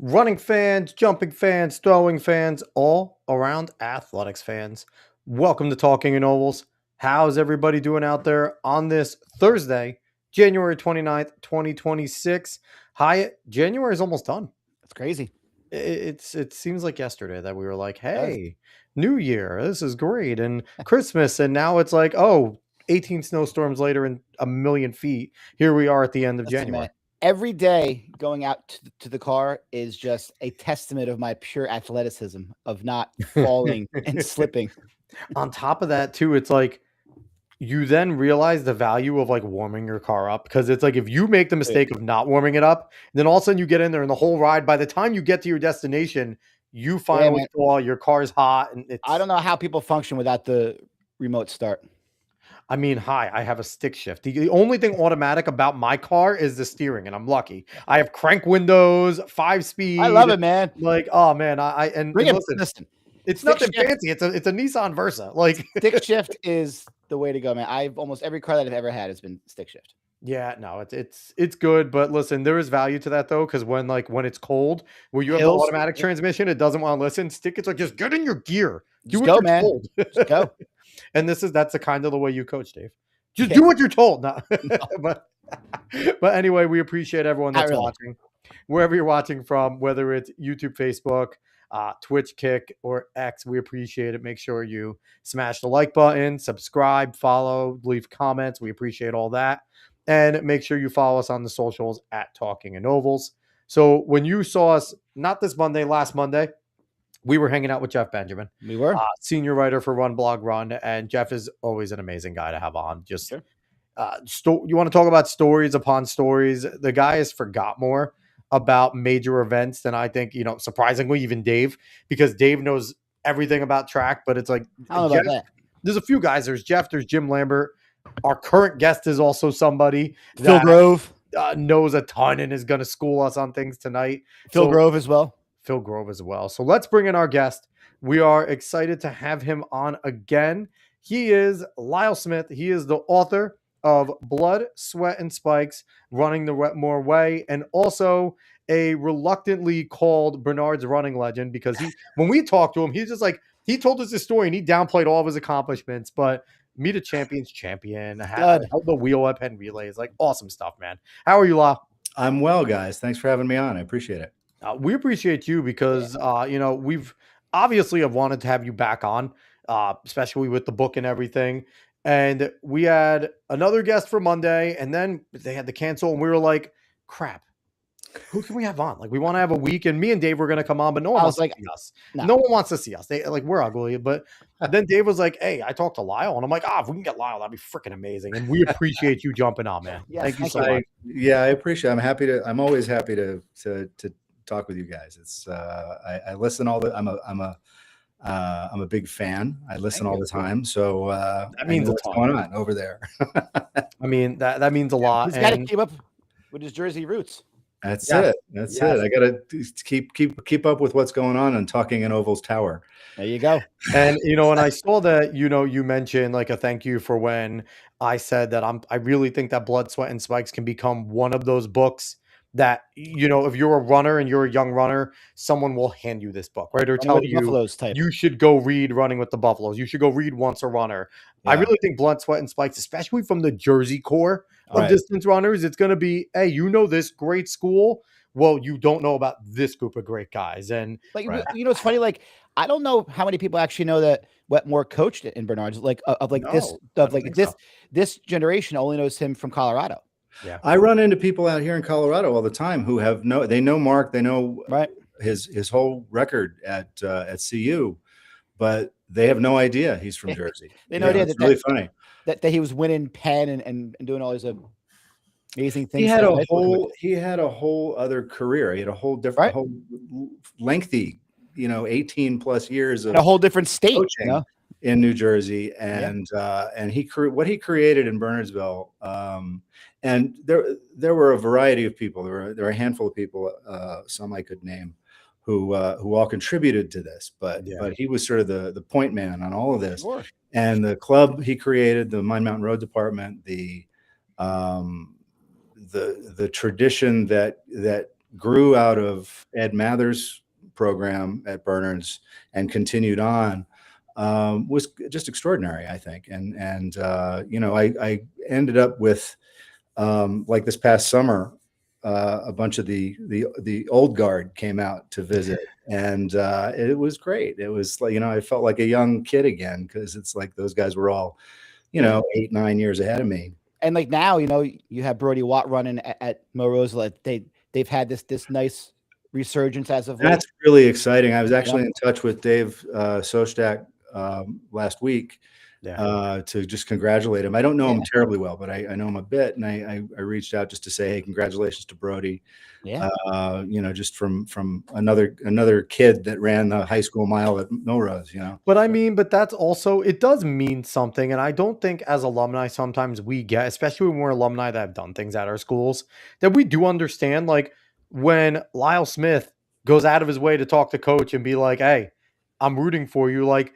running fans, jumping fans, throwing fans, all around athletics fans. Welcome to Talking in Ovals. How's everybody doing out there on this Thursday, January 29th, 2026? Hyatt, January is almost done. That's crazy. It seems like yesterday that we were like, does. hey, New Year, this is great, and Christmas, and now it's like, oh, 18 snowstorms later and a million feet. Here we are at the end of Listen, January. man, every day going out to the car is just a testament of my pure athleticism of not falling and slipping. On top of that, too, it's like you then realize the value of like warming your car up, because it's like if you make the mistake of not warming it up, then all of a sudden you get in there and the whole ride, by the time you get to your destination, you finally fall, your car's hot, and I don't know how people function without the remote start. I mean, hi, I have a stick shift. The only thing automatic about my car is the steering, and I'm lucky. I have crank windows, 5-speed. I love it, man. Like, oh man, listen. It's nothing fancy. It's a Nissan Versa. Like stick shift is the way to go, man. Almost every car that I've ever had has been stick shift. Yeah, no, it's good, but listen, there is value to that though, because when it's cold, where you have the automatic transmission, it doesn't want to listen. Stick, it's like just get in your gear, do what you're told. Just go. And that's the kind of the way you coach, Dave. Just do what you're told. No. but anyway, we appreciate everyone that's watching, wherever you're watching from, whether it's YouTube, Facebook, Twitch, Kick, or X. We appreciate it. Make sure you smash the like button, subscribe, follow, leave comments. We appreciate all that. And make sure you follow us on the socials at Talking in Ovals. So when you saw us, not this Monday, last Monday, we were hanging out with Jeff Benjamin. We were senior writer for Run Blog Run, and Jeff is always an amazing guy to have on. Just sure. You want to talk about stories upon stories. The guy has forgot more about major events than I think, surprisingly, even Dave, because Dave knows everything about track, but it's like Jeff, there's a few guys. There's Jeff, there's Jim Lambert. Our current guest is also somebody Phil Grove knows a ton and is going to school us on things tonight. Phil Grove as well. So let's bring in our guest. We are excited to have him on again. He is Lyle Smith. He is the author of Blood, Sweat, and Spikes, Running the Wetmore Way, and also a reluctantly called Bernard's running legend, because when we talked to him, he's just like, he told us his story and he downplayed all of his accomplishments, but Meet a Champions champion, held the wheel at Penn Relays, like awesome stuff, man. How are you, Lyle? I'm well, guys. Thanks for having me on. I appreciate it. We appreciate you because, we've obviously have wanted to have you back on, especially with the book and everything. And we had another guest for Monday, and then they had to cancel, and we were like, crap, who can we have on? Like, we want to have a week, and me and Dave were going to come on, but no one wants to see us. No one wants to see us. We're ugly. But then Dave was like, hey, I talked to Lyle, and I'm like, if we can get Lyle, that'd be freaking amazing. And we appreciate you jumping on, man. Thank you so much. Yeah, I appreciate it. I'm always happy to talk with you guys. It's I listen all the I'm a big fan. I listen all the time. So that means what's going on over there. I mean, that means a lot. He's got to keep up with his Jersey roots. That's it. That's it. I got to keep up with what's going on Talking in Ovals Tower. There you go. And and I saw that you mentioned like a thank you for when I said that I really think that Blood, Sweat, and Spikes can become one of those books that, if you're a runner and you're a young runner, someone will hand you this book, right? Or tell you you should go read Running with the Buffaloes. You should go read Once a Runner. Yeah. I really think Blood, Sweat, and Spikes, especially from the Jersey core of distance runners, it's going to be, hey, this great school. Well, you don't know about this group of great guys. And it's funny. Like, I don't know how many people actually know that Wetmore coached in Bernard's. This generation only knows him from Colorado. Yeah, I run into people out here in Colorado all the time who they know Mark, they know his whole record at CU, but they have no idea he's from Jersey. They know it's really funny that he was winning Penn and doing all these amazing things. He had a whole other career. He had a whole different, whole lengthy, 18 plus years of a whole different state coaching in New Jersey, and what he created in Bernardsville. And there were a variety of people. There were a handful of people, some I could name, who all contributed to this. But he was sort of the point man on all of this. Sure. And the club he created, the Mine Mountain Road Department, the tradition that grew out of Ed Mather's program at Bernard's and continued on, was just extraordinary, I think. And you know, I ended up with, like this past summer, a bunch of the old guard came out to visit, and it was great. It was like, you know, I felt like a young kid again, because it's like those guys were all, you know, 8, 9 years ahead of me. And like now, you know, you have Brody Watt running at Millrose. Like they've had this nice resurgence as of late. That's really exciting. I was actually in touch with Dave Sostak last week to just congratulate him. I don't know him terribly well, but I know him a bit, and I reached out just to say, hey, congratulations to Brody. You know, just from another kid that ran the high school mile at Millrose, you know. But I mean, but that's also, it does mean something. And I don't think as alumni, sometimes we get, especially when we're alumni that have done things at our schools, that we do understand, like when Lyle Smith goes out of his way to talk to coach and be like, hey, I'm rooting for you. Like,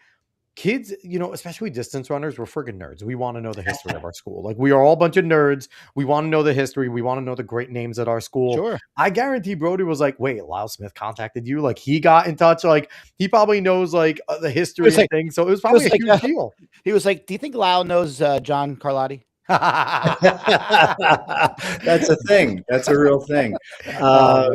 kids, you know, especially distance runners, we're friggin' nerds. We want to know the history of our school. Like, we are all a bunch of nerds. We want to know the history. We want to know the great names at our school. Sure. I guarantee Brody was like, wait, Lyle Smith contacted you? Like, he got in touch. Like, he probably knows like the history and things. So it was probably a huge deal. He was like, do you think Lyle knows John Carlotti? That's a thing. That's a real thing. Yeah,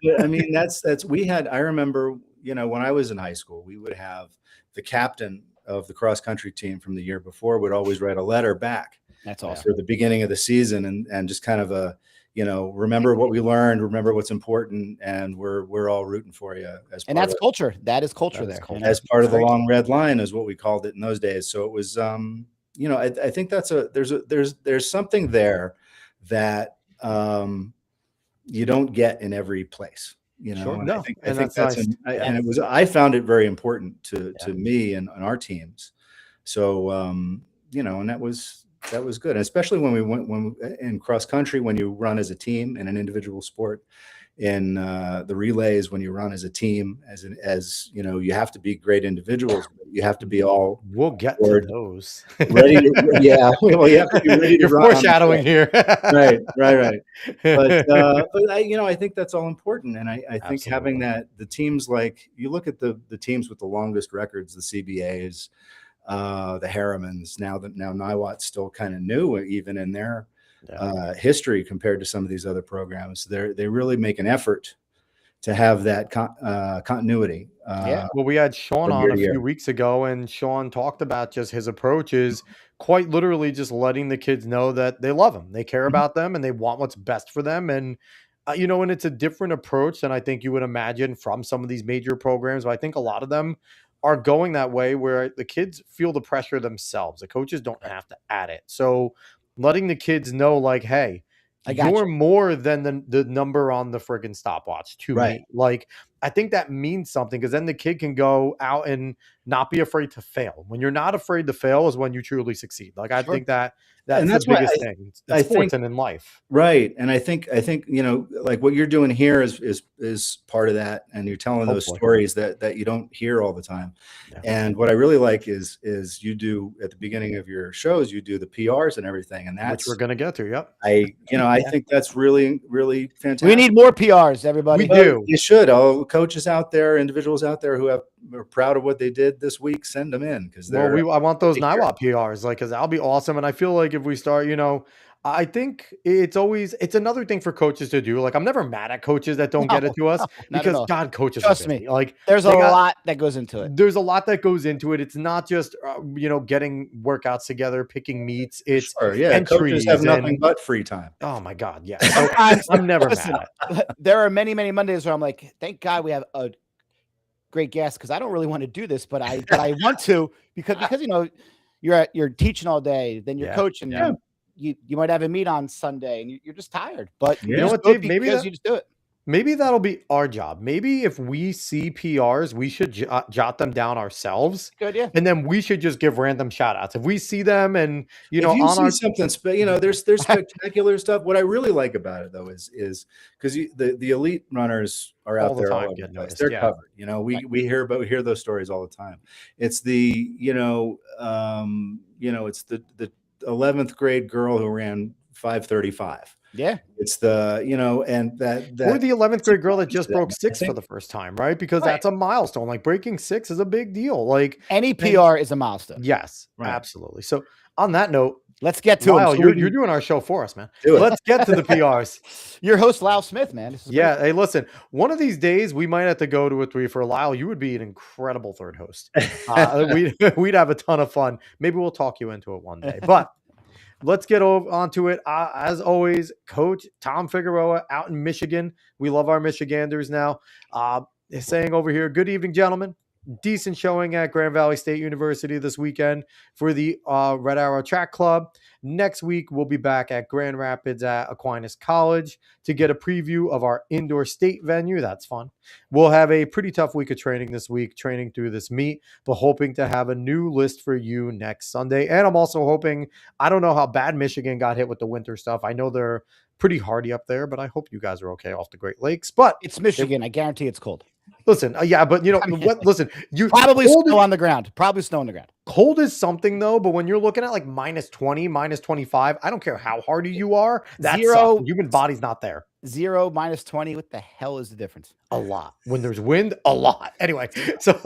but I mean, I remember, you know, when I was in high school, we would have the captain of the cross country team from the year before would always write a letter back. That's awesome. For the beginning of the season, and just kind of a, you know, remember what we learned, remember what's important, and we're all rooting for you. And that's culture. That is culture there. As part of the long red line is what we called it in those days. So it was, you know, I think there's something there that you don't get in every place. You know, sure. And I think that's nice. And I found it very important to me and our teams. So, you know, and that was good. And especially when we went in cross country, when you run as a team in an individual sport, in the relays, when you run as a team, as you know, you have to be great individuals. But you have to be all. We'll get to those. Ready? Well, you have to be ready to. You're foreshadowing here. Right. But you know, I think that's all important, and I think having that, the teams, like you look at the teams with the longest records, the CBAs, the Harrimans. Now Niwot's still kind of new, even in their history compared to some of these other programs. They really make an effort to have that continuity. Well, we had Sean on a few weeks ago, and Sean talked about just his approach is quite literally just letting the kids know that they love them, they care about them, and they want what's best for them. And you know, and it's a different approach than I think you would imagine from some of these major programs. But I think a lot of them are going that way, where the kids feel the pressure themselves. The coaches don't have to add it. So letting the kids know, like, hey, you're more than the number on the friggin' stopwatch to me. Like, I think that means something, because then the kid can go out and not be afraid to fail. When you're not afraid to fail is when you truly succeed. Like, I think that's the biggest thing in sports and in life. Right. And I think, you know, like what you're doing here is part of that. And you're telling those stories that you don't hear all the time. Yeah. And what I really like is you do at the beginning of your shows, you do the PRs and everything. And that's which we're going to get to. Yep. I think that's really, really fantastic. We need more PRs, everybody. We do. You should. All coaches out there, individuals out there who are proud of what they did this week, send them in, because I want those Niwot PRs, like, because that'll be awesome. And I feel like if we start, you know, I think it's another thing for coaches to do. Like, I'm never mad at coaches that don't get it to us, because God, coaches, trust me, like, there's a lot that goes into it. There's a lot that goes into it. It's not just you know, getting workouts together, picking meets. It's coaches have nothing but free time. Oh my God, yeah. So I'm never mad. There are many Mondays where I'm like, thank God we have a great guest, because I don't really want to do this, but I want to, because you know, you're teaching all day, then you're coaching. Yeah. You might have a meet on Sunday, and you're just tired. But you know what, Dave? Maybe you just do it. Maybe that'll be our job. Maybe if we see PRs, we should jot them down ourselves. Good, yeah. And then we should just give random shout outs. If we see them, and you know, something, you know, there's spectacular stuff. What I really like about it, though, is because the elite runners are out there all the time. They're covered. You know, we hear those stories all the time. It's the, you know, it's the 11th grade girl who ran 5:35. Yeah. It's the, and that or the 11th grade girl that just broke 6 I for the first time, right? Because that's a milestone. Like breaking 6 is a big deal. Like any PR is a milestone. Yes, absolutely. So on that note, let's get to Lyle, so you're doing our show for us, man. Let's get to the PRs. Your host, Lyle Smith, man. Yeah. Hey, listen, one of these days we might have to go to a 3 for Lyle. You would be an incredible third host. We'd have a ton of fun. Maybe we'll talk you into it one day, but let's get onto it. As always, Coach Tom Figueroa out in Michigan. We love our Michiganders now. Saying over here, good evening, gentlemen. Decent showing at Grand Valley State University this weekend for the Red Arrow Track Club. Next week, we'll be back at Grand Rapids at Aquinas College to get a preview of our indoor state venue. That's fun. We'll have a pretty tough week of training this week, training through this meet, but hoping to have a new list for you next Sunday. And I'm also hoping, I don't know how bad Michigan got hit with the winter stuff. I know they're pretty hardy up there, but I hope you guys are okay off the Great Lakes. But it's Michigan. I guarantee it's cold. Listen, yeah, but listen, you probably snow on the ground. Probably snow on the ground. Cold is something though, but when you're looking at like -20, -25, I don't care how hardy you are. That's human body's not there. 0, -20. What the hell is the difference? A lot. When there's wind, a lot. Anyway, so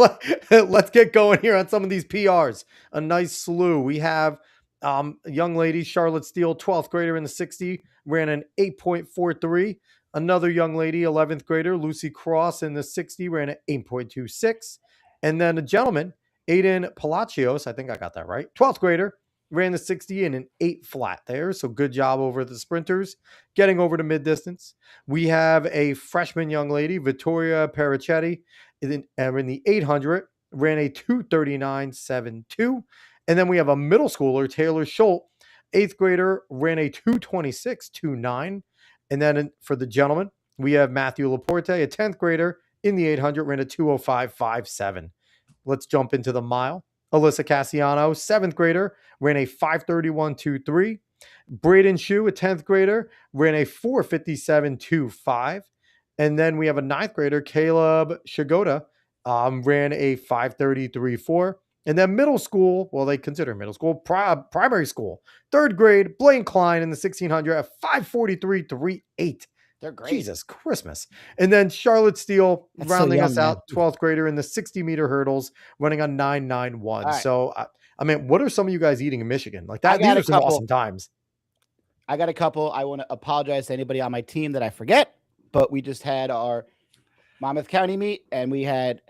let's get going here on some of these PRs. A nice slew. We have a young lady, Charlotte Steele, 12th grader in the 60, ran an 8.43. Another young lady, 11th grader, Lucy Cross in the 60, ran an 8.26. And then a gentleman, Aiden Palacios, I think I got that right, 12th grader, ran the 60 in an 8 flat there. So good job over the sprinters, getting over to mid-distance. We have a freshman young lady, Vittoria Pericetti, in the 800, ran a 2:39.72. And then we have a middle schooler, Taylor Schultz, 8th grader, ran a 2:26.29. And then for the gentleman, we have Matthew Laporte, a 10th grader in the 800, ran a 2:05.57. Let's jump into the mile. Alyssa Cassiano, 7th grader, ran a 5:31.23. Braden Shue, a 10th grader, ran a 4:57.25. And then we have a 9th grader, Caleb Shigoda, ran a 5:33.4. And then middle school, well, they consider middle school, primary school, 3rd grade, Blaine Klein in the 1600 at 5:43.38. They're great. Jesus Christmas. And then Charlotte Steele rounding us out, 12th grader in the 60-meter hurdles, running on 9:91. Right. So, I mean, what are some of you guys eating in Michigan? Like that, these are some awesome times. I got a couple. I want to apologize to anybody on my team that I forget, but we just had our Monmouth County meet, and we had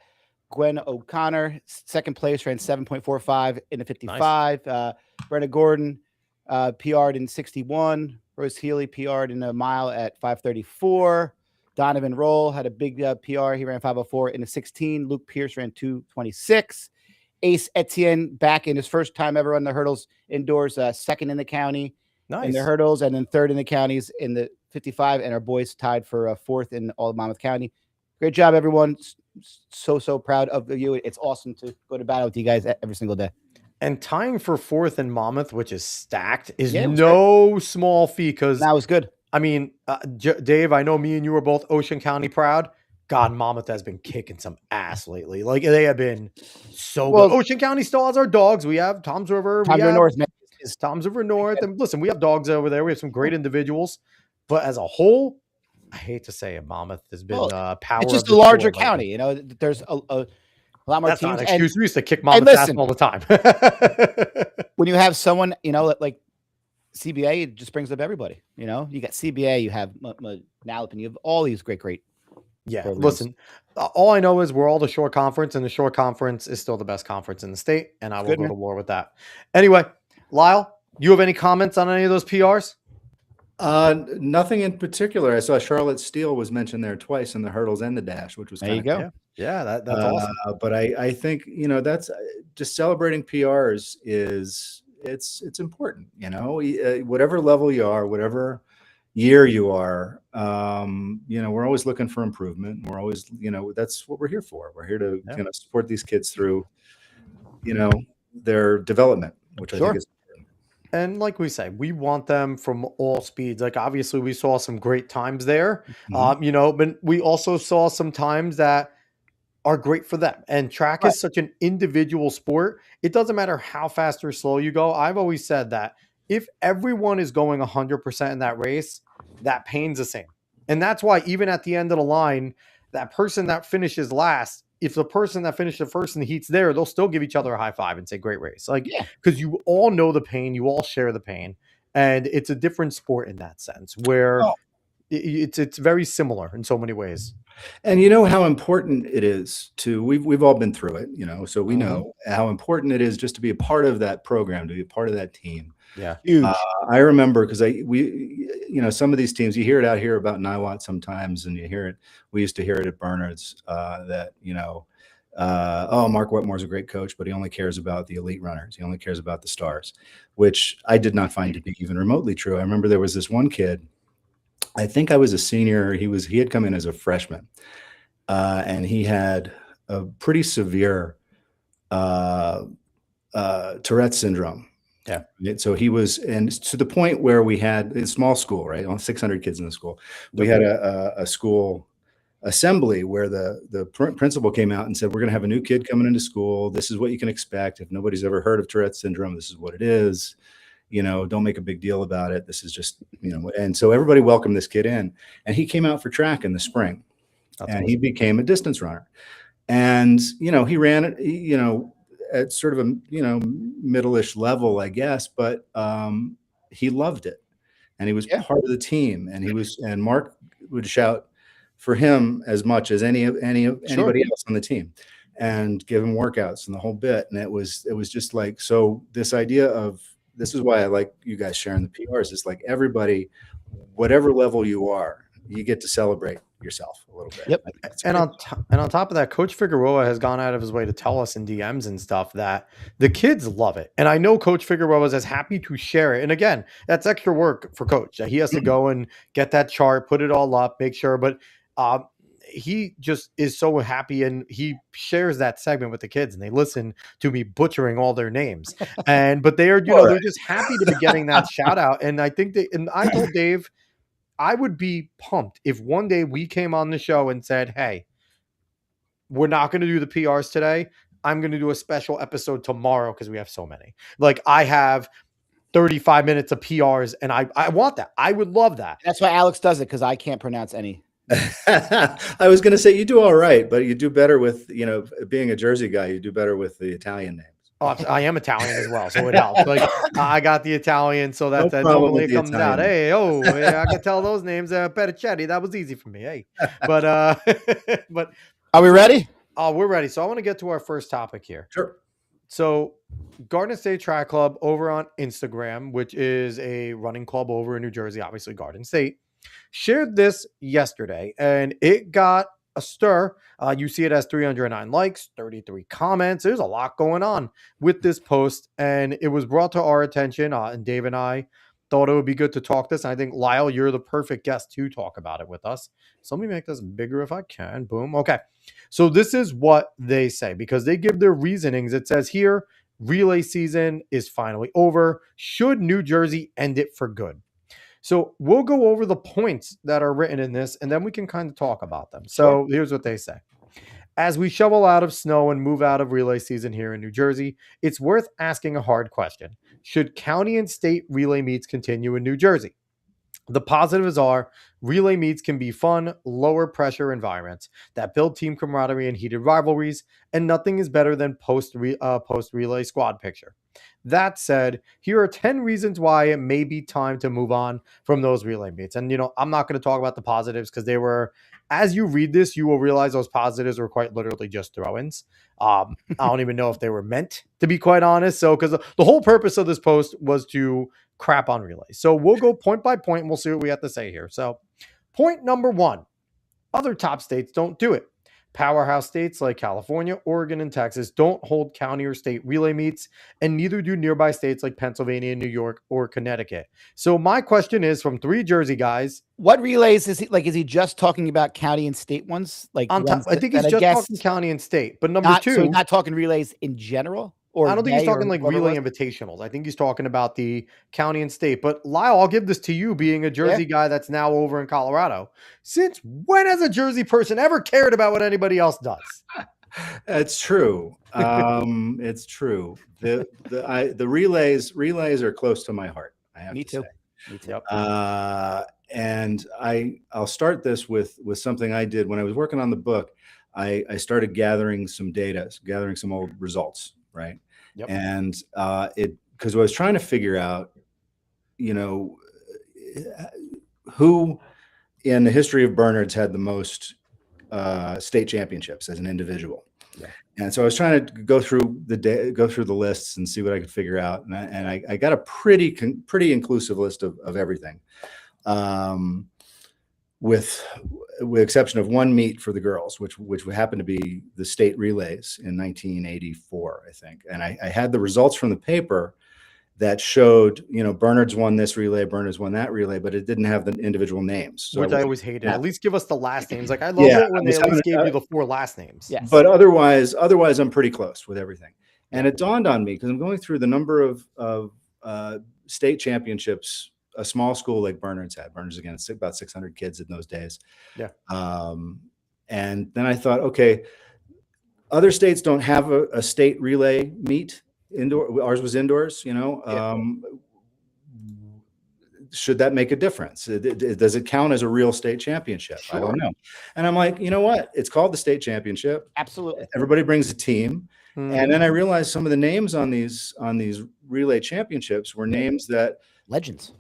Gwen O'Connor, 2nd place, ran 7.45 in the 55. Nice. Brenna Gordon PR'd in 61. Rose Healy PR'd in a mile at 5:34. Donovan Roll had a big PR. He ran 5:04 in the 16. Luke Pierce ran 2:26. Ace Etienne back in his first time ever on the hurdles indoors, 2nd in the county in the hurdles, and then 3rd in the counties in the 55. And our boys tied for 4th in all of Monmouth County. Great job, everyone. So proud of you. It's awesome to go to battle with you guys every single day. And tying for 4th in Monmouth, which is stacked, is no small feat, because that was good. I mean, Dave, I know me and you were both Ocean County proud. God, Monmouth has been kicking some ass lately. Like, they have been so good. Ocean County still has our dogs. We have Tom's River. Tom's River North, man. Tom's River North. And listen, we have dogs over there. We have some great individuals. But as a whole, I hate to say it, Monmouth has been power. It's just a larger county. You know, there's a lot more That's teams. Not an excuse. We used to kick Monmouth's ass all the time. When you have someone, you know, like CBA, it just brings up everybody. You know, you got CBA, you have Nalip, you have all these great. Yeah, programs. Listen, all I know is we're all the short conference, and the short conference is still the best conference in the state, and I will go to war with that. Anyway, Lyle, you have any comments on any of those PRs? Nothing in particular. I saw Charlotte Steele was mentioned there twice in the hurdles and the dash, which was there. You go. Cool. Yeah, that's awesome. But I think, you know, that's just celebrating PRs it's important. You know, whatever level you are, whatever year you are, you know, we're always looking for improvement. We're always, you know, that's what we're here for. We're here to you know, support these kids through, you know, their development, which I think is. And like we say, we want them from all speeds. Like, obviously, we saw some great times there, you know, but we also saw some times that are great for them. And track is such an individual sport. It doesn't matter how fast or slow you go. I've always said that if everyone is going 100% in that race, that pain's the same. And that's why even at the end of the line, that person that finishes last, if the person that finished the first in the heat's there, they'll still give each other a high five and say, great race. Like, because you all know the pain, you all share the pain. And it's a different sport in that sense where it's very similar in so many ways. And you know how important it is to, we've all been through it, you know, so we know how important it is just to be a part of that program, to be a part of that team. Yeah. Huge. I remember because you know, some of these teams, you hear it out here about Niwot sometimes, and you hear it, we used to hear it at Bernard's, that, you know, oh, Mark Wetmore's a great coach, but he only cares about the elite runners. He only cares about the stars, which I did not find to be even remotely true. I remember there was this one kid, I think I was a senior. He had come in as a freshman, and he had a pretty severe Tourette's syndrome. Yeah. So he was, and to the point where we had a small school, right? On 600 kids in the school. We had a school assembly where the principal came out and said, we're going to have a new kid coming into school. This is what you can expect. If nobody's ever heard of Tourette's syndrome, this is what it is. You know, don't make a big deal about it. This is just, you know, and so everybody welcomed this kid in, and he came out for track in the spring. That's awesome. He became a distance runner. And, you know, he ran, you know, at sort of a, you know, middle-ish level, I guess, but he loved it, and he was part of the team, and Mark would shout for him as much as anybody else on the team, and give him workouts and the whole bit. And it was just like, so this idea of, this is why I like you guys sharing the PRs. It's like everybody, whatever level you are, you get to celebrate yourself a little bit. Yep. And on top of that, Coach Figueroa has gone out of his way to tell us in DMs and stuff that the kids love it. And I know Coach Figueroa is as happy to share it. And again, that's extra work for Coach. He has to go and get that chart, put it all up, make sure. But he just is so happy, and he shares that segment with the kids, and they listen to me butchering all their names. But they are, you know, they're just happy to be getting that shout out. And I think and I told Dave, I would be pumped if one day we came on the show and said, hey, we're not going to do the PRs today. I'm going to do a special episode tomorrow because we have so many. Like, I have 35 minutes of PRs, and I want that. I would love that. That's why Alex does it, because I can't pronounce any. I was going to say you do all right, but you do better with, you know, being a Jersey guy, you do better with the Italian names. Oh, I am Italian as well, so it helps. Like, I got the Italian, so that normally comes out. Hey, I can tell those names. Petticetti, that was easy for me. Hey, but are we ready? Oh, we're ready. So I want to get to our first topic here. Sure. So Garden State Track Club over on Instagram, which is a running club over in New Jersey, obviously Garden State, shared this yesterday, and it got a stir. You see it has 309 likes, 33 comments. There's a lot going on with this post, and it was brought to our attention, and Dave and I thought it would be good to talk this. And I think, Lyle, you're the perfect guest to talk about it with us. So let me make this bigger if I can. Boom. Okay. So this is what they say, because they give their reasonings. It says here, relay season is finally over. Should New Jersey end it for good? So we'll go over the points that are written in this, and then we can kind of talk about them. So here's what they say. As we shovel out of snow and move out of relay season here in New Jersey, it's worth asking a hard question. Should county and state relay meets continue in New Jersey? The positives are relay meets can be fun, lower pressure environments that build team camaraderie and heated rivalries, and nothing is better than post-relay squad picture. That said, here are 10 reasons why it may be time to move on from those relay meets. And, you know, I'm not going to talk about the positives because they were, as you read this, you will realize those positives were quite literally just throw-ins. I don't even know if they were meant, to be quite honest. So, because the whole purpose of this post was to crap on relays. So we'll go point by point and we'll see what we have to say here. So point number one, other top states don't do it. Powerhouse states like California, Oregon, and Texas don't hold county or state relay meets, and neither do nearby states like Pennsylvania, New York, or Connecticut. So my question is, from three Jersey guys, what relays is he like? Is he just talking about county and state ones? Like, I think he's just talking county and state. But number two, so he's not talking relays in general. Or I don't think he's talking like relay invitationals. I think he's talking about the county and state. But Lyle, I'll give this to you, being a Jersey guy that's now over in Colorado. Since when has a Jersey person ever cared about what anybody else does? It's true. It's true. The relays are close to my heart. I have Me to too. say. Me too. And I'll start this with something I did when I was working on the book. I started gathering some data, gathering some old results, right? Yep. And because I was trying to figure out, who in the history of Bernard's had the most state championships as an individual. Yeah. And so I was trying to go through the lists and see what I could figure out. And I got a pretty inclusive list of everything. With exception of one meet for the girls, which happened to be the state relays in 1984, I think. And I had the results from the paper that showed, Bernard's won this relay, Bernard's won that relay, but it didn't have the individual names. So which I always hated. At least give us the last names. Like I love it when they at least gave you the 4 last names. Yes. But otherwise I'm pretty close with everything. And it dawned on me because I'm going through the number of state championships a small school like Bernard's had. Bernard's, again, it's about 600 kids in those days. Yeah. And then I thought, okay, other states don't have a state relay meet. Indoor, ours was indoors, should that make a difference? Does it count as a real state championship? Sure. I don't know. And I'm like, you know what? It's called the state championship. Absolutely. Everybody brings a team. And then I realized some of the names on these relay championships were names that legends.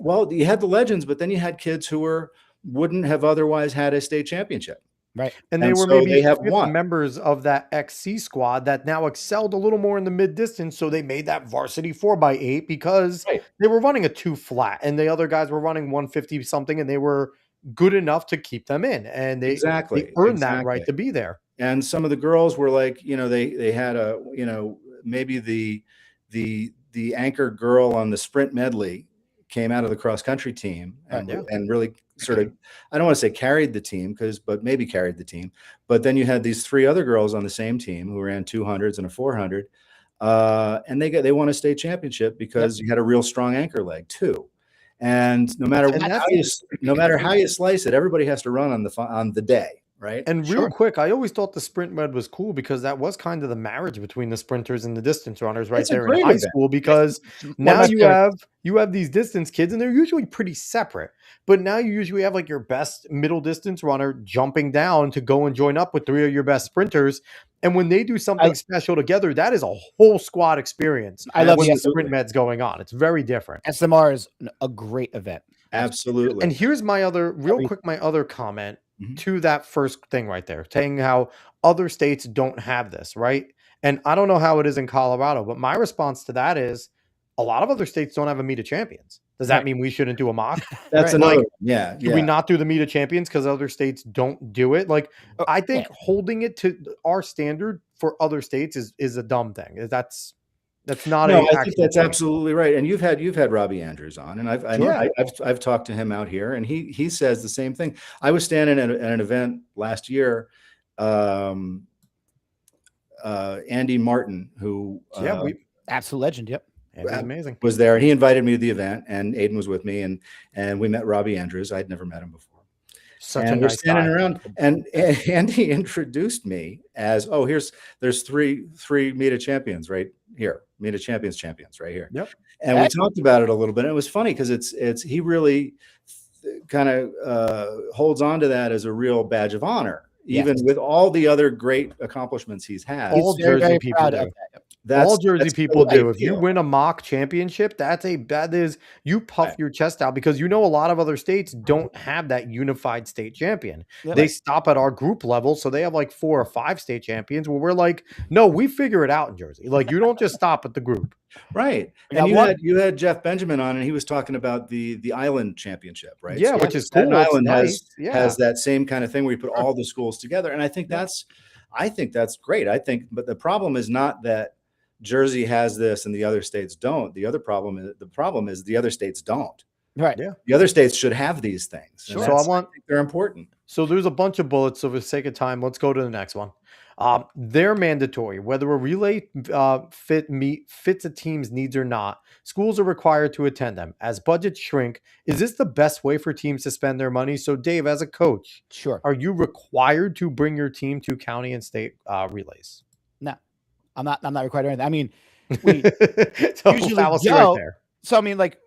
Well, you had the legends, but then you had kids who wouldn't have otherwise had a state championship. Right. And they were maybe members of that XC squad that now excelled a little more in the mid distance. So they made that varsity 4x8 because they were running a 2 flat and the other guys were running 150 something and they were good enough to keep them in. And they earned that right to be there. And some of the girls were like, they had maybe the anchor girl on the sprint medley came out of the cross country team and really sort of, I don't want to say carried the team but maybe carried the team. But then you had these 3 other girls on the same team who ran 200s and a 400. And they won a state championship because you had a real strong anchor leg too. And no matter how you slice it, everybody has to run on the day. Right. And real quick, I always thought the sprint med was cool because that was kind of the marriage between the sprinters and the distance runners there in high school, because now you have these distance kids and they're usually pretty separate, but now you usually have like your best middle distance runner jumping down to go and join up with 3 of your best sprinters. And when they do something special together, that is a whole squad experience. I love when the sprint med's going on. It's very different. SMR is a great event. Absolutely. And here's my other comment to that first thing right there, saying how other states don't have this, right? And I don't know how it is in Colorado, but my response to that is a lot of other states don't have a meet of champions. Does that mean we shouldn't do a mock? That's another one. Should we not do the meet of champions because other states don't do it? Like, I think holding it to our standard for other states is a dumb thing. That's not. No, I think that's absolutely right. And you've had Robbie Andrews on, and I've talked to him out here, and he says the same thing. I was standing at an event last year. Andy Martin, who absolute legend. Yep. Andy's amazing. Was there, and he invited me to the event, and Aiden was with me, and we met Robbie Andrews. I'd never met him before. We're standing around, and Andy introduced me as, there's three meet of champions right here, meet of champions right here. Yep. And we talked about it a little bit. And it was funny because he really kind of holds on to that as a real badge of honor, even with all the other great accomplishments he's had. All Jersey people do. All Jersey people do. If you win a mock championship, you puff your chest out, because a lot of other states don't have that unified state champion. Yep. They stop at our group level, so they have like 4 or 5 state champions, where we're like, no, we figure it out in Jersey. Like, you don't just stop at the group. Right. And you had Jeff Benjamin on, and he was talking about the Island Championship, right? Yeah, which is cool. Island has that same kind of thing where you put all the schools together, and I think that's great. But the problem is not that Jersey has this and the other states don't. The problem is the other states don't. Right. Yeah. The other states should have these things. Sure. So I think they're important. So there's a bunch of bullets. So for the sake of time, let's go to the next one. They're mandatory. Whether a relay fits a team's needs or not, schools are required to attend them. As budgets shrink, is this the best way for teams to spend their money? So Dave, as a coach, are you required to bring your team to county and state relays? No, I'm not required to anything. I mean, we usually go. Right there. So I mean, like,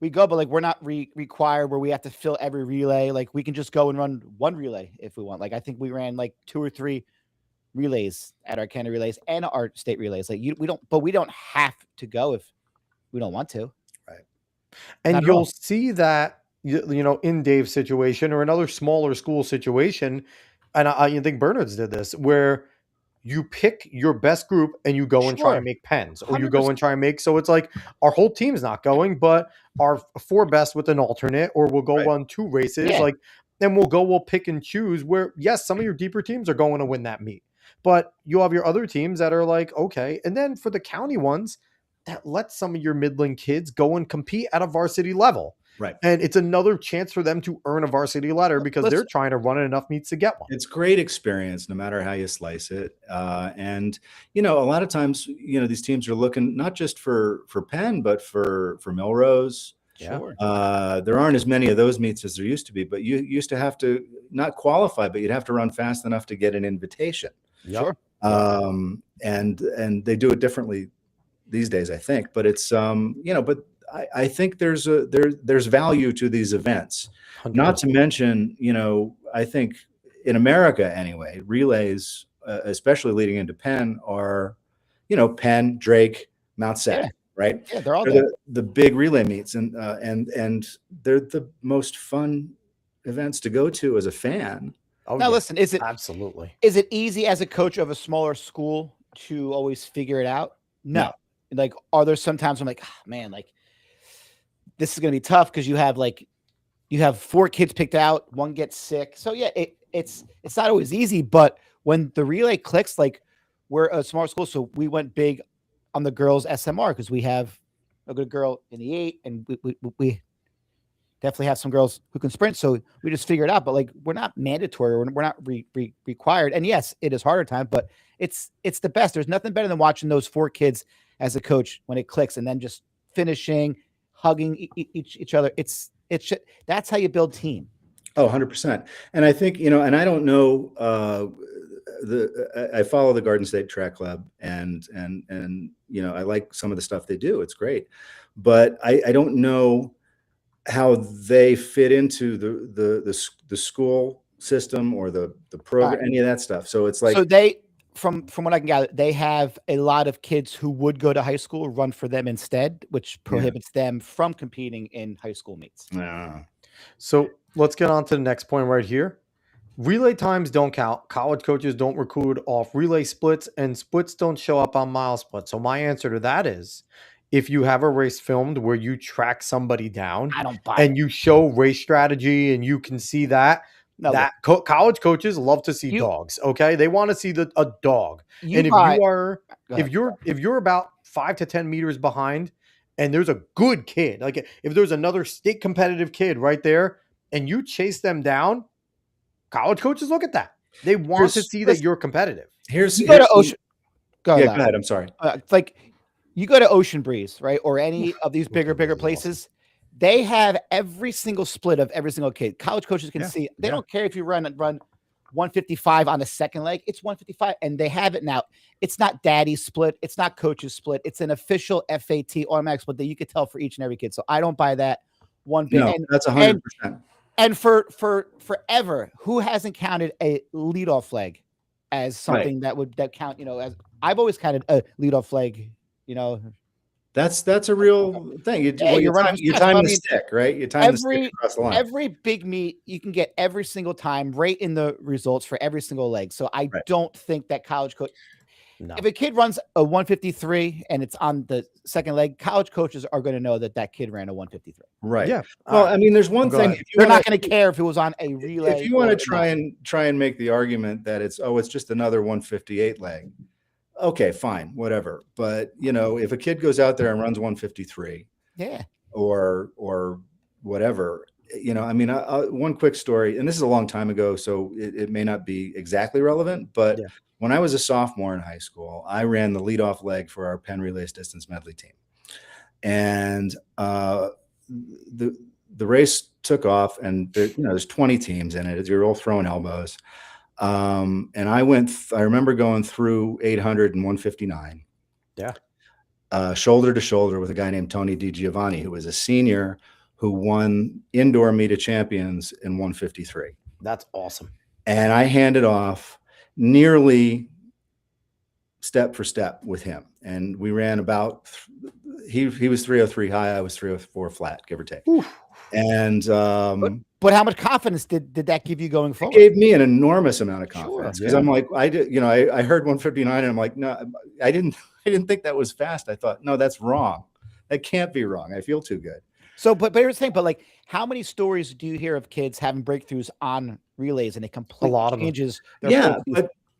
we go, but like we're not required where we have to fill every relay. Like we can just go and run one relay if we want. Like I think we ran like 2 or 3 relays at our Canada relays and our state relays. Like we don't have to go if we don't want to. Right. And you'll see that, you know, in Dave's situation or another smaller school situation. And I think Bernard's did this, where you pick your best group and you go and try and make pens, or you go and try and make, so it's like our whole team's not going, but our 4 best with an alternate, or we'll go run 2 races. Like, then we'll pick and choose where, yes, some of your deeper teams are going to win that meet, but you have your other teams that are like, okay. And then for the county ones, that lets some of your middling kids go and compete at a varsity level. Right. And it's another chance for them to earn a varsity letter because they're trying to run enough meets to get one. It's great experience, no matter how you slice it. And, you know, a lot of times, you know, these teams are looking not just for Penn, but for Millrose. Sure. There aren't as many of those meets as there used to be, but you used to have to not qualify, but you'd have to run fast enough to get an invitation. Sure. And they do it differently these days, I think, but it's, you know, but I think there's value to these events. 100%. Not to mention, you know, I think in America anyway, relays, especially leading into Penn, are, you know, Penn, Drake, Mount Sac, right? Yeah, they're all the big relay meets, and they're the most fun events to go to as a fan. Oh, now listen, is it easy as a coach of a smaller school to always figure it out? No. Like, are there sometimes I'm like, oh, man, like this is going to be tough because you have 4 kids picked out, 1 gets sick. So yeah, it's not always easy, but when the relay clicks, like we're a small school. So we went big on the girls SMR because we have a good girl in the 8 and we definitely have some girls who can sprint. So we just figure it out, but like, we're not mandatory. We're not required. And yes, it is harder time, but it's the best. There's nothing better than watching those 4 kids as a coach when it clicks and then just finishing, hugging each other. That's how you build team. Oh, 100%. And I think, you know, and I don't know, I follow the Garden State Track Club and, you know, I like some of the stuff they do. It's great, but I don't know how they fit into the school system or the program, any of that stuff. So it's like, so they, from what I can gather, they have a lot of kids who would go to high school run for them instead, which prohibits them from competing in high school meets. So let's get on to the next point right here. Relay times don't count. College coaches don't record off relay splits, and splits don't show up on mile splits. So my answer to that is, if you have a race filmed where you track somebody down and you show race strategy and you can see that, college coaches love to see dogs. Okay. They want to see a dog. And if you're about 5 to 10 meters behind and there's a good kid, like if there's another state competitive kid right there and you chase them down, college coaches look at that. They want to see that you're competitive. Go to Ocean. Go ahead. I'm sorry. Like you go to Ocean Breeze, right? Or any of these bigger places. They have every single split of every single kid. College coaches can see. They don't care if you run 155 on the second leg. It's 155, and they have it now. It's not daddy's split. It's not coach's split. It's an official FAT automatic split that you could tell for each and every kid. So I don't buy that one bit. No, that's 100%. And for forever, who hasn't counted a leadoff flag as something that count? You know, as I've always counted a leadoff flag. You know. That's a real thing. You time the stick, right? You time the stick across the line. Every big meet, you can get every single time right in the results for every single leg. So I don't think that college coach. No. If a kid runs a 153 and it's on the second leg, college coaches are going to know that kid ran a 153. Right. Yeah. Well, I mean, there's one thing. They're not going to care if it was on a relay. If you want to try and make the argument that it's just another 158 leg. Okay, fine, whatever. But, you know, if a kid goes out there and runs 153 or whatever, you know, I mean, one quick story, and this is a long time ago, so it may not be exactly relevant, but when I was a sophomore in high school, I ran the leadoff leg for our Penn Relays Distance Medley team. And the race took off, and there's 20 teams in it. You're all throwing elbows. And I remember going through 800 and 159. Yeah. shoulder to shoulder with a guy named Tony DiGiovanni, who was a senior who won indoor meet of champions in 153. That's awesome. And I handed off nearly step for step with him. And we ran about, he was 303 high, I was 304 flat, give or take. Oof. And but how much confidence did that give you going forward? It gave me an enormous amount of confidence, because Sure, I'm like, I heard 159 and I'm like, no, I didn't think that was fast. I thought, no, that's wrong. That can't be wrong. I feel too good. So, but here's the thing, but like, how many stories do you hear of kids having breakthroughs on relays, and it completely changes their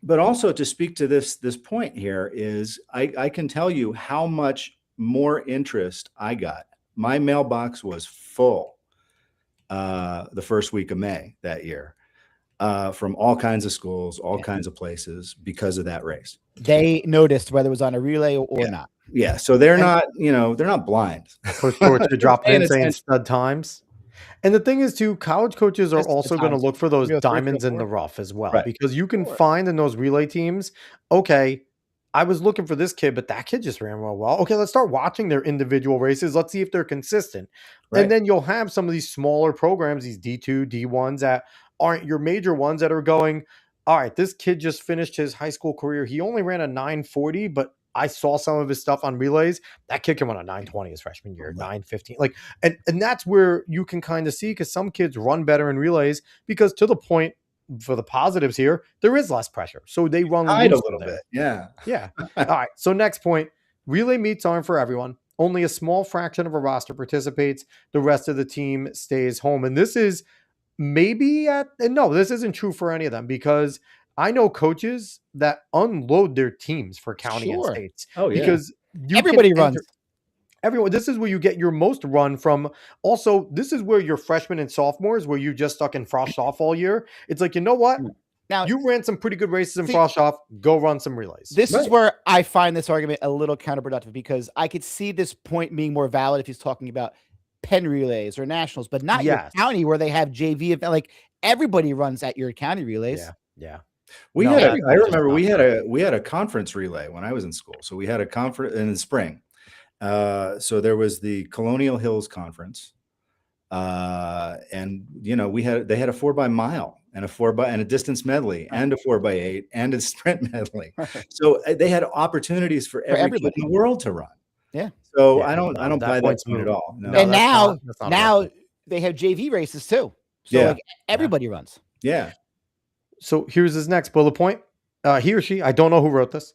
but also, to speak to this point here, is I can tell you how much more interest I got. My mailbox was full the first week of May that year, from all kinds of schools, all kinds of places, because of that race. They noticed whether it was on a relay or not. Yeah. So they're not blind. Coach George to drop in saying stud times. And the thing is, too, college coaches are also going to look for those diamonds in the rough as well, because you can find in those relay teams, okay, I was looking for this kid, but that kid just ran well. Okay, let's start watching their individual races. Let's see if they're consistent. Right. And then you'll have some of these smaller programs, these D2, D1s that aren't your major ones, that are going, all right, this kid just finished his high school career. He only ran a 940, but I saw some of his stuff on relays. That kid can run a 920 his freshman year, 915. Like, and that's where you can kind of see, because some kids run better in relays, because, to the point, for the positives here, there is less pressure. So they run a little bit. Yeah. Yeah. All right. So next point, relay meets aren't for everyone. Only a small fraction of a roster participates. The rest of the team stays home. And this is this isn't true for any of them, because I know coaches that unload their teams for county and states. Oh, yeah. Because everybody runs. Everyone. This is where you get your most run from. Also, this is where your freshmen and sophomores, where you just stuck in frost off all year. It's like, you know what? Now, you ran some pretty good races in frost off. Go run some relays. This is where I find this argument a little counterproductive, because I could see this point being more valid if he's talking about Penn relays or nationals, but not your county, where they have JV. Like, everybody runs at your county relays. Yeah. I remember we had a conference relay when I was in school. So we had a conference in the spring. So there was the Colonial Hills Conference, and they had a 4x-mile and a distance medley and a 4x8 and a sprint medley. So they had opportunities for every kid in the world to run. Yeah. So I don't buy that point at all. No. And now they have JV races too. So like, everybody runs. Yeah. So here's his next bullet point. He or she, I don't know who wrote this.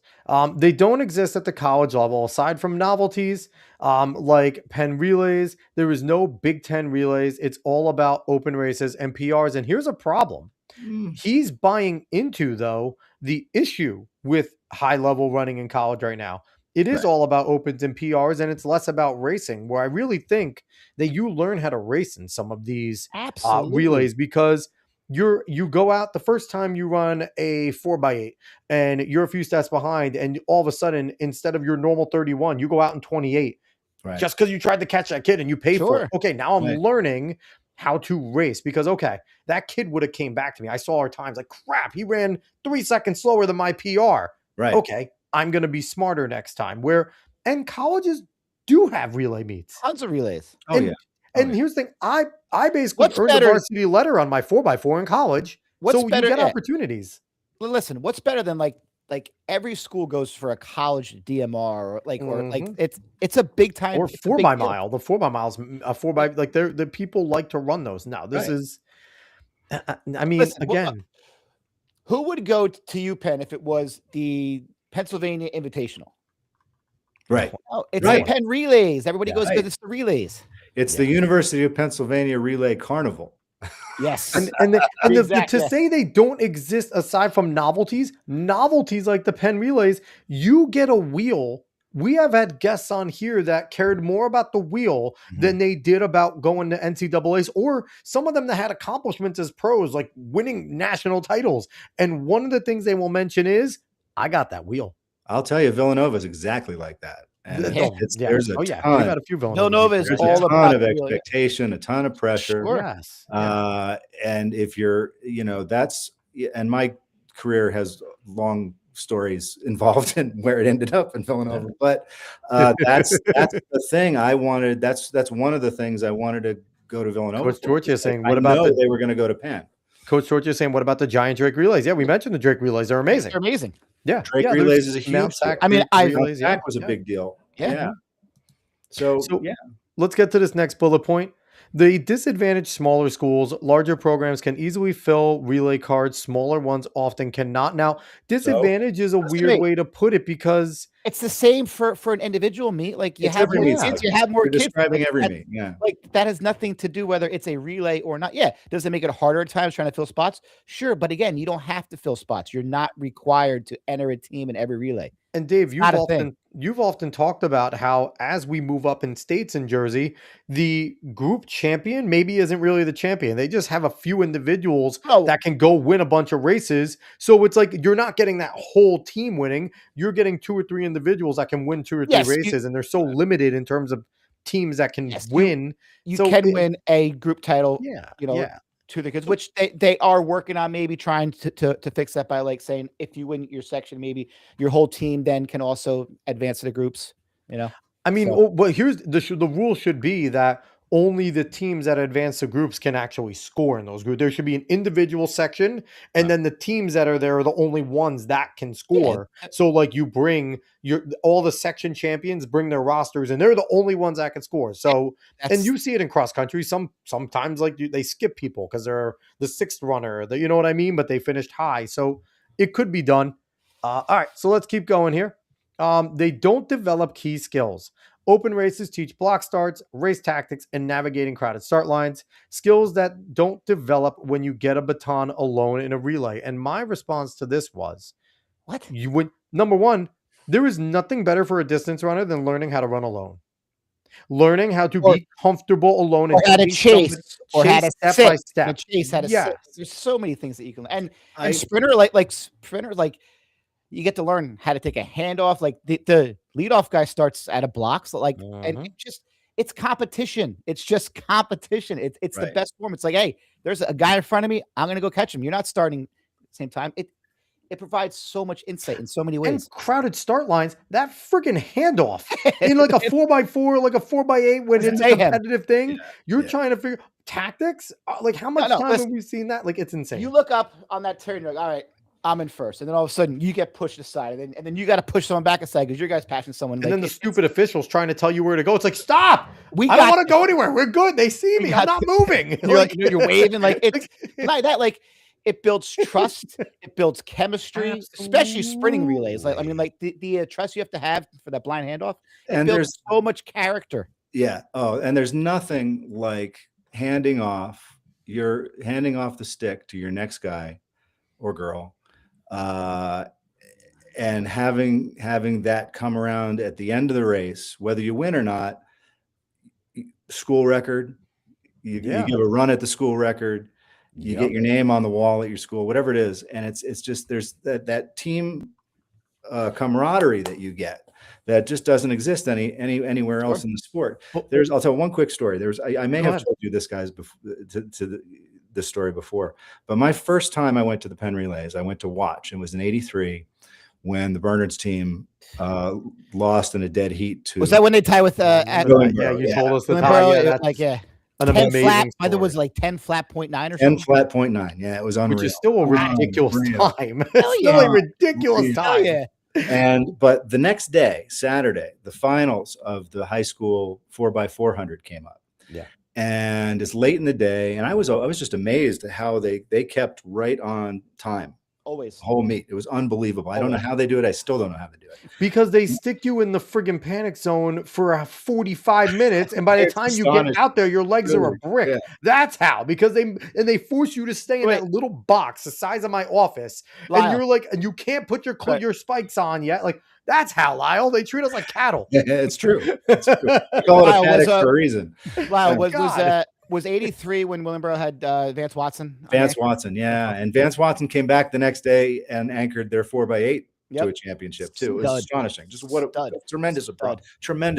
They don't exist at the college level, aside from novelties like Penn relays. There is no Big Ten relays. It's all about open races and PRs. And here's a problem. He's buying into, though, the issue with high-level running in college right now. It is all about opens and PRs, and it's less about racing, where I really think that you learn how to race in some of these relays, because you go out the first time you run a 4x8 and you're a few steps behind, and all of a sudden, instead of your normal 31, you go out in 28 just because you tried to catch that kid and you pay for it. Okay, now I'm learning how to race, because that kid would have came back to me. I saw our times, like, crap, he ran 3 seconds slower than my PR. Right. Okay, I'm going to be smarter next time. And colleges do have relay meets. Tons of relays. And here's the thing, I basically earned a varsity letter on my 4x4 in college. So you get opportunities. Listen, what's better than like every school goes for a college DMR, or it's a big time, or 4x-mile. The 4x-miles, a 4x, like the people like to run those. Now this is, I mean, listen, again, who would go to UPenn if it was the Pennsylvania Invitational? Right. Oh, it's the Penn relays. Everybody goes because it's the relays. It's the University of Pennsylvania Relay Carnival. Yes. To say they don't exist aside from novelties like the Penn relays, you get a wheel. We have had guests on here that cared more about the wheel than they did about going to NCAAs, or some of them that had accomplishments as pros, like winning national titles. And one of the things they will mention is, I got that wheel. I'll tell you, Villanova is exactly like that. And there's a ton. We've had a few Villanova is all about a ton of expectation, a ton of pressure. Sure. Yes. And if you're, and my career has long stories involved in where it ended up in Villanova. But that's the thing I wanted. That's one of the things I wanted to go to Villanova. Coach George is saying, what about they were going to go to Penn? Coach George is saying, what about the giant Drake relays? Yeah, we mentioned the Drake relays. They're amazing. They're amazing. Yeah, Drake relays is a huge. I mean, that was a big deal. Yeah. So yeah. Let's get to this next bullet point. The disadvantaged smaller schools, larger programs can easily fill relay cards. Smaller ones often cannot. Now, disadvantage is a weird way to put it because it's the same for an individual meet. Like you have more kids, you have more kids. Describing every meet, yeah. Like that has nothing to do whether it's a relay or not. Yeah, does it make it harder at times trying to fill spots? Sure, but again, you don't have to fill spots. You're not required to enter a team in every relay. And Dave, you've often talked about how as we move up in states in Jersey, the group champion maybe isn't really the champion. They just have a few individuals that can go win a bunch of races. So it's like you're not getting that whole team winning. You're getting 2 or 3 individuals that can win 2 or 3 races, and they're so limited in terms of teams that can win. You can win a group title. To the kids, which they are working on, maybe trying to fix that by like saying if you win your section, maybe your whole team then can also advance to the groups. I mean, but here's the rule should be that only the teams that advance to groups can actually score in those groups. There should be an individual section, and then the teams that are there are the only ones that can score. Yeah. So like you bring all the section champions bring their rosters, and they're the only ones that can score. So and you see it in cross country. Sometimes like they skip people because they're the 6th runner. You know what I mean? But they finished high, so it could be done. All right, so let's keep going here. They don't develop key skills. Open races teach block starts, race tactics, and navigating crowded start lines, skills that don't develop when you get a baton alone in a relay. And my response to this was, number one, there is nothing better for a distance runner than learning how to run alone. Learning how to be comfortable alone and how to chase step by step. There's so many things that you can and sprinter like you get to learn how to take a handoff. Like the leadoff guy starts at a block. So like, and it's competition. It's just competition. It's the best form. It's like, hey, there's a guy in front of me. I'm going to go catch him. You're not starting at the same time. It provides so much insight in so many ways. And crowded start lines, that freaking handoff in like a 4x4, like a 4x8 when it's a competitive thing. You're trying to figure tactics. Like how much time have we seen that? Like it's insane. You look up on that turn, you're like, all right, I'm in first, and then all of a sudden you get pushed aside, and then you got to push someone back aside because your guy's passing someone. And then the stupid officials trying to tell you where to go. It's like, stop! I don't want to go anywhere. We're good. They see me. I'm not moving. You're waving like it's like that. Like it builds trust. It builds chemistry, especially sprinting relays. Like I mean, like the trust you have for that blind handoff. And there's so much character. Yeah. Oh, and there's nothing like handing off the stick to your next guy or girl. And having that come around at the end of the race, whether you win or not, school record, you give a run at the school record, you get your name on the wall at your school, whatever it is. And it's just, there's that team camaraderie that you get that just doesn't exist anywhere else in the sport. I'll tell one quick story. I may have told you this, guys, this story before, but my first time I went to the Penn Relays, I went to watch. It was in '83 when the Bernards team lost in a dead heat to. Was that when they tie with? You told us the tie. An amazing flat. Whether it was like 10 flat 0.9 or something. 10 flat 0.9. Yeah, it was unreal. Which is still a ridiculous time. It's still a ridiculous time. Yeah. But the next day, Saturday, the finals of the high school 4x400 came up. Yeah. And it's late in the day, and I was just amazed at how they kept right on time. Always. The whole meet. It was unbelievable. I don't know how they do it. I still don't know how they do it. Because they stick you in the friggin' panic zone for 45 minutes, and by the time you get out there, your legs are a brick. Yeah. That's how. Because they force you to stay in that little box the size of my office, Lyle. And you're like, and you can't put your spikes on yet. Like that's how, Lyle. They treat us like cattle. Yeah, it's true. It's true. They call it a panic for a reason. Lyle, was 83 when Willingboro had Vance Watson? Vance Watson, yeah. And Vance Watson came back the next day and anchored their 4x8 to a championship too. It was astonishing. Just what a tremendous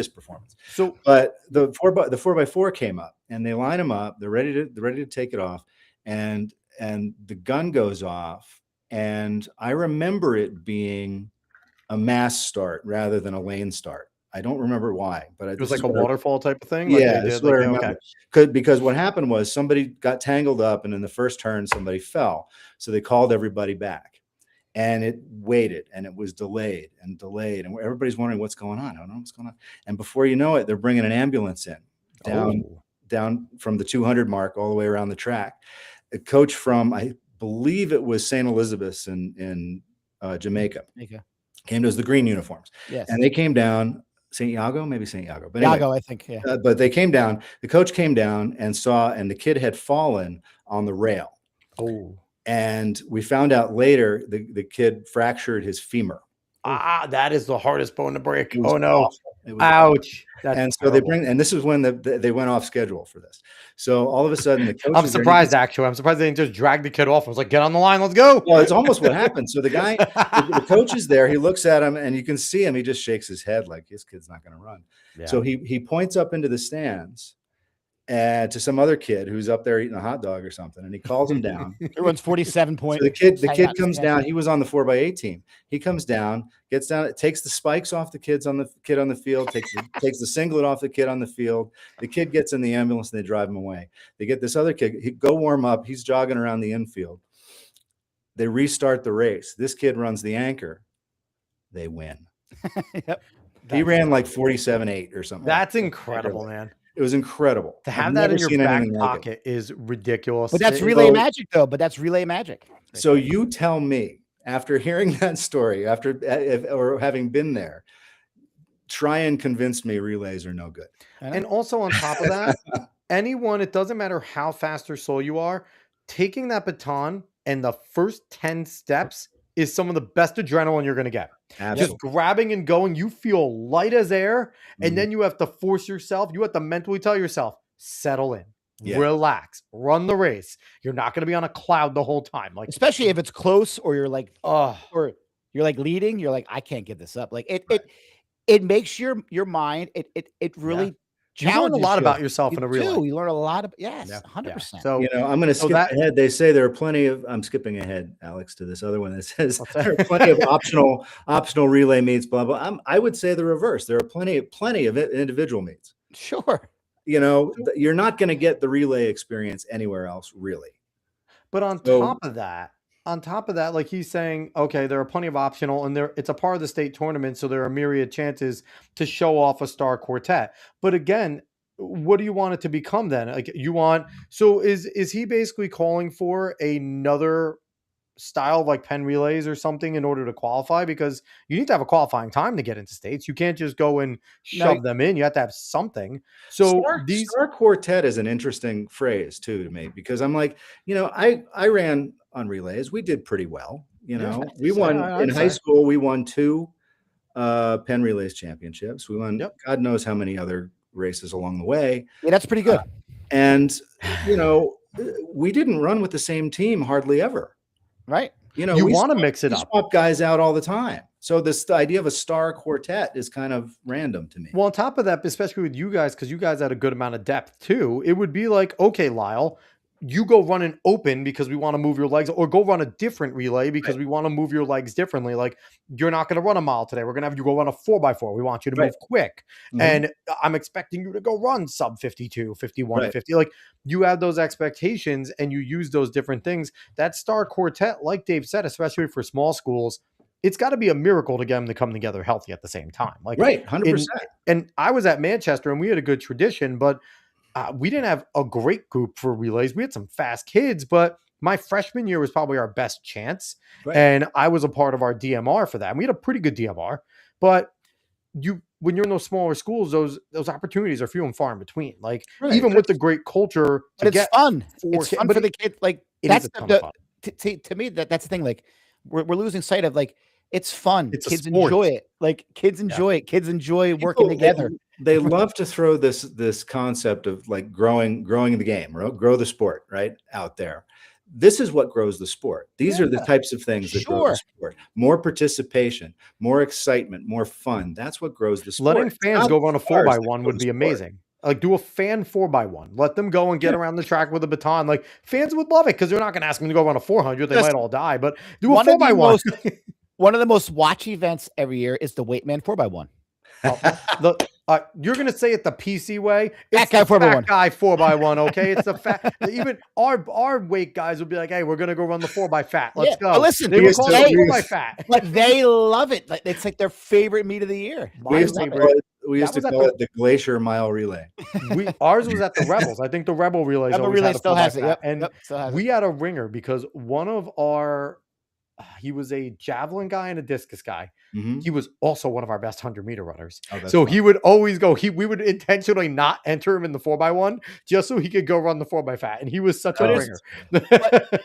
performance. So, but the 4x4 came up and they line them up. They're ready to take it off, and the gun goes off, And I remember it being a mass start rather than a lane start. I don't remember why, but it was like a waterfall type of thing. Yeah, like this is what I remember. Because what happened was somebody got tangled up, and in the first turn, somebody fell. So they called everybody back, and it waited, and it was delayed, and everybody's wondering what's going on. I don't know what's going on. And before you know it, they're bringing an ambulance in down from the 200 mark all the way around the track. A coach from, I believe it was St. Elizabeth's in Jamaica, came to us, the green uniforms. Yes. And they came down. St. Iago, maybe St. Iago, but anyway, Iago, I think, yeah. But they came down. The coach came down and saw, and the kid had fallen on the rail. Oh, and we found out later the kid fractured his femur. That is the hardest bone to break. Oh no! Ouch! And so and this is when they went off schedule for this. So all of a sudden, the coach. I'm surprised. Actually, I'm surprised they didn't just drag the kid off. I was like, "Get on the line, let's go." Well, it's almost what happened. So the guy, the coach is there. He looks at him, and you can see him. He just shakes his head like this kid's not going to run. Yeah. So he points up into the stands, and to some other kid who's up there eating a hot dog or something, and he calls him down. Everyone's 47 points. So the kid comes down. He was on the 4x8 team. He comes down, gets down, takes the spikes off the kid on the field, takes the singlet off the kid on the field. The kid gets in the ambulance, and they drive him away. They get this other kid. He go warm up. He's jogging around the infield. They restart the race. This kid runs the anchor. They win. Yep. He ran like 47.8 or something. That's incredible, man. It was incredible. To have that in your back pocket is ridiculous. But that's relay magic, though. So you tell me, after hearing that story, or having been there, try and convince me relays are no good. And also on top of that, anyone, it doesn't matter how fast or slow you are, taking that baton and the first 10 steps is some of the best adrenaline you're going to get. Absolutely. Just grabbing and going, you feel light as air, and then you have to force yourself. You have to mentally tell yourself, settle in, relax, run the race. You're not going to be on a cloud the whole time. Like, especially if it's close, or you're like, or you're like leading. You're like, I can't give this up. Like it makes your mind. It really. You learn a lot about yourself in a relay. You learn a lot of 100%. So I'm going to skip ahead. They say there are plenty of. I'm skipping ahead, Alex, to this other one that says there are plenty of optional relay meets. Blah blah. I would say the reverse. There are plenty of individual meets. Sure. You're not going to get the relay experience anywhere else, really. But on top of that, like he's saying, okay, there are plenty of optional, and it's a part of the state tournament, so there are myriad chances to show off a star quartet. But again, what do you want it to become then? Like is he basically calling for another style of like pen relays or something in order to qualify? Because you need to have a qualifying time to get into states. You can't just go and shove them in. You have to have something. So star quartet is an interesting phrase too to me, because I'm like, I ran on relays. We did pretty well. We won in high school. We won 2 pen relays championships. We won God knows how many other races along the way. Yeah, that's pretty good. And we didn't run with the same team hardly ever. Right. You want to mix it up. Swap guys out all the time. So the idea of a star quartet is kind of random to me. Well, on top of that, especially with you guys, because you guys had a good amount of depth too, it would be like, okay, Lyle, you go run an open because we want to move your legs, or go run a different relay because we want to move your legs differently. Like, you're not going to run a mile today. We're going to have you go run a 4x4. We want you to move quick. And I'm expecting you to go run sub 52, 51, 50. Like, you have those expectations and you use those different things. That star quartet, like Dave said, especially for small schools, it's got to be a miracle to get them to come together healthy at the same time. Like, 100%. And I was at Manchester and we had a good tradition, but we didn't have a great group for relays. We had some fast kids, but my freshman year was probably our best chance. And I was a part of our DMR for that. And we had a pretty good DMR, but when you're in those smaller schools, those opportunities are few and far in between. Like, even with the great culture, but it's fun. It's fun for the kids. Like, that's to me, that's the thing. Like, we're losing sight of, like, it's fun. Kids enjoy it. Like, kids enjoy it. Kids enjoy working together. They love to throw this concept of like growing the game, grow the sport right out there. This is what grows the sport. These are the types of things that grow the sport. More participation, more excitement, more fun. That's what grows the sport. Letting fans go run a 4x1 would be amazing. Like do a fan 4x1. Let them go and get around the track with a baton. Like fans would love it because they're not going to ask them to go run a 400. They might all die, but do a 4x1. One of the most watched events every year is the Weight Man 4x1. You're gonna say it the PC way. It's fat guy 4x1. Guy 4x1. Okay, it's the fat. Even our weight guys would be like, "Hey, we're gonna go run the 4x-fat. Let's go." Listen, they would call it 4x-fat. But they love it. Like it's like their favorite meet of the year. We used to call it the Glacier Mile Relay. Ours was at the Rebels. I think the Rebel Relays. Rebel Relay still has it. Yep. And we had a ringer because one of our. He was a javelin guy and a discus guy. Mm-hmm. He was also one of our best 100-meter runners. So he would always go. We would intentionally not enter him in the 4x1 just so he could go run the 4x-fat. And he was such a ringer.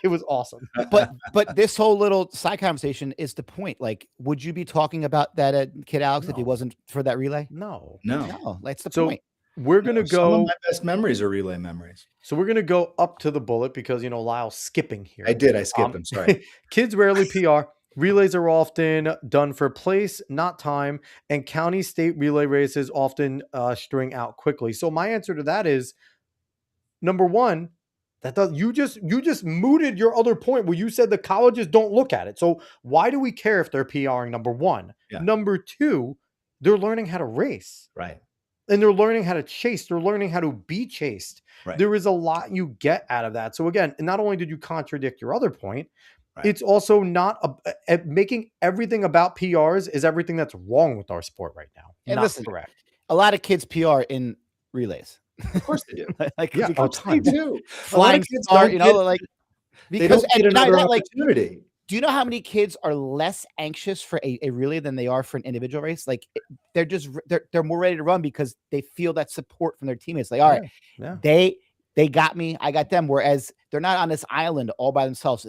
It was awesome. But this whole little side conversation is the point. Like, would you be talking about that kid Alex if he wasn't for that relay? No. That's the point. We're going to go. Some of my best memories are relay memories. So we're going to go up to the bullet because, Lyle's skipping here. I skipped him. Sorry. Kids rarely PR. Relays are often done for place, not time. And county state relay races often string out quickly. So my answer to that is, number one, you just mooted your other point where you said the colleges don't look at it. So why do we care if they're PRing, number one? Yeah. Number two, they're learning how to race. Right. And they're learning how to chase. They're learning how to be chased. Right. There is a lot you get out of that. So again, not only did you contradict your other point, it's also not making everything about PRs is everything that's wrong with our sport right now. And listen, correct. A lot of kids PR in relays. Of course they do. They do. Flying start, because they don't get another opportunity. Do you know how many kids are less anxious for a relay than they are for an individual race? Like they're more ready to run because they feel that support from their teammates. Like, all right, they got me, I got them. Whereas they're not on this island all by themselves.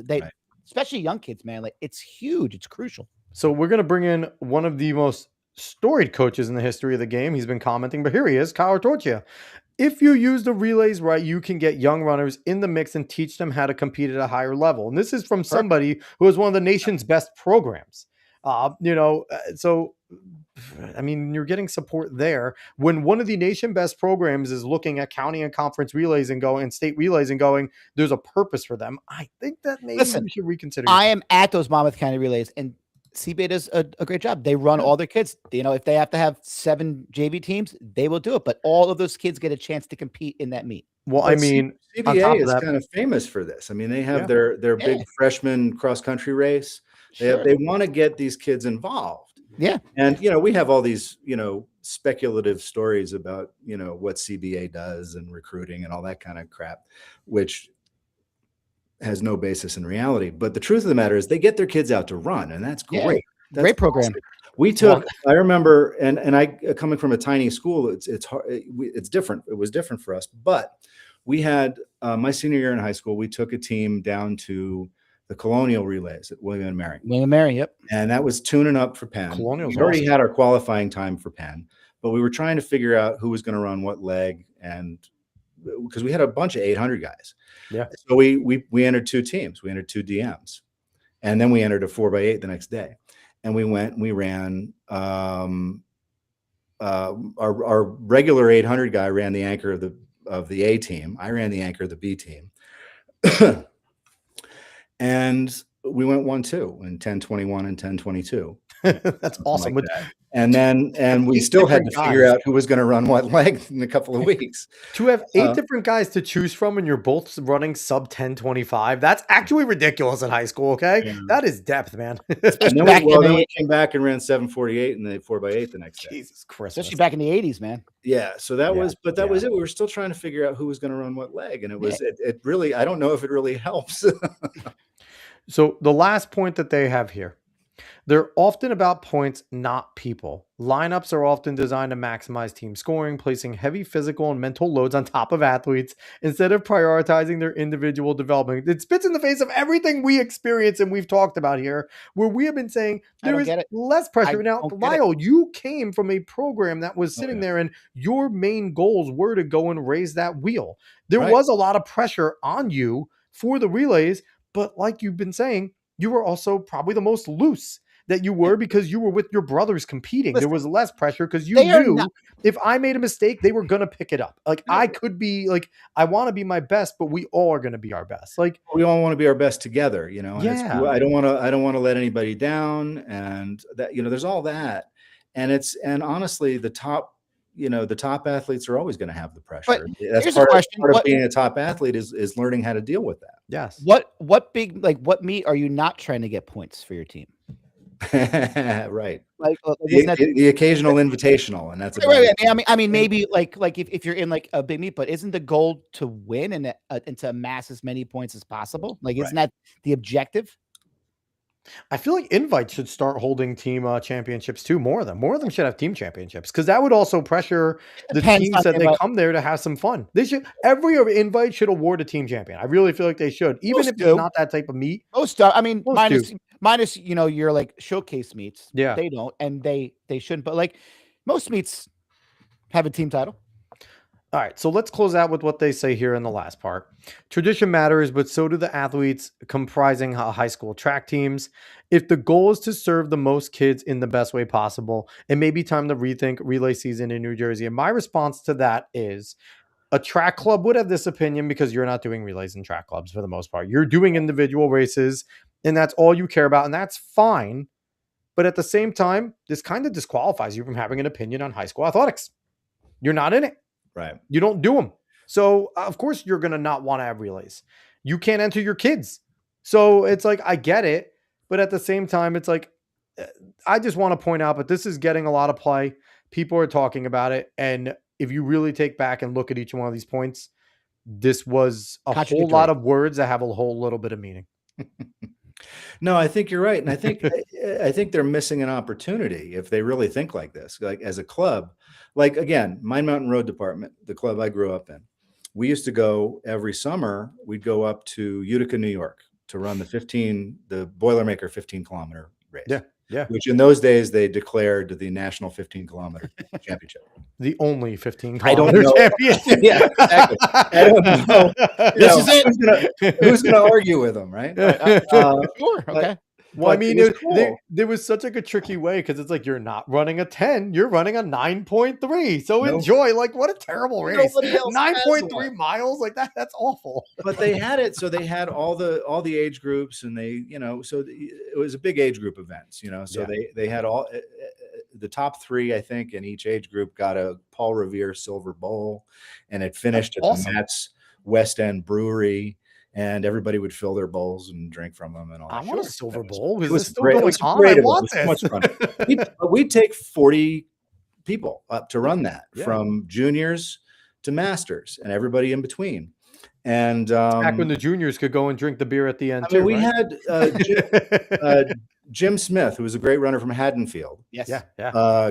Especially young kids, man. Like it's huge. It's crucial. So we're going to bring in one of the most storied coaches in the history of the game. He's been commenting, but here he is, Kyle Torchia. If you use the relays right, you can get young runners in the mix and teach them how to compete at a higher level. And this is from somebody who is one of the nation's best programs. So, I mean, you're getting support there. When one of the nation best programs is looking at county and conference relays and state relays and going, there's a purpose for them. I think that maybe we should reconsider. I am at those Monmouth County relays, and CBA does a great job. They run all their kids. If they have to have 7 JV teams, they will do it. But all of those kids get a chance to compete in that meet. Well, I mean, CBA is kind of famous for this. I mean, they have their big freshman cross country race. They want to get these kids involved. Yeah. And, we have all these, speculative stories about, what CBA does and recruiting and all that kind of crap, which has no basis in reality. But the truth of the matter is they get their kids out to run, and that's great. That's great program. Awesome. I remember, and I coming from a tiny school, it's hard, it's different. It was different for us, but we had my senior year in high school, we took a team down to the Colonial Relays at William & Mary. Yep. And that was tuning up for Penn. We already had our qualifying time for Penn, but we were trying to figure out who was going to run what leg, and because we had a bunch of 800 guys. Yeah. So we entered 2 teams. We entered 2 DMs, and then we entered a 4x8 the next day. And we went and we ran our regular 800 guy ran the anchor of the A team. I ran the anchor of the B team. And we went 1-2 in 10:21 and 10:22. That's awesome. Like that. And we still had to figure out who was going to run what leg in a couple of weeks. To have 8 different guys to choose from and you're both running sub 10:25, that's actually ridiculous in high school, okay? Yeah. That is depth, man. And then we came back and ran 7:48 and then 4x8 the next day. Jesus Christ. Especially back in the 80s, man. Yeah, so that was it. We were still trying to figure out who was going to run what leg, and it really, I don't know if it really helps. So the last point that they have here, they're often about points, not people. Lineups are often designed to maximize team scoring, placing heavy physical and mental loads on top of athletes instead of prioritizing their individual development. It spits in the face of everything we experience and we've talked about here, where we have been saying there is less pressure. Now, Lyle, you came from a program that was sitting there and your main goals were to go and raise that wheel. There was a lot of pressure on you for the relays, but like you've been saying, you were also probably the most loose. that you were because you were with your brothers competing. There was less pressure because you knew if I made a mistake, they were going to pick it up. Like I could be like, I want to be my best, but we all are going to be our best. Like we all want to be our best together, you know. Yeah. I don't want to let anybody down, and that, you know, there's all that, and honestly, the top athletes are always going to have the pressure. But that's part of being a top athlete is learning how to deal with that. Yes. What meet are you not trying to get points for your team? Right. Like the occasional invitational, and that's right. I mean, maybe like if you're in like a big meet, but isn't the goal to win and to amass as many points as possible? Like, isn't that the objective? I feel like Invite should start holding team championships too. More of them should have team championships, because that would also pressure the teams that they come there to have some fun. They should, every Invite should award a team champion. I really feel like they should, even if it's not that type of meet. Most I mean, minus you know, your like showcase meets. Yeah, they don't, and they shouldn't. But like most meets have a team title. All right, so let's close out with what they say here in the last part. Tradition matters, but so do the athletes comprising high school track teams. If the goal is to serve the most kids in the best way possible, it may be time to rethink relay season in New Jersey. And my response to that is, a track club would have this opinion because you're not doing relays in track clubs for the most part. You're doing individual races, and that's all you care about, and that's fine. But at the same time, this kind of disqualifies you from having an opinion on high school athletics. You're not in it. Right. You don't do them. So of course you're going to not want to have relays. You can't enter your kids. So it's like, I get it. But at the same time, it's like, I just want to point out, but this is getting a lot of play. People are talking about it. And if you really take back and look at each one of these points, this was a whole lot of words that have a whole little bit of meaning. No, I think you're right. And I think they're missing an opportunity if they really think like this, like as a club. Like, again, Mine Mountain Road Department, the club I grew up in, we used to go every summer. We'd go up to Utica, New York to run the Boilermaker 15-kilometer race. Yeah. Which in those days they declared the national 15-kilometer championship. The only 15-kilometer championship. Yeah, exactly. I don't know. This is it. Who's going to argue with them, right? Sure. Okay. Well, I mean, there was such like a tricky way, because it's like, you're not running a 10, you're running a 9.3. So enjoy. Like, what a terrible race. 9.3 miles. Like that's awful. But they had it. So they had all the age groups, and they, you know, so it was a big age group events, you know, so they had all the top three, I think, in each age group got a Paul Revere silver bowl, and it finished at the Mets West End Brewery. And everybody would fill their bowls and drink from them and all. I want a silver bowl. It was still going on. I want this. So much fun. We'd take 40 people up to run that, from juniors to masters and everybody in between. And back when the juniors could go and drink the beer at the end. I mean, we had Jim Smith, who was a great runner from Haddonfield. Yes.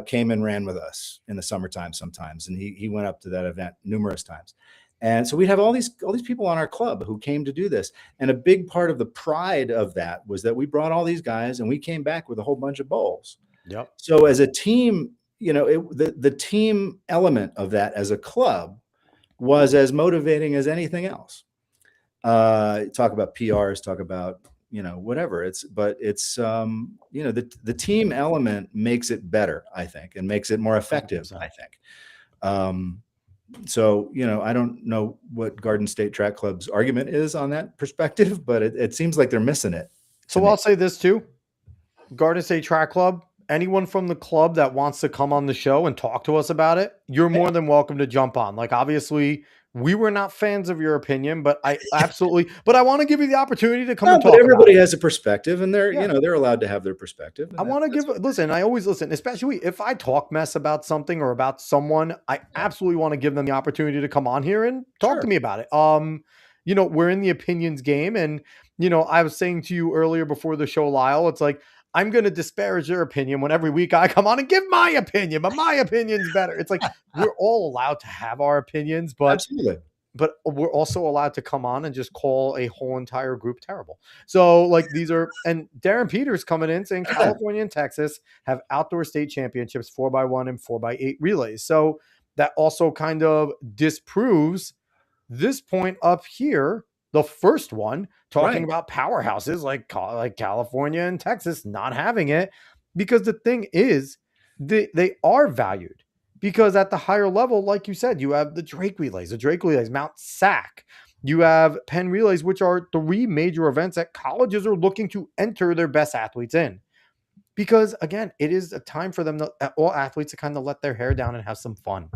Came and ran with us in the summertime sometimes, and he went up to that event numerous times. And so we'd have all these people on our club who came to do this. And a big part of the pride of that was that we brought all these guys, and we came back with a whole bunch of bowls. Yep. So as a team, you know, the team element of that as a club was as motivating as anything else. Talk about PRs, talk about, you know, whatever. It's you know, the team element makes it better, I think, and makes it more effective, 100%. I think. So, you know, I don't know what Garden State Track Club's argument is on that perspective, but it seems like they're missing it. So I'll say this too. Garden State Track Club, anyone from the club that wants to come on the show and talk to us about it, you're more than welcome to jump on. Like, obviously, we were not fans of your opinion, but I absolutely, but I want to give you the opportunity to come and talk. Everybody has a perspective, and they're, you know, they're allowed to have their perspective. I want to listen, I always listen, especially if I talk mess about something or about someone, I absolutely want to give them the opportunity to come on here and talk to me about it. You know, we're in the opinions game, and, you know, I was saying to you earlier before the show, Lyle, it's like, I'm going to disparage your opinion when every week I come on and give my opinion, but my opinion's better. It's like, we're all allowed to have our opinions, but absolutely. But we're also allowed to come on and just call a whole entire group terrible. So like these are, and Darren Peters coming in saying California and Texas have outdoor state championships, 4x1 and 4x8 relays. So that also kind of disproves this point up here the first one talking about powerhouses like California and Texas not having it, because the thing is, they are valued, because at the higher level, like you said, you have the Drake Relays, Mount SAC, you have Penn Relays, which are 3 major events that colleges are looking to enter their best athletes in. Because again, it is a time for them, all athletes, to kind of let their hair down and have some fun.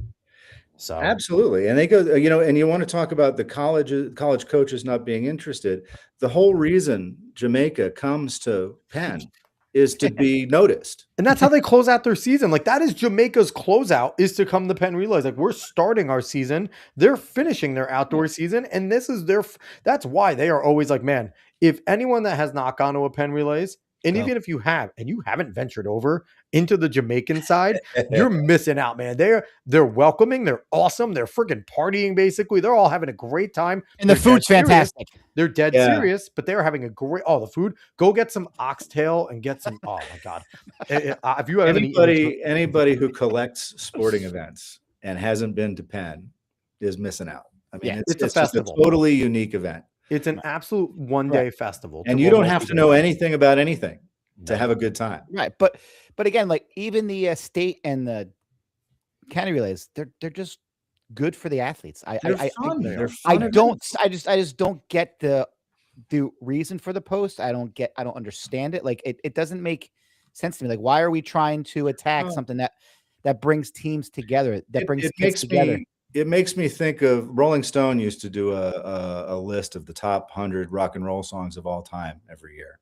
So absolutely. And they go, and you want to talk about the college coaches not being interested. The whole reason Jamaica comes to Penn is to be noticed. And that's how they close out their season. Like, that is Jamaica's closeout, is to come to Penn Relays. Like, we're starting our season. They're finishing their outdoor season. And this is that's why they are always like, man, if anyone that has not gone to a Penn Relays, and even if you have, and you haven't ventured over into the Jamaican side, you're missing out, man. They're welcoming. They're awesome. They're freaking partying, basically. They're all having a great time. And the food's fantastic. They're dead serious, but they're having a great, the food. Go get some oxtail and get some, oh my God. If you have anybody who collects sporting events and hasn't been to Penn is missing out. I mean, it's a festival. A totally unique event. It's an absolute one-day festival. And you don't have to know anything about anything to have a good time. Right. But again, like even the state and the county relays, they're just good for the athletes. I just don't get the reason for the post. I don't understand it. Like it doesn't make sense to me. Like, why are we trying to attack something that brings teams together, that brings kids together? It makes me think of Rolling Stone used to do a list of the top 100 rock and roll songs of all time every year.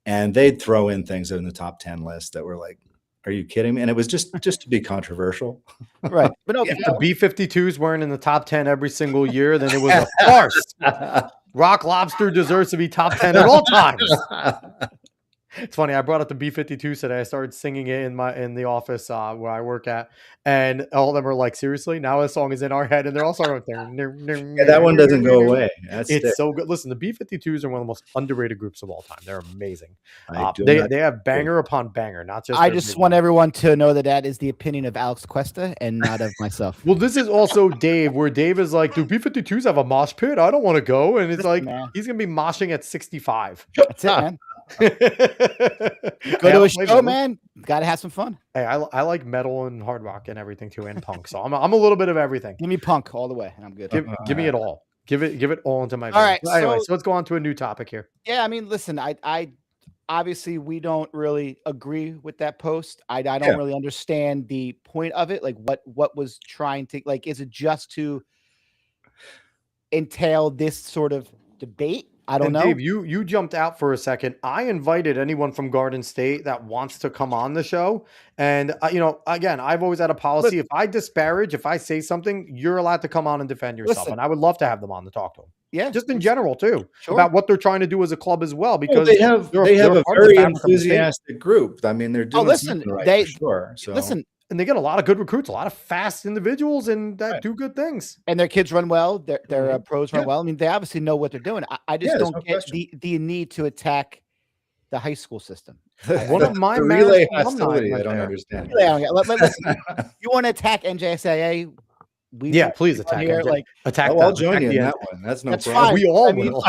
And they'd throw in things in the top 10 list that were like, are you kidding me? And it was just to be controversial. Right. But no, if the B-52s weren't in the top 10 every single year, then it was a farce. Rock Lobster deserves to be top 10 at all times. It's funny. I brought up the B-52 today. I started singing it in the office where I work at, and all of them are like, "Seriously, now a song is in our head," and they're all starting there. That one doesn't go away. It's so good. Listen, the B-52s are one of the most underrated groups of all time. They're amazing. They have banger upon banger. Not just. I just want everyone to know that is the opinion of Alex Cuesta and not of myself. Well, this is also Dave, where Dave is like, "Do B-52s have a mosh pit? I don't want to go," and it's like he's gonna be moshing at 65. That's it, man. Go to a show, man. Gotta have some fun. Hey, I like metal and hard rock and everything too, and punk. So I'm a little bit of everything. Give me punk all the way, and I'm good. Give me it all. Give it all into my veins. All right. Anyway, so let's go on to a new topic here. Yeah, I mean, listen, I obviously we don't really agree with that post. I don't really understand the point of it. Like what was trying to, like, is it just to entail this sort of debate? I don't know. Dave, you jumped out for a second. I invited anyone from Garden State that wants to come on the show. And, again, I've always had a policy. If I disparage, if I say something, you're allowed to come on and defend yourself. And I would love to have them on to talk to them. Yeah. Just in general, too, about what they're trying to do as a club as well. Because they have a very enthusiastic group. I mean, they're doing something right, for sure. So. Listen. And they get a lot of good recruits, a lot of fast individuals, and that do good things. And their kids run well. Their pros run well. I mean, they obviously know what they're doing. I just don't get the need to attack the high school system. One of my relay hostility, I don't understand. Listen, you want to attack NJSAA? Please attack. Here, attack. I'll join you in that one. That's no problem. Fine. We all will.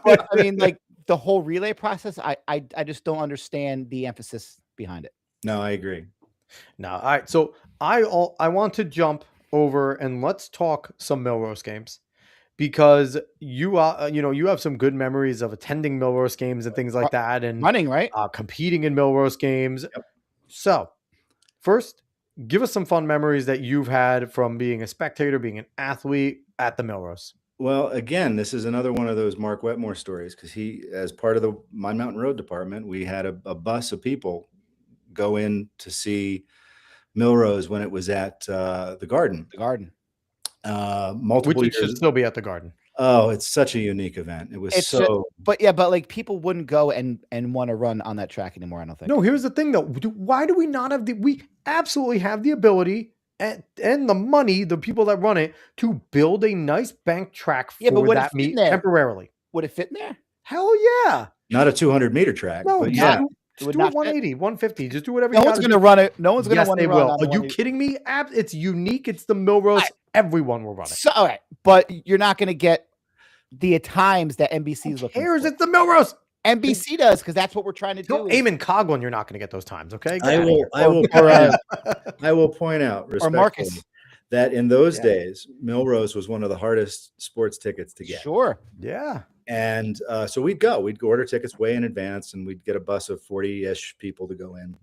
But I mean, like the whole relay process, I just don't understand the emphasis behind it. No, I agree. No, all right. So I want to jump over and let's talk some Millrose games, because you have some good memories of attending Millrose games and things like that, and running, right? Competing in Millrose games. Yep. So first, give us some fun memories that you've had from being a spectator, being an athlete at the Millrose. Well, again, this is another one of those Mark Wetmore stories, because he, as part of the Mine Mountain Road department, we had a bus of people go in to see Millrose when it was at the Garden. The Garden. Multiple Which years. should still be at the Garden. Oh, it's such a unique event. It was but like people wouldn't go and want to run on that track anymore, I don't think. No, here's the thing though. Why do we not have we absolutely have the ability and the money, the people that run it, to build a nice bank track for that meet temporarily. Would it fit in there? Hell yeah. Not a 200-meter track. No, but yeah. Just do it 180, 150. Just do whatever. No one's going to run it. No one's going to want to run it. Are you kidding me? It's unique. It's the Millrose. Everyone will run it. So, all right. But you're not going to get the times that NBC is looking for. It's the Millrose. NBC does, because that's what we're trying to do. Don't aim in Cogwin. You're not going to get those times, okay? I will point out respectfully that in those days, Millrose was one of the hardest sports tickets to get. Sure. Yeah. And so we'd order tickets way in advance, and we'd get a bus of 40-ish people to go in.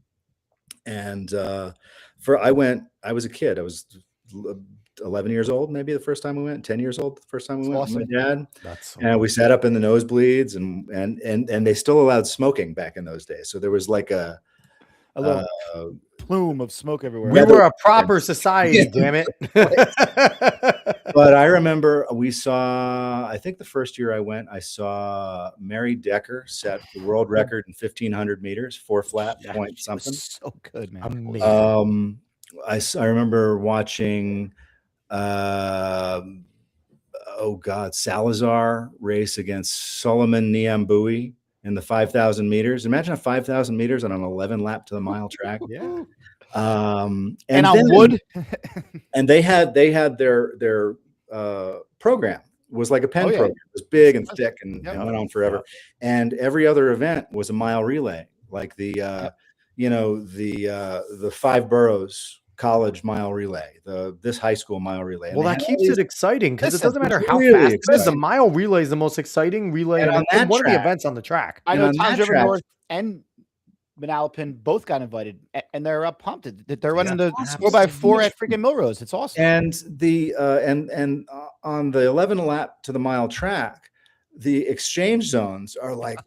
And I was a kid. I was 11 years old, maybe the first time we went, 10 years old the first time we went with my dad. And we sat up in the nosebleeds, and they still allowed smoking back in those days. So there was like a little plume of smoke everywhere. We were a proper society, damn it. But I remember I think the first year I went, I saw Mary Decker set the world record in 1,500 meters, 4 flat point something. So good, man. Amazing. I remember watching Salazar race against Solomon Niambui in the 5,000 meters. Imagine a 5,000 meters on an 11 lap to the mile track. Yeah. And on wood. And they had their program was like a pen program. It was big and thick and went on forever. And every other event was a mile relay, like the 5 boroughs college mile relay, this high school mile relay. Well, that keeps it exciting, because it doesn't matter how fast it is. The mile relay is the most exciting relay in one of the events on the track. I know Tom's River North and Manalapan both got invited, and they're pumped. They're running the 4x4 at freaking Millrose. It's awesome. And and on the 11 lap to the mile track, the exchange zones are like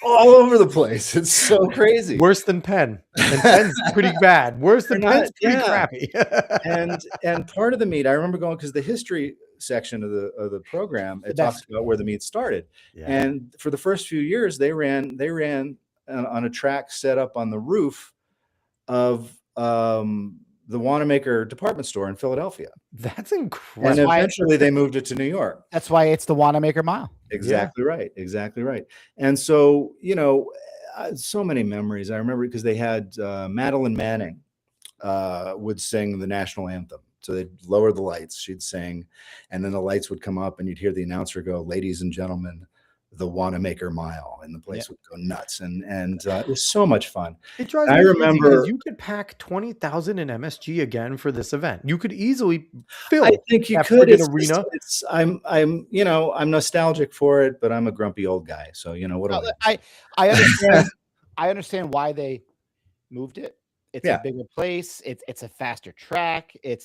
all over the place. It's so crazy. Worse than Penn. And Penn's pretty bad. Worse than Penn's pretty crappy. and part of the meet, I remember going, because the history section of the program, it talks about where the meet started. Yeah. And for the first few years, they ran on a track set up on the roof of the Wanamaker department store in Philadelphia. That's incredible. And eventually they moved it to New York. That's why it's the Wanamaker Mile. Exactly right. Exactly right. And so, so many memories. I remember because they had Madeline Manning would sing the national anthem. So they'd lower the lights, she'd sing, and then the lights would come up and you'd hear the announcer go, "Ladies and gentlemen, the Wanamaker Mile," and the place would go nuts. And it was so much fun. It drives me crazy, because you could pack 20,000 in MSG again for this event. You could easily fill. I think you could. Arena. I'm nostalgic for it, but I'm a grumpy old guy. So what do I understand. I understand why they moved it. It's a bigger place. It's a faster track. But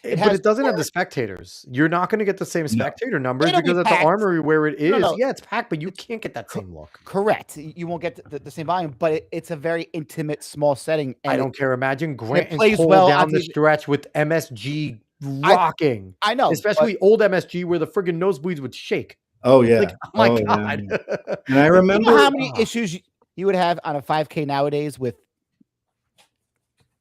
it doesn't have the spectators. You're not going to get the same spectator numbers, because at the Armory where it is, it's packed, but you can't get that same look. Correct. You won't get the same volume, but it's a very intimate, small setting. And I don't care. Imagine Grant and Cole down the stretch with MSG rocking. I know, especially old MSG where the friggin' nosebleeds would shake. Oh yeah. Oh my God. And I remember how many issues you would have on a 5K nowadays with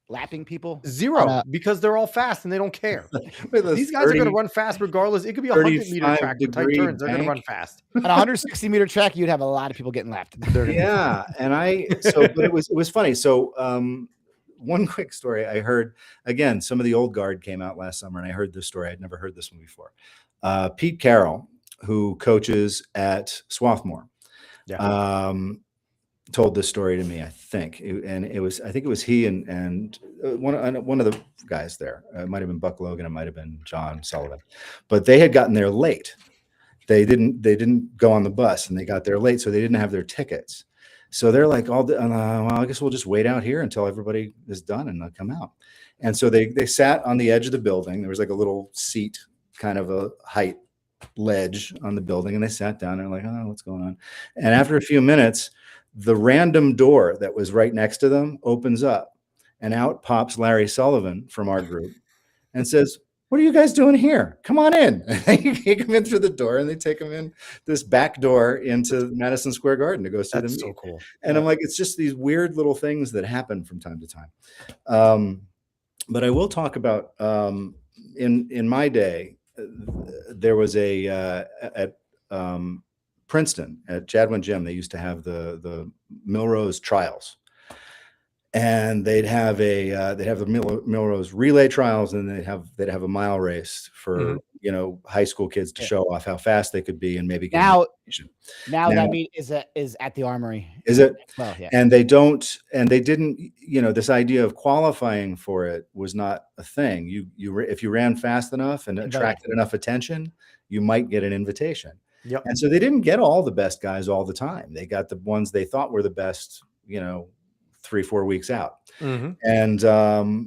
lapping people? Zero, because they're all fast and they don't care. These guys are going to run fast regardless. It could be a 100-meter track with tight turns. They're going to run fast. On a 160-meter track, you'd have a lot of people getting lapped. Yeah, but it was funny. So one quick story I heard, again, some of the old guard came out last summer, and I heard this story. I'd never heard this one before. Pete Carroll, who coaches at Swarthmore, told this story to me, I think, and I think it was he and one of the guys there. It might have been Buck Logan, it might have been John Sullivan, but they had gotten there late. They didn't go on the bus, and they got there late, so they didn't have their tickets. So they're like, well, I guess we'll just wait out here until everybody is done and they'll come out. And so they sat on the edge of the building. There was like a little seat, kind of a height ledge on the building, and they sat down and they're like, oh, what's going on? And after a few minutes, the random door that was right next to them opens up, and out pops Larry Sullivan from our group and says, "What are you guys doing here? Come on in." He come in through the door, and they take him in this back door into Madison Square Garden to go see the meet. So cool. And I'm like, it's just these weird little things that happen from time to time. But I will talk about in my day, there was at Princeton at Jadwin Gym, they used to have the Millrose trials. and they'd have the Millrose relay trials, and they'd have a mile race for high school kids to show off how fast they could be, and maybe get now that meet is at the Armory. Is it? Well, yeah. And they didn't, this idea of qualifying for it was not a thing. If you ran fast enough and attracted enough attention, you might get an invitation. Yep. And so they didn't get all the best guys all the time. They got the ones they thought were the best, 3-4 weeks out. And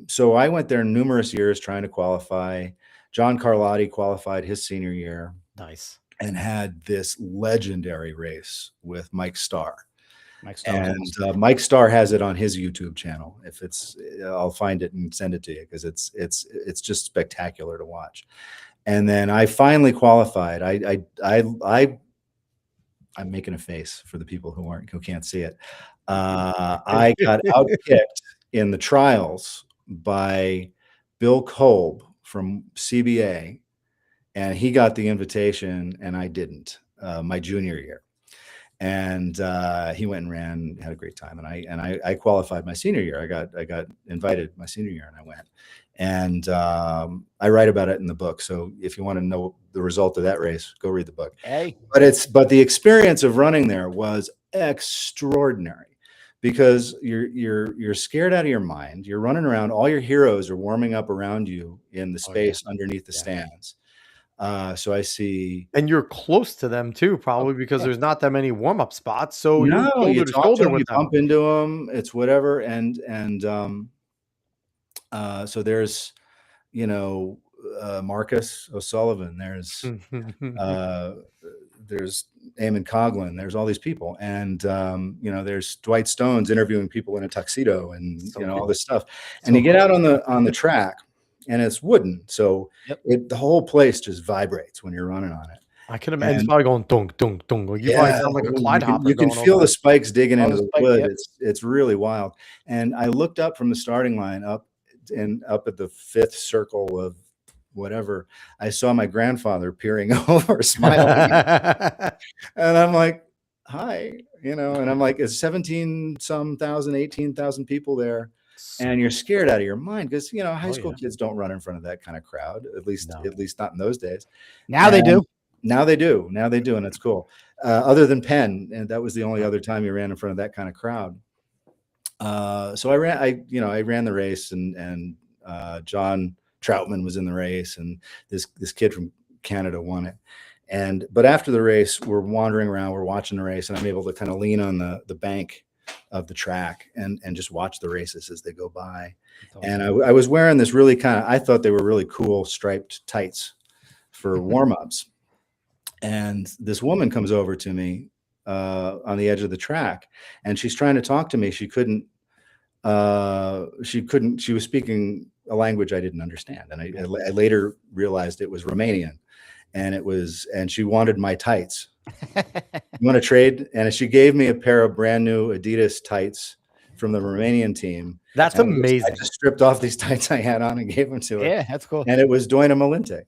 so I went there numerous years trying to qualify. John Carlotti qualified his senior year. Nice. And had this legendary race with Mike Starr. Mike Starr has it on his YouTube channel. I'll find it and send it to you, because it's just spectacular to watch. And then I finally qualified. I'm making a face for the people who can't see it. I got outkicked in the trials by Bill Kolb from CBA. And he got the invitation, and I didn't. My junior year, and he went and ran, had a great time, and I qualified my senior year. I got invited my senior year, and I went, and I write about it in the book. So if you want to know the result of that race, go read the book. Hey, but the experience of running there was extraordinary, because you're scared out of your mind. You're running around. All your heroes are warming up around you in the space underneath the stands. So I see, and you're close to them too, probably because there's not that many warm-up spots. So you talk to them, you bump into them, it's whatever, and so there's Marcus O'Sullivan, there's Eamon Coughlin, there's all these people, and there's Dwight Stones interviewing people in a tuxedo, and all this stuff, and you get out on the track. And it's wooden, so the whole place just vibrates when you're running on it. I can imagine it's probably going dunk, dunk, dunk. You probably sound like a Clyde hopper. You can feel the spikes digging into the wood. It's really wild. And I looked up from the starting line up at the fifth circle of whatever. I saw my grandfather peering over, smiling, and I'm like, "Hi," and I'm like, "It's 18,000 people there." And you're scared out of your mind, because high school kids don't run in front of that kind of crowd, at least not in those days. Now they do, and it's cool. Other than Penn, and that was the only other time you ran in front of that kind of crowd. So I ran the race, and John Troutman was in the race, and this kid from Canada won it. But after the race, we're wandering around, we're watching the race, and I'm able to kind of lean on the bank of the track and just watch the races as they go by. And I was wearing this really I thought they were really cool striped tights for warm-ups. And this woman comes over to me on the edge of the track, and she's trying to talk to me. She was speaking a language I didn't understand. And I later realized it was Romanian, and she wanted my tights. You want to trade? And she gave me a pair of brand new Adidas tights from the Romanian team. That's amazing. I just stripped off these tights I had on and gave them to her. Yeah, that's cool. And it was Doina Malinte.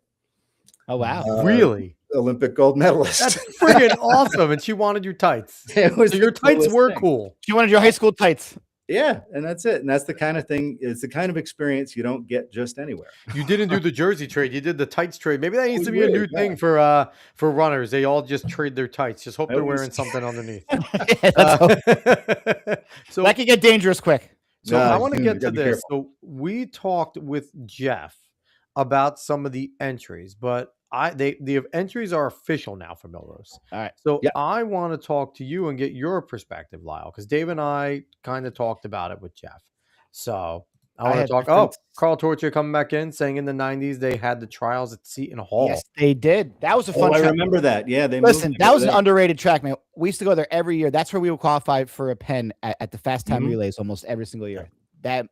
Oh, wow. Really? Olympic gold medalist. That's freaking awesome. And she wanted your tights. Your tights were cool. She wanted your high school tights. Yeah, and that's it. And that's the kind of thing, it's the kind of experience you don't get just anywhere. You didn't do the jersey trade. You did the tights trade. Maybe that needs to be a new thing for runners. They all just trade their tights. Just hope they're wearing something underneath. So that could get dangerous quick. So I want to get to this. So we talked with Jeff about some of the entries, but the entries are official now for Millrose. All right. So I want to talk to you and get your perspective, Lyle, because Dave and I kind of talked about it with Jeff. So I want to talk. Oh, Carl Torture coming back in, saying in the 90s they had the trials at Seton Hall. Yes, they did. That was a fun track. I remember that. Yeah, that was an underrated track, man. We used to go there every year. That's where we would qualify for a pen at the fast time relays almost every single year. That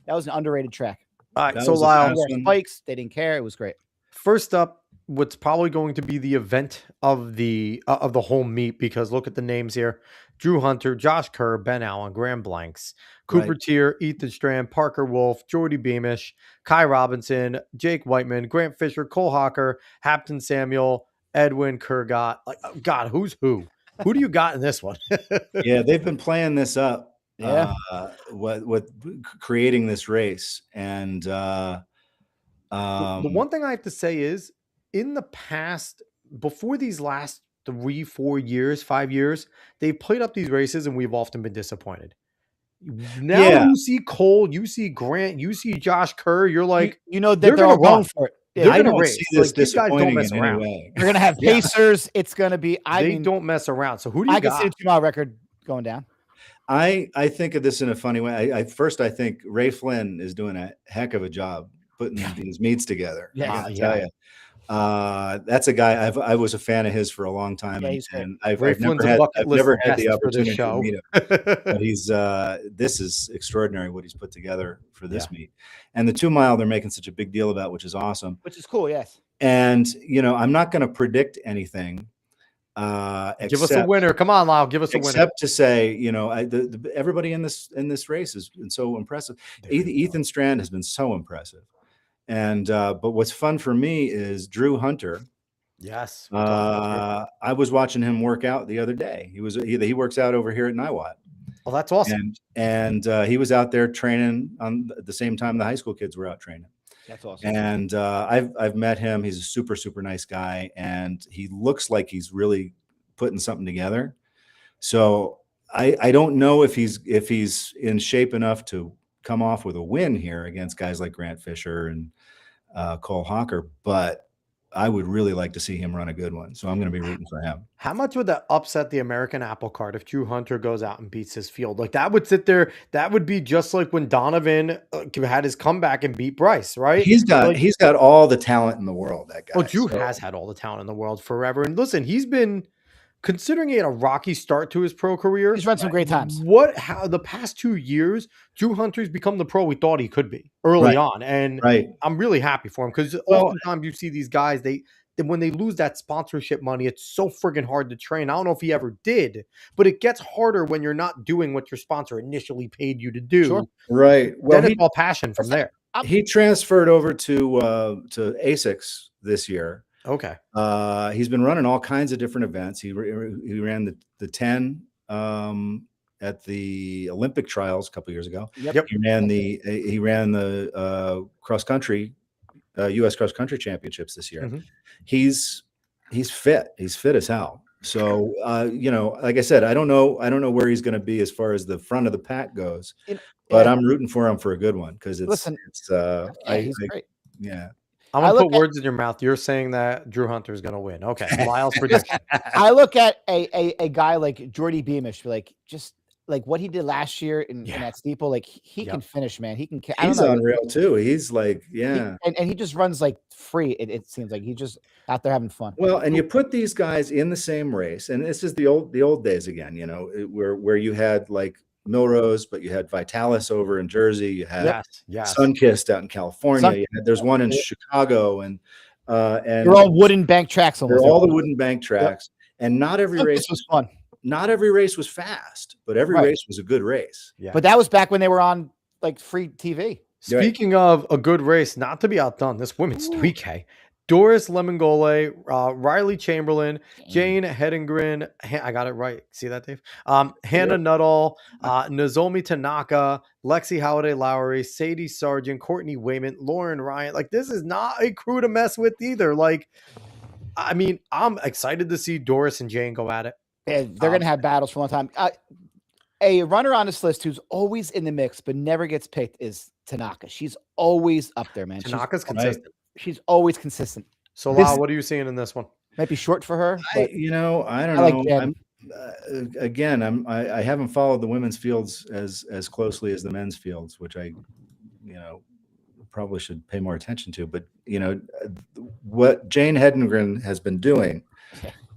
was an underrated track. All right, so Lyle, spikes, they didn't care. It was great. First up, what's probably going to be the event of the whole meet, because look at the names here: Drew Hunter, Josh Kerr, Ben Allen, Graham Blanks, Cooper Tier, Ethan Strand, Parker Wolf, Jordy Beamish, Kai Robinson, Jake Whiteman, Grant Fisher, Cole Hawker, Hapton Samuel, Edwin Kurgat. God, who's who? Who do you got in this one? Yeah, they've been playing this up what creating this race. And the one thing I have to say is, in the past, before these last 3, 4 years, 5 years, they've played up these races and we've often been disappointed. Now you see Cole, you see Grant, you see Josh Kerr. You're like, you know that they're all going for it. Yeah, I don't see this these guys don't mess around. They're gonna have pacers. It's gonna be. They don't mess around. So who do you got? I can see a 2-mile record going down. I think of this in a funny way. I think Ray Flynn is doing a heck of a job putting these meets together. Yeah, I tell you. That's a guy I was a fan of his for a long time, and I've never had the opportunity to meet him. But this is extraordinary what he's put together for this meet, and the 2-mile they're making such a big deal about, which is awesome. Which is cool, yes. And I'm not going to predict anything. Give us a winner. Come on, Lyle. Give us a winner. Except to say, everybody in this race has been so impressive. Ethan Strand has been so impressive. And but what's fun for me is Drew Hunter. Yes. I was watching him work out the other day. He works out over here at Niwot. Oh, that's awesome. And he was out there training at the same time the high school kids were out training. That's awesome. And I've met him. He's a super, super nice guy, and he looks like he's really putting something together. So I don't know if he's in shape enough to come off with a win here against guys like Grant Fisher and Cole Hawker, but I would really like to see him run a good one. So I'm going to be rooting for him. How much would that upset the American apple cart if Drew Hunter goes out and beats his field? Like, that would sit there. That would be just like when Donovan had his comeback and beat Bryce, right? He's got all the talent in the world, that guy. Oh, Drew has had all the talent in the world forever. And listen, he's been, considering he had a rocky start to his pro career, he's run some great times. How the past 2 years, Drew Hunter's become the pro we thought he could be early on. And I'm really happy for him, because oftentimes you see these guys, when they lose that sponsorship money, it's so friggin' hard to train. I don't know if he ever did, but it gets harder when you're not doing what your sponsor initially paid you to do. Sure. Right. Well, then it's all passion from there. He transferred over to ASICS this year. Okay. He's been running all kinds of different events. He ran the 10 at the Olympic trials a couple years ago. Yep. He ran the cross country, U.S. cross country championships this year. Mm-hmm. He's fit. He's fit as hell. So like I said, I don't know where he's going to be as far as the front of the pack goes, but I'm rooting for him for a good one, because he's great. Yeah. I'm going to put words in your mouth. You're saying that Drew Hunter is going to win. Okay. Lyle's prediction. I look at a guy like Jordy Beamish, just like what he did last year in that steeple. Like, he can finish, man. He can. He's unreal too. He's like, and he just runs like free. It seems like he's just out there having fun. Well, and you put these guys in the same race, and this is the old days again, where you had like Millrose, but you had Vitalis over in Jersey. You had Sunkist out in California. There's one in Chicago, and they're all wooden bank tracks. They're all the wooden bank tracks, and not every race was fun. Not every race was fast, but every race was a good race. Yeah. But that was back when they were on like free TV. Speaking of a good race, not to be outdone, this women's 3K. Doris Lemongole, Riley Chamberlain, Jane Hedengren. I got it right. See that, Dave? Hannah Nuttall, Nozomi Tanaka, Lexi Holiday Lowry, Sadie Sargent, Courtney Wayman, Lauren Ryan. Like, this is not a crew to mess with either. Like, I mean, I'm excited to see Doris and Jane go at it. Yeah, they're going to have battles for a long time. A runner on this list who's always in the mix but never gets picked is Tanaka. She's always up there, man. Tanaka's consistent. She's always consistent. So, Lyle, what are you seeing in this one? Might be short for her. I don't know. I haven't followed the women's fields as closely as the men's fields, which I probably should pay more attention to. But what Jane Hedengren has been doing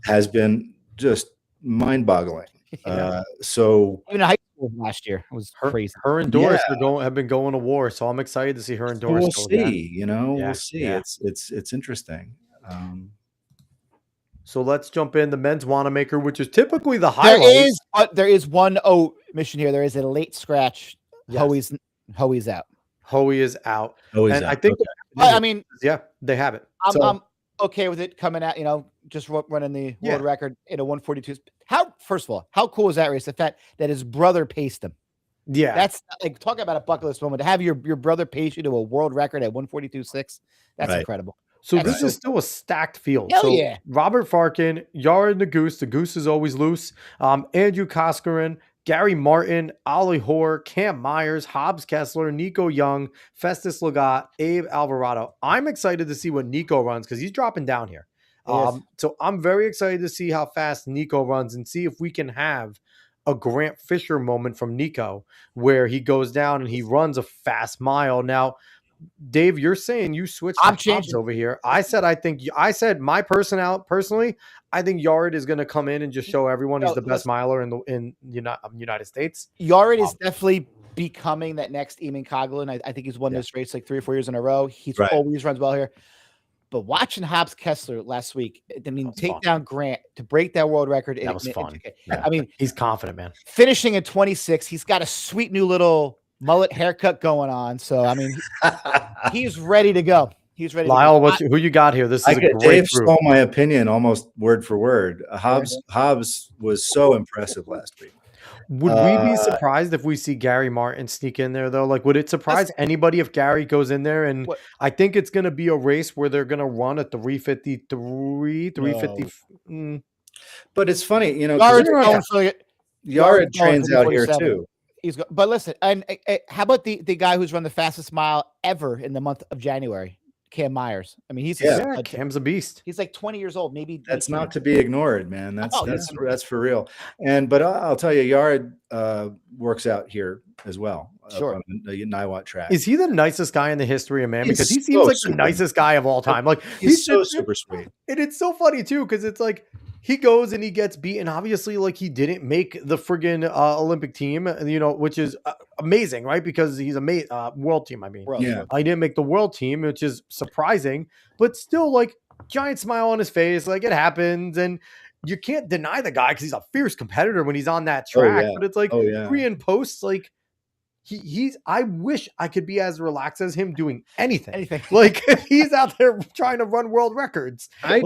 has been just mind-boggling. So even in high school last year, it was crazy. Her and Doris have been going to war, so I'm excited to see her and Doris. We'll see. We'll see. Yeah. It's interesting. So let's jump in the men's Wanamaker, which is typically the highlight. There is one omission here. There is a late scratch. Yes. Hoey's out. Hoey is out. I think. I mean, they have it. I'm okay with it coming out. Just running the world record in a 142. First of all, how cool is that race? The fact that his brother paced him. Yeah. That's like, talk about a bucket list moment. To have your brother pace you to a world record at 142.6. That's incredible. So this is still a stacked field. Hell so yeah. Robert Farkin, Yared the Goose is always loose. Andrew Koskarin, Gary Martin, Ollie Hoare, Cam Myers, Hobbs Kessler, Nico Young, Festus Legat, Abe Alvarado. I'm excited to see what Nico runs because he's dropping down here. So I'm very excited to see how fast Nico runs and see if we can have a Grant Fisher moment from Nico where he goes down and he runs a fast mile. Now, Dave, you're saying you switched Hobbs over here. I said personally, I think Yared is going to come in and just show everyone he's the best miler in the United States. Yared is definitely becoming that next Eamon Coughlin. I think he's won this race like 3 or 4 years in a row. He's always runs well here. But watching Hobbs Kessler last week, I mean, take down Grant to break that world record. That was fun. I mean, he's confident, man. Finishing at 26, he's got a sweet new little mullet haircut going on. So, I mean, he's ready to go. He's ready. Lyle, who you got here? This is a great Dave group. stole my opinion almost word for word. Hobbs was so impressive last week. Would we be surprised if we see Gary Martin sneak in there, though? Like, would it surprise anybody if Gary goes in there? And I think it's going to be a race where they're going to run at 353, 350. But it's funny, you know, Yared trains out here too. But listen, and how about the guy who's run the fastest mile ever in the month of January? Cam Myers. I mean, he's Cam's a beast. He's like 20 years old. Maybe that's not to be ignored, man. That's for real. But I'll tell you, Yared works out here as well. Sure. On the Niwot track. Is he the nicest guy in the history of man? Because he seems like the nicest guy of all time. Like he's so super sweet. And it's so funny too, because it's like he goes and he gets beaten. Obviously, like he didn't make the friggin' Olympic team, you know, which is amazing, right? Because he's a world team. I mean, I didn't make the world team, which is surprising, but still, like, giant smile on his face. Like, it happens, and you can't deny the guy because he's a fierce competitor when he's on that track. But it's like pre and post, like. I wish I could be as relaxed as him doing anything. Like he's out there trying to run world records. I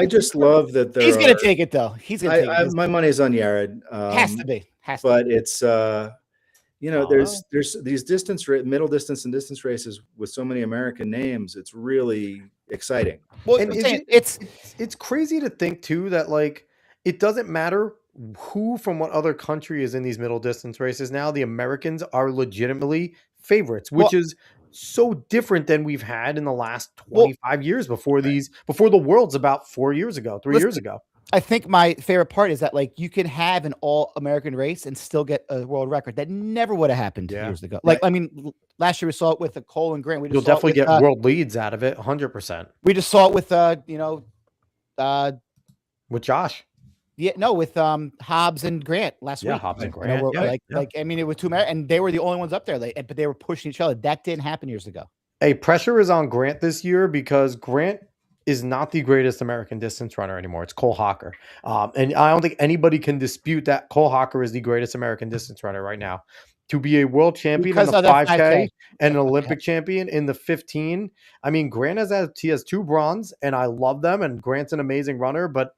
just love that he's going to take it though. He's going to take it. My money's on Yared. Has to be. But it's you know, there's these middle distance and distance races with so many American names. It's really exciting. Well, and it's crazy to think too that like it doesn't matter who from what other country is in these middle distance races now. The Americans are legitimately favorites, which is so different than we've had in the last 25 years before the world's about 4 years ago, 3 years ago. I think my favorite part is that like you can have an all American race and still get a world record. That never would have happened years ago. Like, I mean, last year we saw it with Cole and Grant. You'll definitely get world leads out of it. 100%. We just saw it with, with Josh. Yeah, no, with Hobbs and Grant last week. Hobbs and Grant. I mean, it was 2 Americans, and they were the only ones up there. But they were pushing each other. That didn't happen years ago. Hey, pressure is on Grant this year because Grant is not the greatest American distance runner anymore. It's Cole Hocker. And I don't think anybody can dispute that Cole Hocker is the greatest American distance runner right now. To be a world champion in the 5K and an Olympic champion in the 15. I mean, Grant has 2 bronze, and I love them, and Grant's an amazing runner, but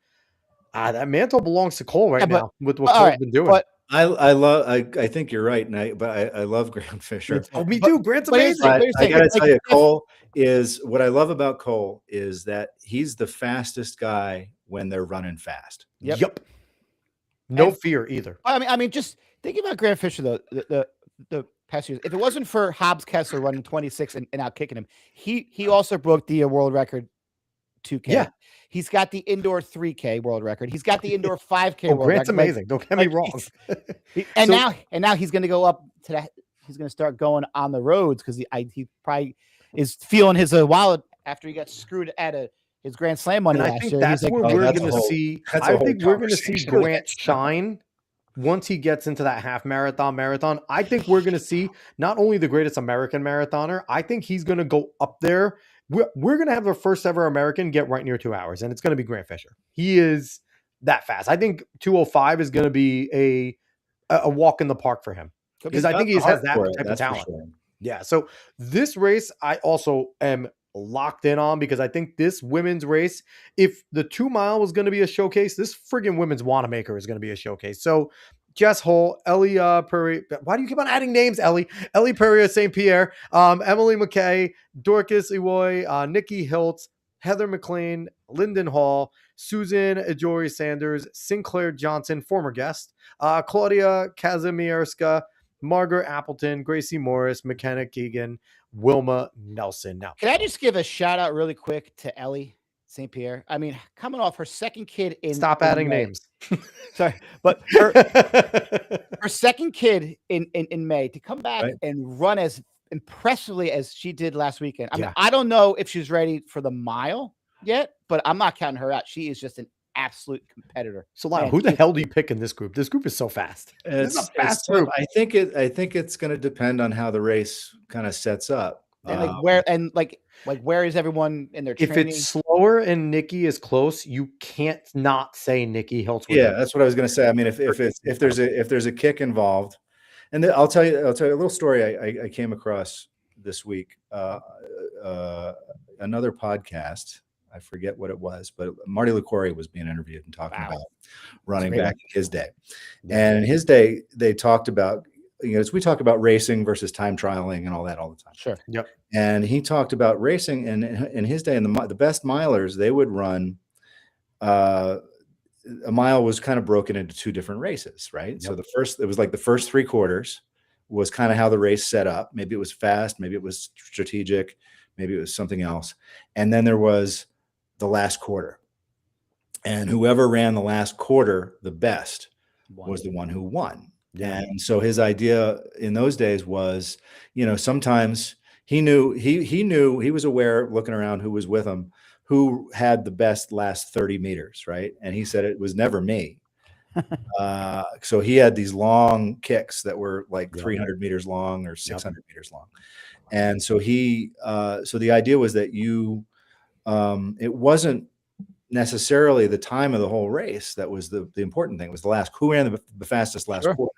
that mantle belongs to Cole now with what Cole's been doing. But I think you're right, and I love Grant Fisher. Me too. Grant's amazing. I gotta tell you, Cole is what I love about Cole is that he's the fastest guy when they're running fast. Yep. No fear either. I mean, just think about Grant Fisher though. The past years, if it wasn't for Hobbs Kessler running 26 and out kicking him, he also broke the world record 2K. Yeah. He's got the indoor 3K world record. He's got the indoor 5K world Grant's record. Amazing. Don't get me wrong. Now he's going to go up to that. He's going to start going on the roads because he probably is feeling his wallet after he got screwed at his Grand Slam money last year. That's where we're going to see. I think we're going to see Grant shine once he gets into that half marathon. I think we're going to see not only the greatest American marathoner. I think he's going to go up there. We're going to have the first ever American get right near 2 hours, and it's going to be Grant Fisher. He is that fast. I think 2:05 is going to be a walk in the park for him because I think he has that type of talent. Sure. Yeah. So this race, I also am locked in on because I think this women's race, if the 2 mile was going to be a showcase, this friggin' women's Wanamaker is going to be a showcase. So Jess Hull, Ellie Perry. Why do you keep on adding names, Ellie? Ellie Perry, St. Pierre, Emily McKay, Dorcas Ewoy, Nikki Hiltz, Heather McLean, Lyndon Hall, Susan Ajori Sanders, Sinclair Johnson, former guest, Claudia Kazimierska, Margaret Appleton, Gracie Morris, McKenna Keegan, Wilma Nelson. Now, can I just give a shout out really quick to Ellie St. Pierre? I mean, coming off her second kid in stop adding names. Sorry, but her second kid in May to come back and run as impressively as she did last weekend. I mean, I don't know if she's ready for the mile yet, but I'm not counting her out. She is just an absolute competitor. So, Lyle, who the hell do you pick in this group? This group is so fast. It's a fast group. I think it's going to depend on how the race kind of sets up. And where is everyone in their training? If it's slower and Nikki is close, you can't not say Nikki Hiltz. Yeah, that's what I was going to say. I mean, if there's a kick involved, and then I'll tell you a little story I came across this week. Another podcast, I forget what it was, but Marty LaCouri was being interviewed and talking about running back in his day. And in his day, they talked about, as we talk about racing versus time trialing and all that all the time. Sure. Yep. And he talked about racing, and in his day, and the best milers, they would run. A mile was kind of broken into two different races, right? Yep. So it was like the first three quarters was kind of how the race set up. Maybe it was fast, maybe it was strategic, maybe it was something else, and then there was the last quarter, and whoever ran the last quarter the best was the one who won. Yeah. And so his idea in those days was, sometimes he was aware, looking around who was with him, who had the best last 30 meters, right? And he said it was never me. So he had these long kicks that were like 300 meters long or 600 meters long. And so so the idea was that it wasn't necessarily the time of the whole race that was the important thing. It was who ran the fastest last quarter.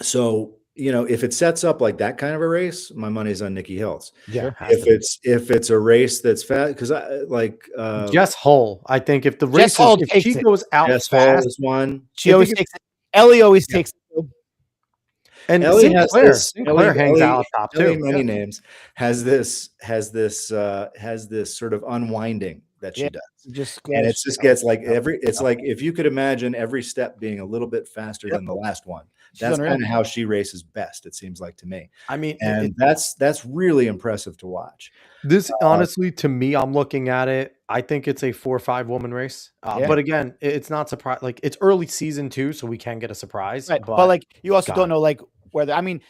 So if it sets up like that kind of a race, my money's on Nikki Hiltz. Yeah. If it's a race that's fast, because Jess Hull, I think if the race if she goes out Jess fast, is one. She always takes it. Ellie always takes it. And Ellie Sinclair hangs out top too. Many names has this sort of unwinding that she does, and it just gets like it's like if you could imagine every step being a little bit faster than the last one. That's kind of how she races best, it seems like to me. I mean, and that's really impressive to watch. This honestly, to me, I'm looking at it. I think it's a 4 or 5 woman race. But again, it's not surprise. Like it's early season too, so we can get a surprise. Right. But like you also don't know where.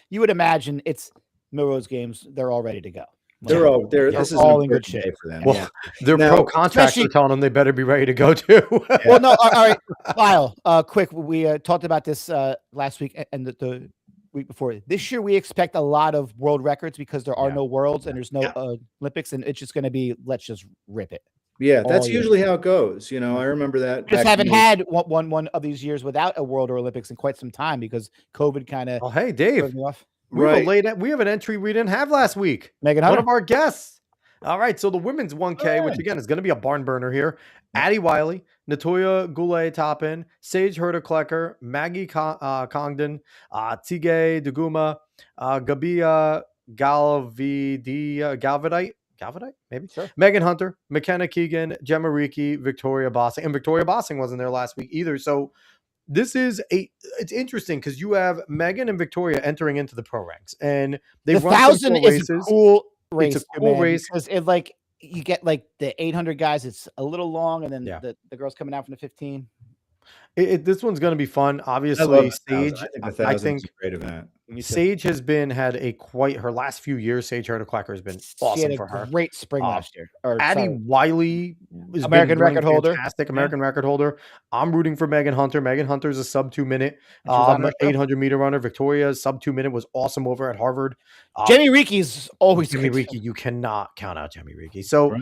You would imagine it's Millrose Games. They're all ready to go. This is all in good shape for them. Well, their pro contracts are telling them they better be ready to go too. Well, no, all right, Lyle. Quick, we talked about this last week and the week before. This year, we expect a lot of world records because there are no worlds and there's no Olympics, and it's just going to be let's just rip it. Yeah, that's usually how it goes. I remember that. Just haven't had one of these years without a world or Olympics in quite some time because COVID kind of. Oh, hey, Dave. We have an entry we didn't have last week. Megan Hunter. One of our guests. All right. So the women's 1K, which again is going to be a barn burner here. Addie Wiley, Natoya Goulet-Toppin, Sage Herder-Klecker, Maggie Congdon, Tige Duguma, Gabia Galvadite, maybe? Sure. Megan Hunter, McKenna Keegan, Gemma Ricci, Victoria Bossing. And Victoria Bossing wasn't there last week either. So it's interesting because you have Megan and Victoria entering into the pro ranks, and they the run 1,000 is a cool race. It's a cool race because it you get like the 800 guys. It's a little long, and then the girls coming out from the 15. This one's going to be fun. Obviously, Sage. I think it's a great event. Sage has had her last few years. Sage Herder-Klecker has been awesome for her. Great spring last year. Addie Wiley is American record holder. Fantastic American record holder. I'm rooting for Megan Hunter. Megan Hunter's a sub 2 minute 800 meter runner. Victoria's sub 2 minute was awesome over at Harvard. Jamie Ricci's always Jamie Ricci. You cannot count out Jamie Ricci. So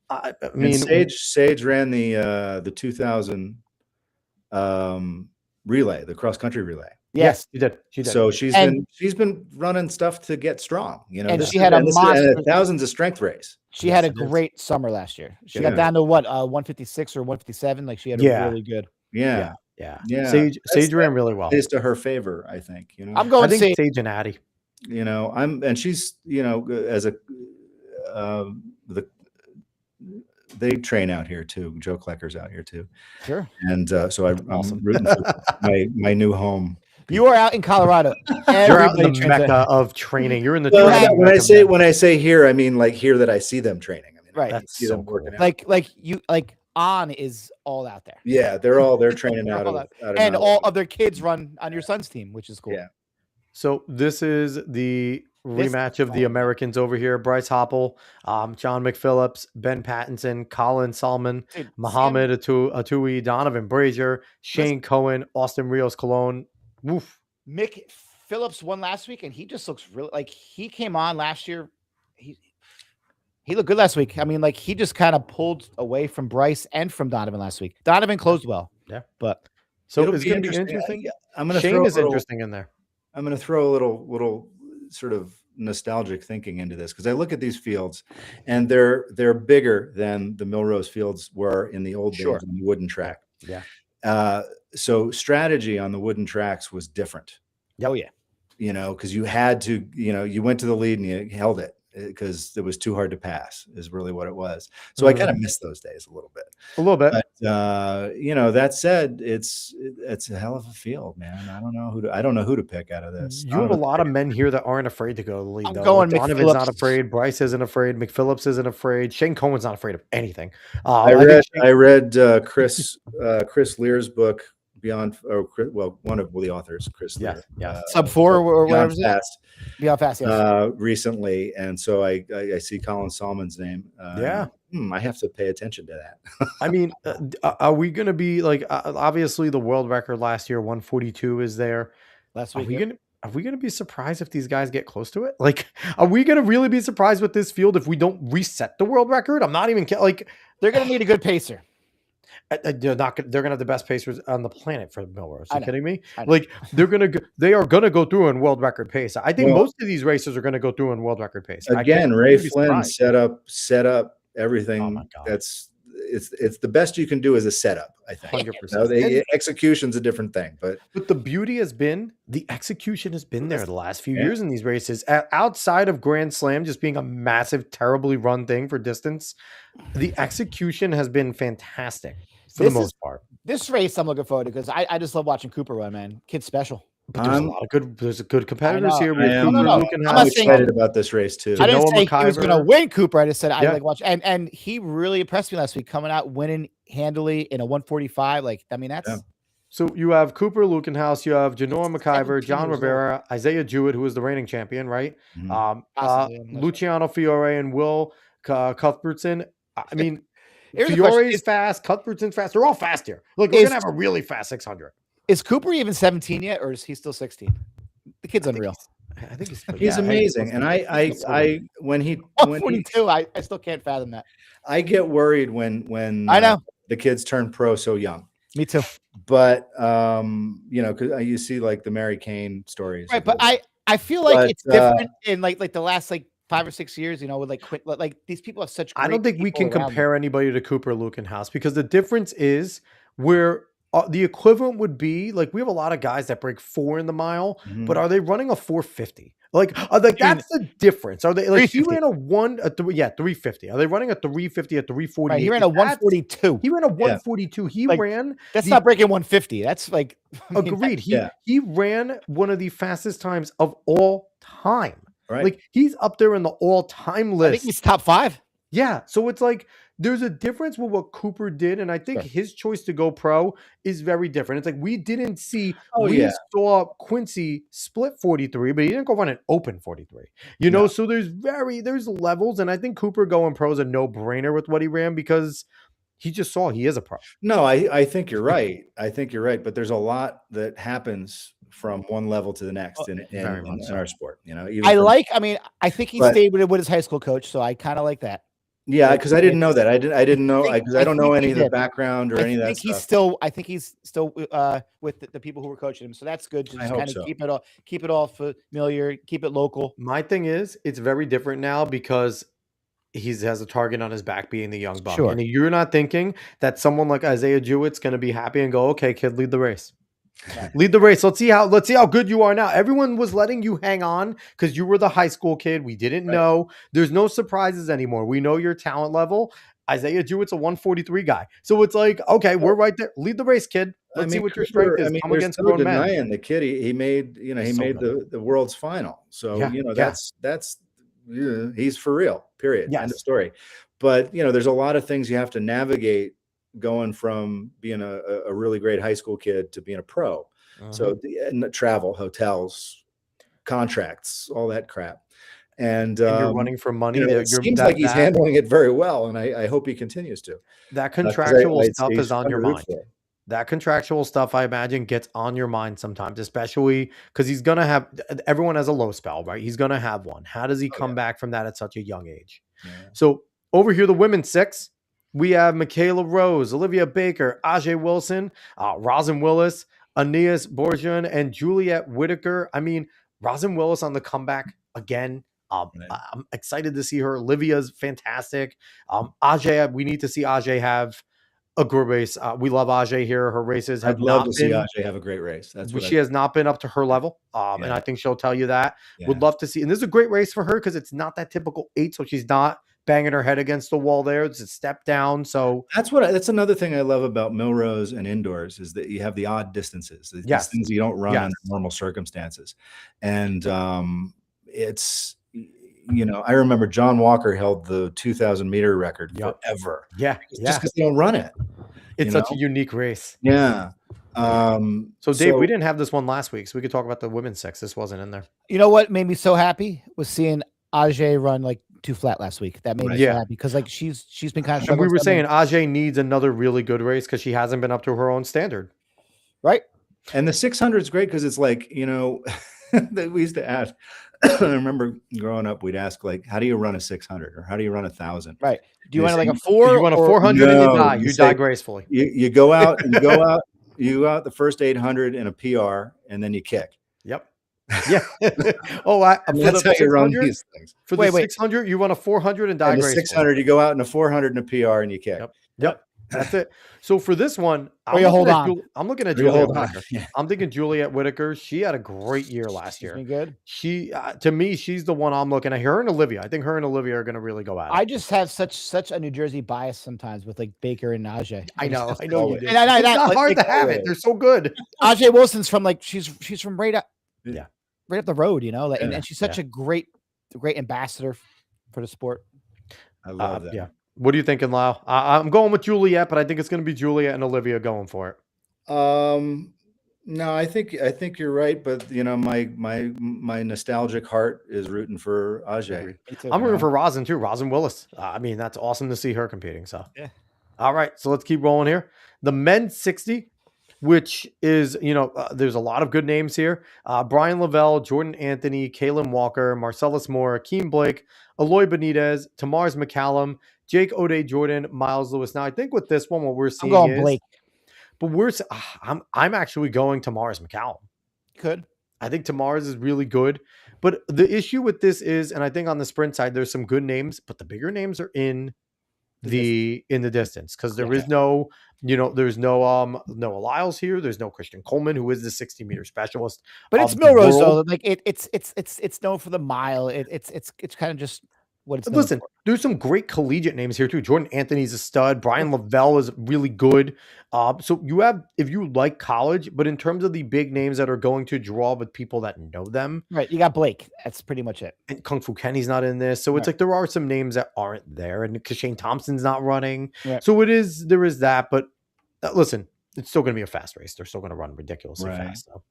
I mean, Sage ran the 2000 relay, the cross country relay. Yes, she did. So she's been running stuff to get strong, and she had a thousands of strength race. She had a great summer last year. She got down to 156 or 157. Like she had a really good. Yeah. Yeah. Sage ran really well. It's to her favor, I think. You know, I'm going I think Sage and Addie. You know, and she's, you know, as a they train out here too. Joe Klecker's out here too. Sure. And so I'm rooting for my new home. You are out in Colorado. You're out in the mecca of training. You're in the when I say here, I mean like here that I see them training. I mean, right. I see them working out. Like On is all out there. Yeah, they're training out of and all of their kids run on your son's team, which is cool. Yeah. So this is the rematch of the Americans over here. Bryce Hoppel, John McPhillips, Ben Pattinson, Colin Solomon, Muhammad Atui, Donovan Brazier, Shane Cohen, Austin Rios Colon. Woof. Mick Phillips won last week, and he just looks really like he came on last year. He looked good last week. I mean, like he just kind of pulled away from Bryce and from Donovan last week. Donovan closed well. Yeah. But so it's going to be interesting. Shane is interesting in there. I'm going to throw a little sort of nostalgic thinking into this because I look at these fields and they're bigger than the Millrose fields were in the old days on the wooden track. Yeah. So strategy on the wooden tracks was different. Oh yeah. You know, because you had to, you know, you went to the lead and you held it because it was too hard to pass is really what it was. So I kind of miss those days a little bit. But, you know, that said, it's a hell of a field, man. I don't know who to pick out of this. You have a lot of men here that aren't afraid to go to the lead. Donovan's not afraid. Bryce isn't afraid. McPhillips isn't afraid. Shane Cohen's not afraid of anything. I read Chris Lear's book Beyond, one of the authors, Chris Lear. Sub 4 or whatever. Beyond Fast, recently, and so I see Colin Solomon's name. I have to pay attention to that. I mean, are we going to be like obviously the world record last year 142 is there last week? Are we going to be surprised if these guys get close to it? Like, are we going to really be surprised with this field if we don't reset the world record? I'm not even like they're going to need a good pacer. They're going to have the best pacers on the planet for Millrose. Are you kidding me? Like they are going to go through in world record pace. I think most of these races are going to go through in world record pace. Again, Ray Flynn set up everything. Oh my God. It's the best you can do as a setup, I think. 100%. The execution's a different thing, but the beauty has been the execution has been there the last few years in these races. Outside of Grand Slam just being a massive, terribly run thing for distance, the execution has been fantastic for the most part. This race I'm looking forward to because I just love watching Cooper run, man. Kid's special. But there's good competitors here. I'm excited about this race too. I didn't say he was going to win, Cooper. I just said I like watch, and he really impressed me last week, coming out winning handily in a 145. Like, I mean, that's so you have Cooper Lukenhouse, you have Janora McIver, John Rivera, Isaiah Jewett, who is the reigning champion, right? Mm-hmm. Luciano Fiore and Will Cuthbertson. I mean, Fiore's fast, Cuthbertson's fast. They're all fast here. Look, we're gonna have a really fast 600. Is Cooper even 17 yet, or is he still 16? The kid's unreal. I think he's amazing. And I when he 22, I still can't fathom that. I get worried when I know the kids turn pro so young. Me too. But you know, because you see like the Mary Kane stories, right? But I feel like it's different in like the last 5 or 6 years, you know, with like these people have such. I don't think we can compare anybody to Cooper Lukenhouse because the difference is where. The equivalent would be like we have a lot of guys that break 4 in the mile, but are they running a 450? Like that's the difference. Are they like he ran a 350? Are they running a 350 at 340? Right, he ran a 142. He ran a 142. He ran. That's not breaking 150. That's like agreed. He ran one of the fastest times of all time. Right. Like he's up there in the all-time list. I think he's top 5. Yeah. So it's like there's a difference with what Cooper did. And I think his choice to go pro is very different. It's like we didn't see, saw Quincy split 43, but he didn't go run an open 43. You know, so there's levels. And I think Cooper going pro is a no-brainer with what he ran because he just saw he is a pro. No, I think you're right. But there's a lot that happens from one level to the next in our sport. You know, I think he stayed with his high school coach. So I kind of like that. Yeah, because I didn't know that. I didn't know because I don't know any of the background or any of that stuff. I think he's still with the people who were coaching him. So that's good to just kind of keep it all familiar, keep it local. My thing is, it's very different now because he has a target on his back being the young buck. Sure. And you're not thinking that someone like Isaiah Jewett's going to be happy and go, okay, kid, lead the race. Lead the race. Let's see how good you are now. Everyone was letting you hang on because you were the high school kid. We didn't know. There's no surprises anymore. We know your talent level. Isaiah Jewett's a 143 guy. So it's like, okay, we're right there. Lead the race, kid. Let's see what your strength is. Come against no grown men. denying the kid. He made, he made the world's final. So, that's he's for real, period. End of story. But, there's a lot of things you have to navigate going from being a really great high school kid to being a pro. So travel, hotels, contracts, all that crap. And you're running for money. It seems like he's handling it very well. And I hope he continues to. That contractual stuff is on your mind. That contractual stuff, I imagine, gets on your mind sometimes, especially because he's going to have, everyone has a low spell, right? He's going to have one. How does he come back from that at such a young age? So over here, the women's 6, we have Michaela Rose, Olivia Baker, Ajay Wilson, Rosin Willis, Aeneas Borjan, and Juliet Whitaker. I mean, Rosin Willis on the comeback again. I'm excited to see her. Olivia's fantastic. Ajay, we need to see Ajay have a good race. We love Ajay here. Her races have love to see Ajay have a great race. She has not been up to her level. And I think she'll tell you that. Would love to see. And this is a great race for her because it's not that typical 8. So she's not banging her head against the wall there. It's a step down. So that's another thing I love about Millrose and indoors is that you have the odd distances. These things you don't run under normal circumstances. And it's, I remember John Walker held the 2,000 meter record forever. Just because they don't run it. It's such a unique race. Yeah. So Dave, we didn't have this one last week, so we could talk about the women's 6. This wasn't in there. You know what made me so happy was seeing Ajay run like too flat last week. That made me so happy because like she's been kind of. And we were saying Ajay needs another really good race because she hasn't been up to her own standard. Right. And the 600 is great because it's like that we used to ask. I remember growing up, we'd ask like, "How do you run a 600 or how do you run 1,000?" Right. Do you want like a 4? You want a 400 and you die. You die gracefully. You go out and you go out the first 800 in a PR and then you kick. Yep. Yeah. That's how you run these things. For the 600, you run a 400 and die gracefully. 600, you go out in a 400 and a PR and you kick. Yep. That's it. So for this one, I'm looking at Juliet Whitaker. I'm thinking Juliet Whitaker. She had a great year last year. Good. She, to me, she's the one I'm looking at. Her and Olivia. I think her and Olivia are going to really go at it. I just have such a New Jersey bias sometimes with like Baker and Ajay. I know you do. And it's not hard to have it. They're so good. Ajay Wilson's from like she's from right up the road, and she's such a great ambassador for the sport. I love that. Yeah. What are you thinking, Lyle? I'm going with Juliet, but I think it's going to be Juliet and Olivia going for it. No, I think you're right, but my nostalgic heart is rooting for Ajay. I'm rooting for Rosin too. Rosin Willis. I mean, that's awesome to see her competing. So all right, so let's keep rolling here. The men's 60, which is there's a lot of good names here. Brian Lavelle, Jordan Anthony, Kalen Walker, Marcellus Moore, Akeem Blake, Eloy Benitez, Tamars McCallum, Jake O'Day Jordan, Miles Lewis. Now, I think with this one, what we're seeing I'm going Blake. But I'm actually going Tamars McCallum. Could. I think Tamars is really good. But the issue with this is, and I think on the sprint side, there's some good names, but the bigger names are in the distance because there is no, there's no Noah Lyles here. There's no Christian Coleman, who is the 60-meter specialist. But it's Millrose though. Like it's known for the mile. It's kind of just what it's. Listen, there's some great collegiate names here too. Jordan Anthony's a stud. Brian Lavelle is really good. So you have, if you like college, but in terms of the big names that are going to draw with people that know them, right? You got Blake. That's pretty much it. And Kung Fu Kenny's not in this, so it's like there are some names that aren't there, and because Shane Thompson's not running, so there is that. But listen, it's still going to be a fast race. They're still going to run ridiculously fast. So.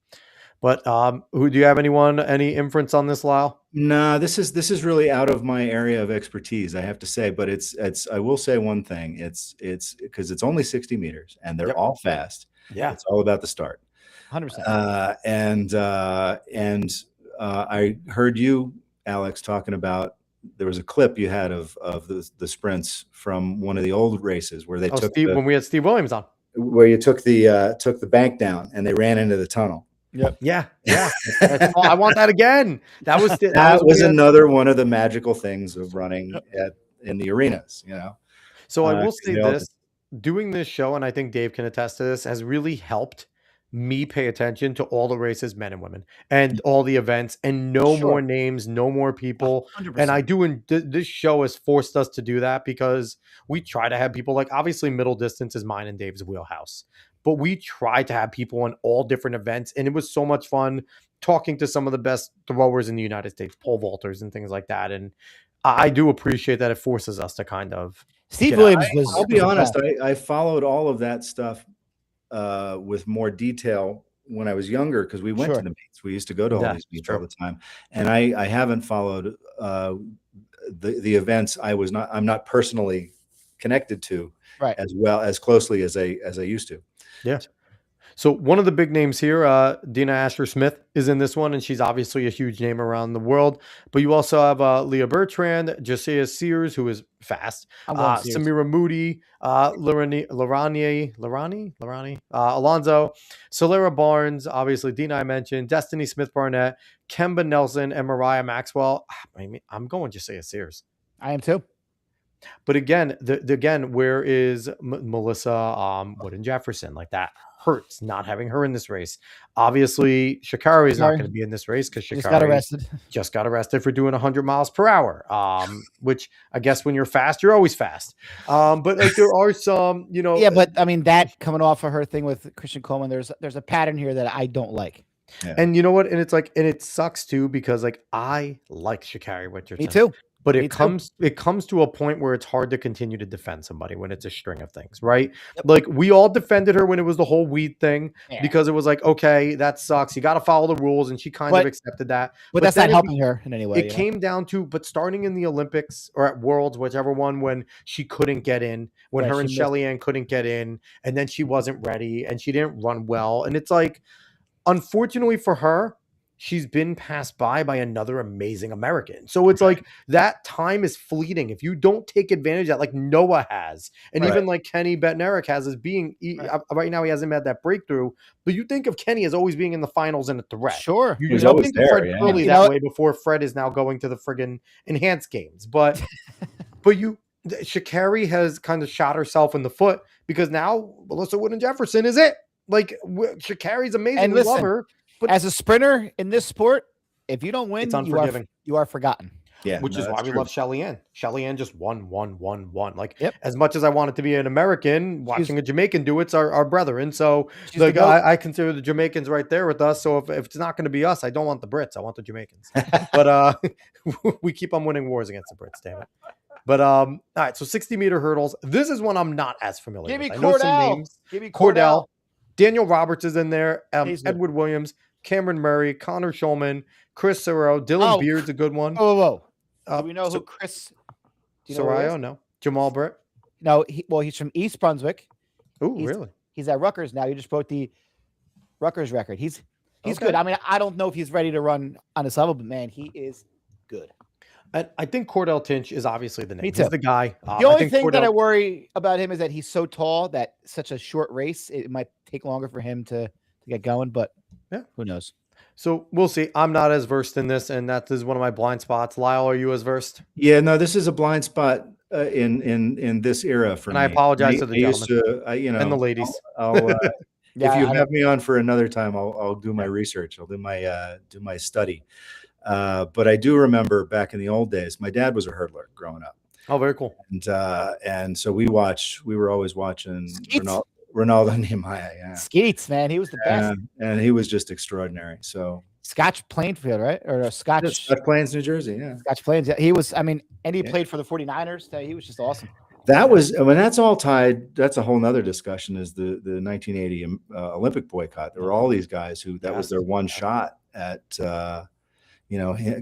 But who do you have any inference on this, Lyle? No, this is really out of my area of expertise, I have to say. But it's I will say one thing. It's because it's only 60 meters and they're all fast. Yeah, it's all about the start. 100%. And I heard you, Alex, talking about there was a clip you had of the sprints from one of the old races where they took when we had Steve Williams on, where you took the bank down and they ran into the tunnel. Yep. Yeah. I want that again. That was another one of the magical things of running the arenas. So I will say this: doing this show, and I think Dave can attest to this, has really helped me pay attention to all the races, men and women, and all the events, and no more names, no more people. 100%. And I do, and this show has forced us to do that because we try to have people, like, obviously middle distance is mine and Dave's wheelhouse, but we try to have people on all different events. And it was so much fun talking to some of the best throwers in the United States, pole vaulters and things like that. And I do appreciate that it forces us to kind of. Steve Williams was. I'll be honest. I followed all of that stuff with more detail when I was younger, because we went to the meets. We used to go to all these meets all the time, and I haven't followed the events. I'm not personally connected to as well, as closely as I used to. Yeah. So one of the big names here, Dina Asher-Smith, is in this one, and she's obviously a huge name around the world. But you also have Leah Bertrand, Josiah Sears, who is fast, Samira Moody, Lorani, Alonzo, Solera Barnes, obviously Dina I mentioned, Destiny Smith-Barnett, Kemba Nelson, and Mariah Maxwell. I mean, I'm going Josiah Sears. I am too. But again, where is Melissa Wooden Jefferson? Like, that hurts not having her in this race. Obviously, Sha'Carri is not going to be in this race because Sha'Carri just got arrested for doing 100 miles per hour, which I guess when you're fast, you're always fast. But like, there are some, Yeah, but I mean, that coming off of her thing with Christian Coleman, there's a pattern here that I don't like. Yeah. And you know what? And it's like, and it sucks too, because like, I like Sha'Carri Richardson. Me too. But it comes to a point where it's hard to continue to defend somebody when it's a string of things, right? Yep. Like, we all defended her when it was the whole weed thing, because it was like, okay, that sucks. You got to follow the rules. And she kind of accepted that. But that's not helping her in any way. It came down to, but starting in the Olympics or at Worlds, whichever one, when she couldn't get in, when her and Shelly Ann couldn't get in, and then she wasn't ready and she didn't run well. And it's like, unfortunately for her, she's been passed by another amazing American. So it's like, that time is fleeting. If you don't take advantage of that, like Noah has, and even like Kenny Bednarik has, as being right now, he hasn't had that breakthrough. But you think of Kenny as always being in the finals and a threat. Sure. You don't think of Fred Curley that way before Fred is now going to the friggin' enhanced games. But Sha'Carri has kind of shot herself in the foot, because now Melissa Wooden Jefferson is it. Like, Sha'Carri's amazing. And we love her. But as a sprinter in this sport, if you don't win, it's unforgiving. You are forgotten. Yeah, which is why we love Shelly Ann. Shelly Ann just won. Like, as much as I want it to be an American, watching a Jamaican do it's our brethren. So like, I consider the Jamaicans right there with us. So if it's not going to be us, I don't want the Brits. I want the Jamaicans. But we keep on winning wars against the Brits, damn it. But all right, so 60-meter hurdles. This is one I'm not as familiar with. I know some names. Give me Cordell. Daniel Roberts is in there. Edward Williams, Cameron Murray, Connor Schulman, Chris Sorrell, Dylan Beard's a good one. Do we know who Chris? Sorrell? No. Jamal Britt? No. He's from East Brunswick. Oh, really? He's at Rutgers now. He just broke the Rutgers record. He's good. I mean, I don't know if he's ready to run on this level, but man, he is good. I think Cordell Tinch is obviously the name. Me too. He's the guy. The only thing that I worry about him is that he's so tall that such a short race, it might take longer for him to get going, but who knows? So we'll see. I'm not as versed in this, and that is one of my blind spots. Lyle, are you as versed? Yeah, no, this is a blind spot in this era for me. I apologize to the gentlemen and the ladies. If you have me on for another time, I'll do my research. I'll do my study. But I do remember back in the old days, my dad was a hurdler growing up. Oh, very cool. And so we were always watching Ronaldo Nehemiah. Yeah. Skeets, man. He was the best. And he was just extraordinary. So Scotch Plainfield, right? Or Scotch Plains, New Jersey. Yeah. Scotch Plains. Yeah. He was, and he played for the 49ers. He was just awesome. That's all tied. That's a whole nother discussion, is the 1980 Olympic boycott. There were all these guys who that was their one shot at,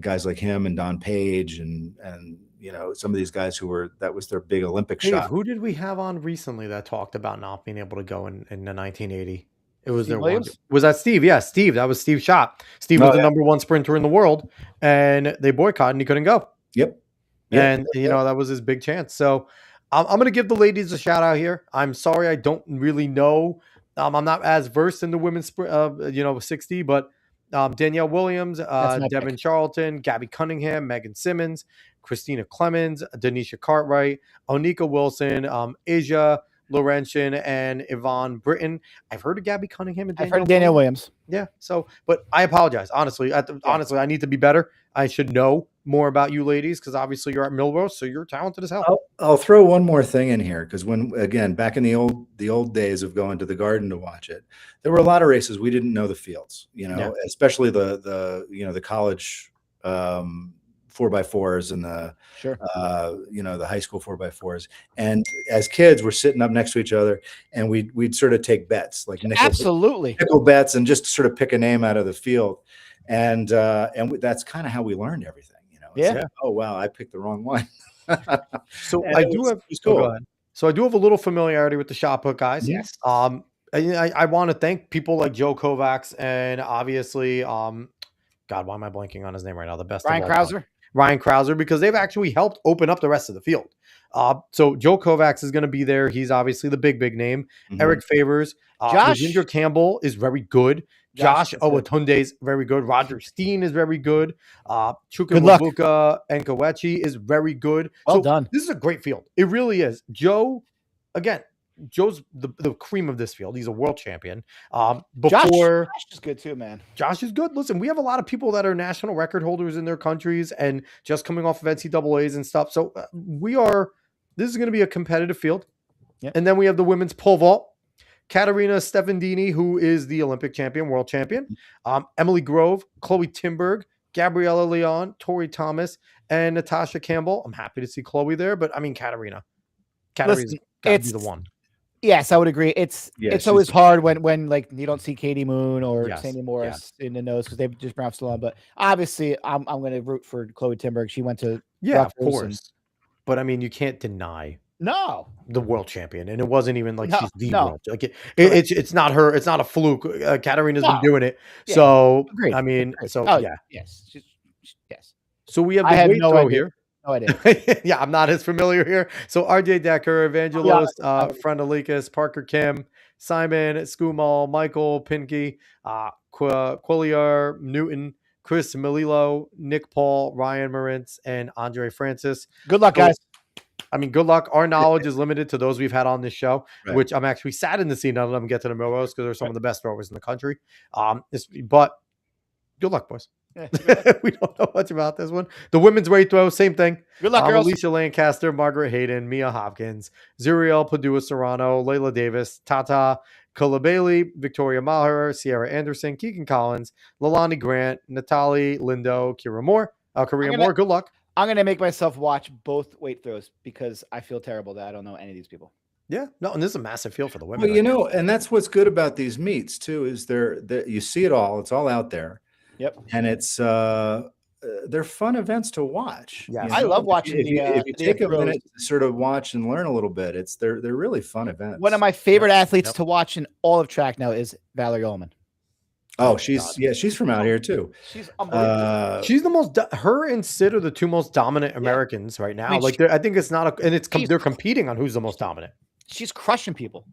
guys like him and Don Page and some of these guys that was their big Olympic shot. Who did we have on recently that talked about not being able to go in the 1980? It was Steve Williams? Was that Steve? Yeah, Steve. That was Steve Schott. Steve was the number one sprinter in the world, and they boycotted and he couldn't go. Yep. And that was his big chance. So I'm going to give the ladies a shout out here. I'm sorry, I don't really know. I'm not as versed in the women's 60, but Danielle Williams, Devin pick. Charlton, Gabby Cunningham, Megan Simmons, Christina Clemens, Denisha Cartwright, Onika Wilson, Asia Laurentian, and Yvonne Britton. I've heard of Gabby Cunningham and I've heard of Danielle Williams. Yeah. So, but I apologize. Honestly, honestly, I need to be better. I should know more about you ladies because obviously you're at Millrose, so you're talented as hell. I'll throw one more thing in here because again, back in the old days of going to the Garden to watch it, there were a lot of races we didn't know the fields. Especially the college 4x4s and the the high school 4x4s. And as kids, we're sitting up next to each other, and we'd sort of take bets, like nickel bets, and just sort of pick a name out of the field. And that's kind of how we learned everything. Oh wow, I picked the wrong one. So I do have a little familiarity with the shot put guys. Yes. I want to thank people like Joe Kovacs and obviously God, why am I blanking on his name right now? The best Ryan Krauser, because they've actually helped open up the rest of the field. So Joe Kovacs is going to be there. He's obviously the big name. Mm-hmm. Eric Favors, Ginger Campbell is very good. Josh Owatunde is very good. Roger Steen is very good. Chukwuebuka Enkawechi is very good. Well done. This is a great field. It really is. Joe's the cream of this field. He's a world champion. Josh is good too, man. Josh is good. Listen, we have a lot of people that are national record holders in their countries and just coming off of NCAAs and stuff. So this is going to be a competitive field. Yep. And then we have the women's pole vault. Katerina Stefandini, who is the Olympic champion, world champion. Emily Grove, Chloe Timberg, Gabriella Leon, Tori Thomas, and Natasha Campbell. I'm happy to see Chloe there, but I mean, Katerina's got to be the one. Yes, I would agree. It's always hard when like you don't see Katie Moon or Sandy Morris in the nose because they've just been off so long. But obviously, I'm going to root for Chloe Timberg. She went to of course. But I mean, you can't deny the world champion, and it wasn't even like she's the world. Like it's not her. It's not a fluke. Katerina's been doing it. Yeah. So agreed. I mean, yes. So we have the weight throw here. No idea. Yeah, I'm not as familiar here. So RJ Decker, Evangelos, Frandalikas, Parker Kim, Simon, Skumal, Michael, Pinky, Quillier, Newton, Chris Melillo, Nick Paul, Ryan Marintz, and Andre Francis. Good luck, guys. I mean, good luck. Our knowledge is limited to those we've had on this show, which I'm actually saddened to see none of them get to the Millrose because they're some of the best throwers in the country. But good luck, boys. We don't know much about this one. The women's weight throw, same thing. Good luck, girls. Alicia Lancaster, Margaret Hayden, Mia Hopkins, Zuriel Padua Serrano, Layla Davis, Tata Kulabali, Victoria Maher, Sierra Anderson, Keegan Collins, Lalani Grant, Natalie Lindo, Kira Moore. Moore, good luck. I'm going to make myself watch both weight throws because I feel terrible that I don't know any of these people. Yeah, no, and this is a massive field for the women. Well, and that's what's good about these meets too, is you see it all. It's all out there. Yep. And it's they're fun events to watch. Yeah, I love watching. If you take a minute to sort of watch and learn a little bit, they're really fun events. One of my favorite athletes to watch in all of track now is Valerie Ullman. Oh, she's from out here too. She's unbelievable. She's the most. Her and Sid are the two most dominant Americans right now. I mean, I think it's not they're competing on who's the most dominant. She's crushing people.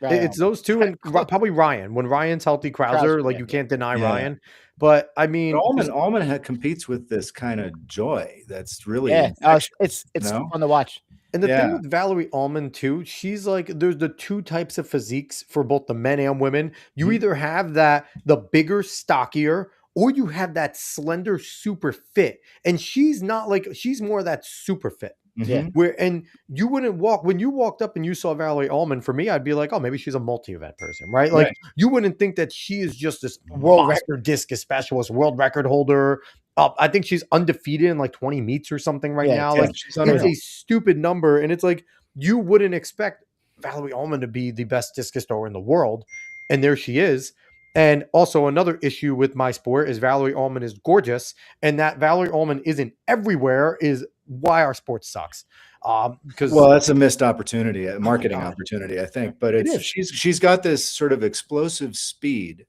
Right. It's those two and probably Ryan. When Ryan's healtty, Krauser, you can't deny Ryan. But I mean, Ullman competes with this kind of joy that's really it's fun to watch. And the thing with Valerie Ullman too, she's like, there's the two types of physiques for both the men and women. You either have the bigger, stockier, or you have that slender, super fit. And she's not she's more of that super fit. Yeah. And you wouldn't when you walked up and you saw Valerie Ullman, for me, I'd be like, oh, maybe she's a multi-event person, right? Like you wouldn't think that she is just this world record discus specialist, world record holder. I think she's undefeated in 20 meets or something now. It's a stupid number. And it's like, you wouldn't expect Valerie Ullman to be the best discus thrower in the world. And there she is. And also another issue with my sport is Valerie Ullman is gorgeous. And that Valerie Ullman isn't everywhere is why our sport sucks. That's a missed opportunity, a marketing opportunity, I think. But she's got this sort of explosive speed.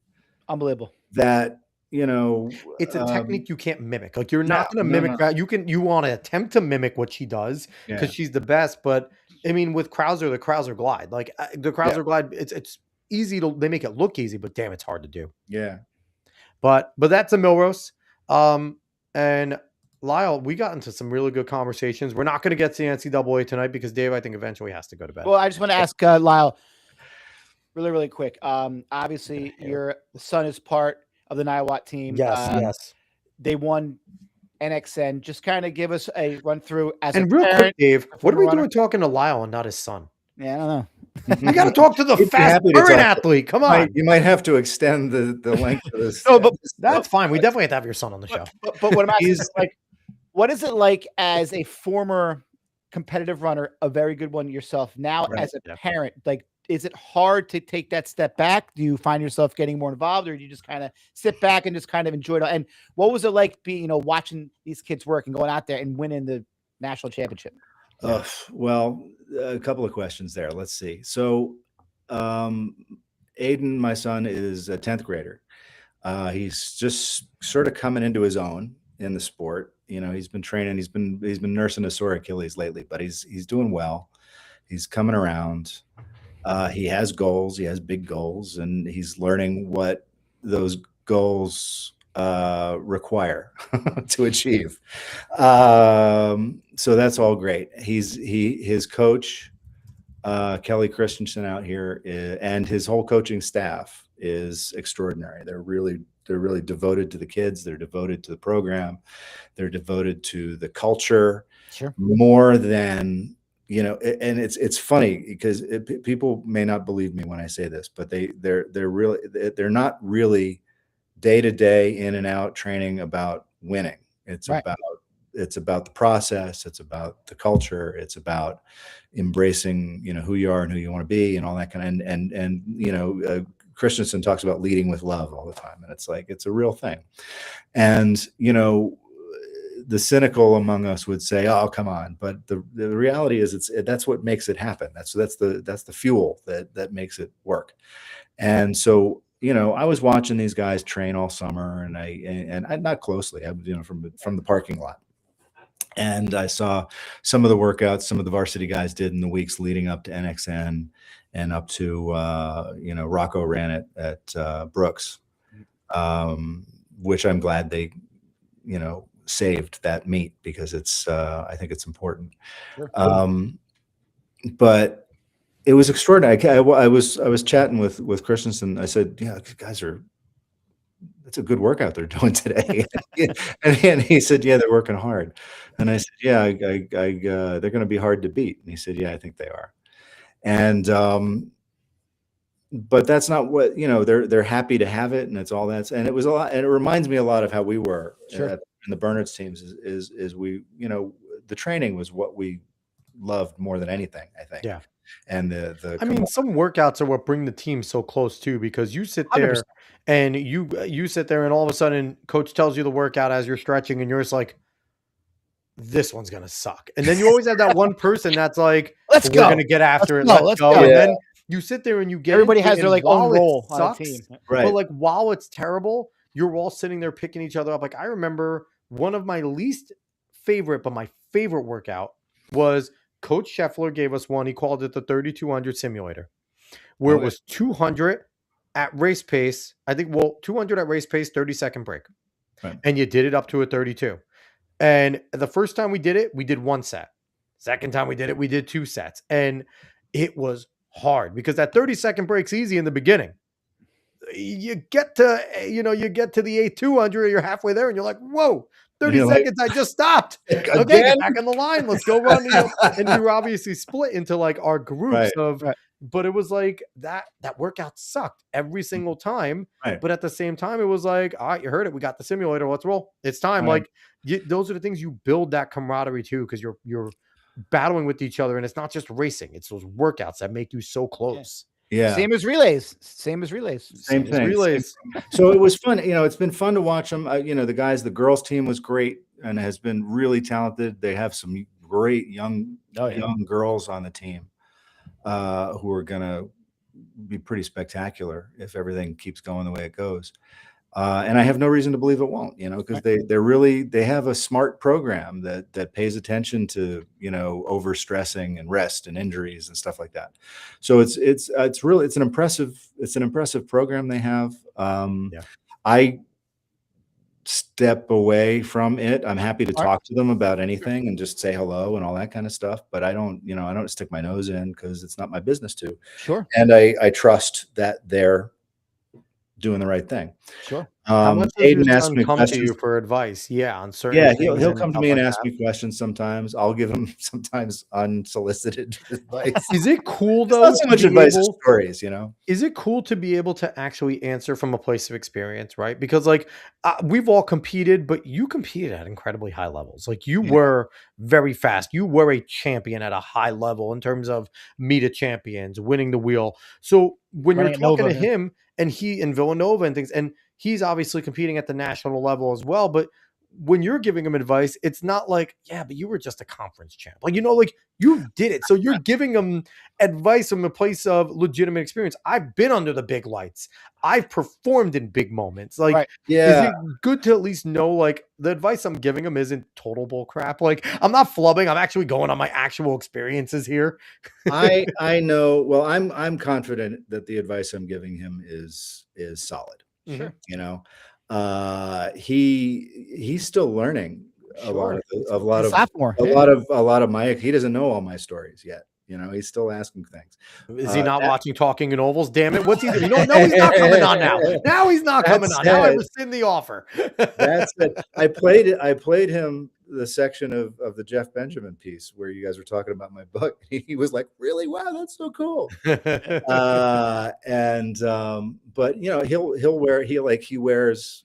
Unbelievable. That it's a technique you can't mimic. You're not going to mimic that. You want to attempt to mimic what she does because she's the best. But I mean, with Krauser, the Krauser glide, the Krauser glide, it's easy they make it look easy, but damn, it's hard to do. Yeah. But that's a Millrose. And Lyle, we got into some really good conversations. We're not going to get to the NCAA tonight because Dave, I think eventually has to go to bed. Well, I just want to ask Lyle really quick. Obviously your son is part of the Niwot team. Yes. They won NXN. Just kind of give us a run through as and a real parent, quick, Dave, what are we doing talking to Lyle and not his son? Yeah, I don't know. You got to talk to the fast current athlete. Come on. You might have to extend the length of this. No, but that's fine. We definitely have to have your son on the show. But what I'm asking is, like, what is it like as a former competitive runner, a very good one yourself, now as a parent? Like, is it hard to take that step back? Do you find yourself getting more involved, or do you just kind of sit back and just kind of enjoy it? And what was it like being, watching these kids work and going out there and winning the national championship? Well, a couple of questions there. Let's see. So, Aiden, my son, is a 10th grader. He's just sort of coming into his own in the sport. He's been training. He's been nursing a sore Achilles lately, but he's doing well. He's coming around. He has goals. He has big goals, and he's learning what those goals require to achieve. So that's all great. His coach, Kelly Christensen out here, and his whole coaching staff is extraordinary. They're really devoted to the kids. They're devoted to the program. They're devoted to the culture. Sure. More than, and it's funny because people may not believe me when I say this, but they're not really day-to-day in and out training about winning. It's about the process. It's about the culture. It's about embracing, who you are and who you want to be and all that kind of, and Christensen talks about leading with love all the time. And it's like, it's a real thing. And, the cynical among us would say, "Oh, come on!" But the reality is, that's what makes it happen. That's the fuel that makes it work. And so, I was watching these guys train all summer, and I not closely. I was, from the parking lot, and I saw some of the workouts some of the varsity guys did in the weeks leading up to NXN and up to Rocco ran it at Brooks, which I'm glad they saved that meet because it's I think it's important. Sure. But it was extraordinary. I was chatting with Christensen. I said, "Yeah, guys it's a good workout they're doing today." and he said, "Yeah, they're working hard." And I said, "Yeah, they're going to be hard to beat." And he said, "Yeah, I think they are." And but that's not what they're happy to have it, and it's all that. And it was a lot, and it reminds me a lot of how we were in the Bernards teams. Is we the training was what we loved more than anything, I think. Yeah. And some workouts are what bring the team so close too, because you sit there 100%. And you sit there and all of a sudden coach tells you the workout as you're stretching and you're just like, this one's going to suck. And then you always have that one person that's like, let's go. We're going to get after it. Let's go. And then you sit there and you get everybody has their like own role on a team. Right. But like, while it's terrible, you're all sitting there picking each other up. Like, I remember one of my least favorite, but my favorite workout was Coach Scheffler gave us one. He called it the 3200 simulator, where it was 200 at race pace. I think, 200 at race pace, 30-second break. Right. And you did it up to a 32. And the first time we did it, we did one set. Second time we did it, we did two sets. And it was hard because that 30-second break's easy in the beginning. You get to the 200, you're halfway there and you're like, whoa, 30 seconds, I just stopped. Okay, get back on the line. Let's go run. And we were obviously split into like our groups but it was like that workout sucked every single time. Right. But at the same time, it was like, all right, you heard it. We got the simulator. Let's roll. It's time. Right. Like those are the things you build that camaraderie too, because you're battling with each other, and it's not just racing. It's those workouts that make you so close. Yeah. Same as relays. Same thing. So it was fun. It's been fun to watch them. The girls team was great and has been really talented. They have some great young girls on the team who are going to be pretty spectacular if everything keeps going the way it goes. And I have no reason to believe it won't, because they have a smart program that pays attention to, overstressing and rest and injuries and stuff like that. So it's an impressive program they have. I step away from it. I'm happy to talk to them about anything and just say hello and all that kind of stuff. But I don't, I don't stick my nose in because it's not my business to. Sure. And I trust that they're doing the right thing. Sure. How much does your Aiden asked son me come questions. to you for advice? Yeah, on certain Yeah, things he'll and come to stuff me and like ask that? me questions sometimes. I'll give him sometimes unsolicited advice. Is it cool It's though? not so much advice as stories, Is it cool to be able to actually answer from a place of experience, right? Because like we've all competed, but you competed at incredibly high levels. Like you were very fast. You were a champion at a high level in terms of meet of champions, winning the wheel. So when Running you're at talking Nova, to him and he in Villanova and things, and he's obviously competing at the national level as well, but when you're giving him advice, it's not like, yeah, but you were just a conference champ. Like, like you did it. So you're giving him advice from a place of legitimate experience. I've been under the big lights. I've performed in big moments. Like, Right. is it good to at least know, like, the advice I'm giving him isn't total bull crap? Like, I'm not flubbing. I'm actually going on my actual experiences here. I know. Well, I'm confident that the advice I'm giving him is solid. Sure. He's still learning a lot of my. He doesn't know all my stories yet. He's still asking things. Is he not watching Talking in Ovals? Damn it! What's he doing? No, he's not coming on now. Now he's not coming on. Now I rescind the offer. That's it. I played him the section of the Jeff Benjamin piece where you guys were talking about my book. He was like, "Really? Wow, that's so cool." But he wears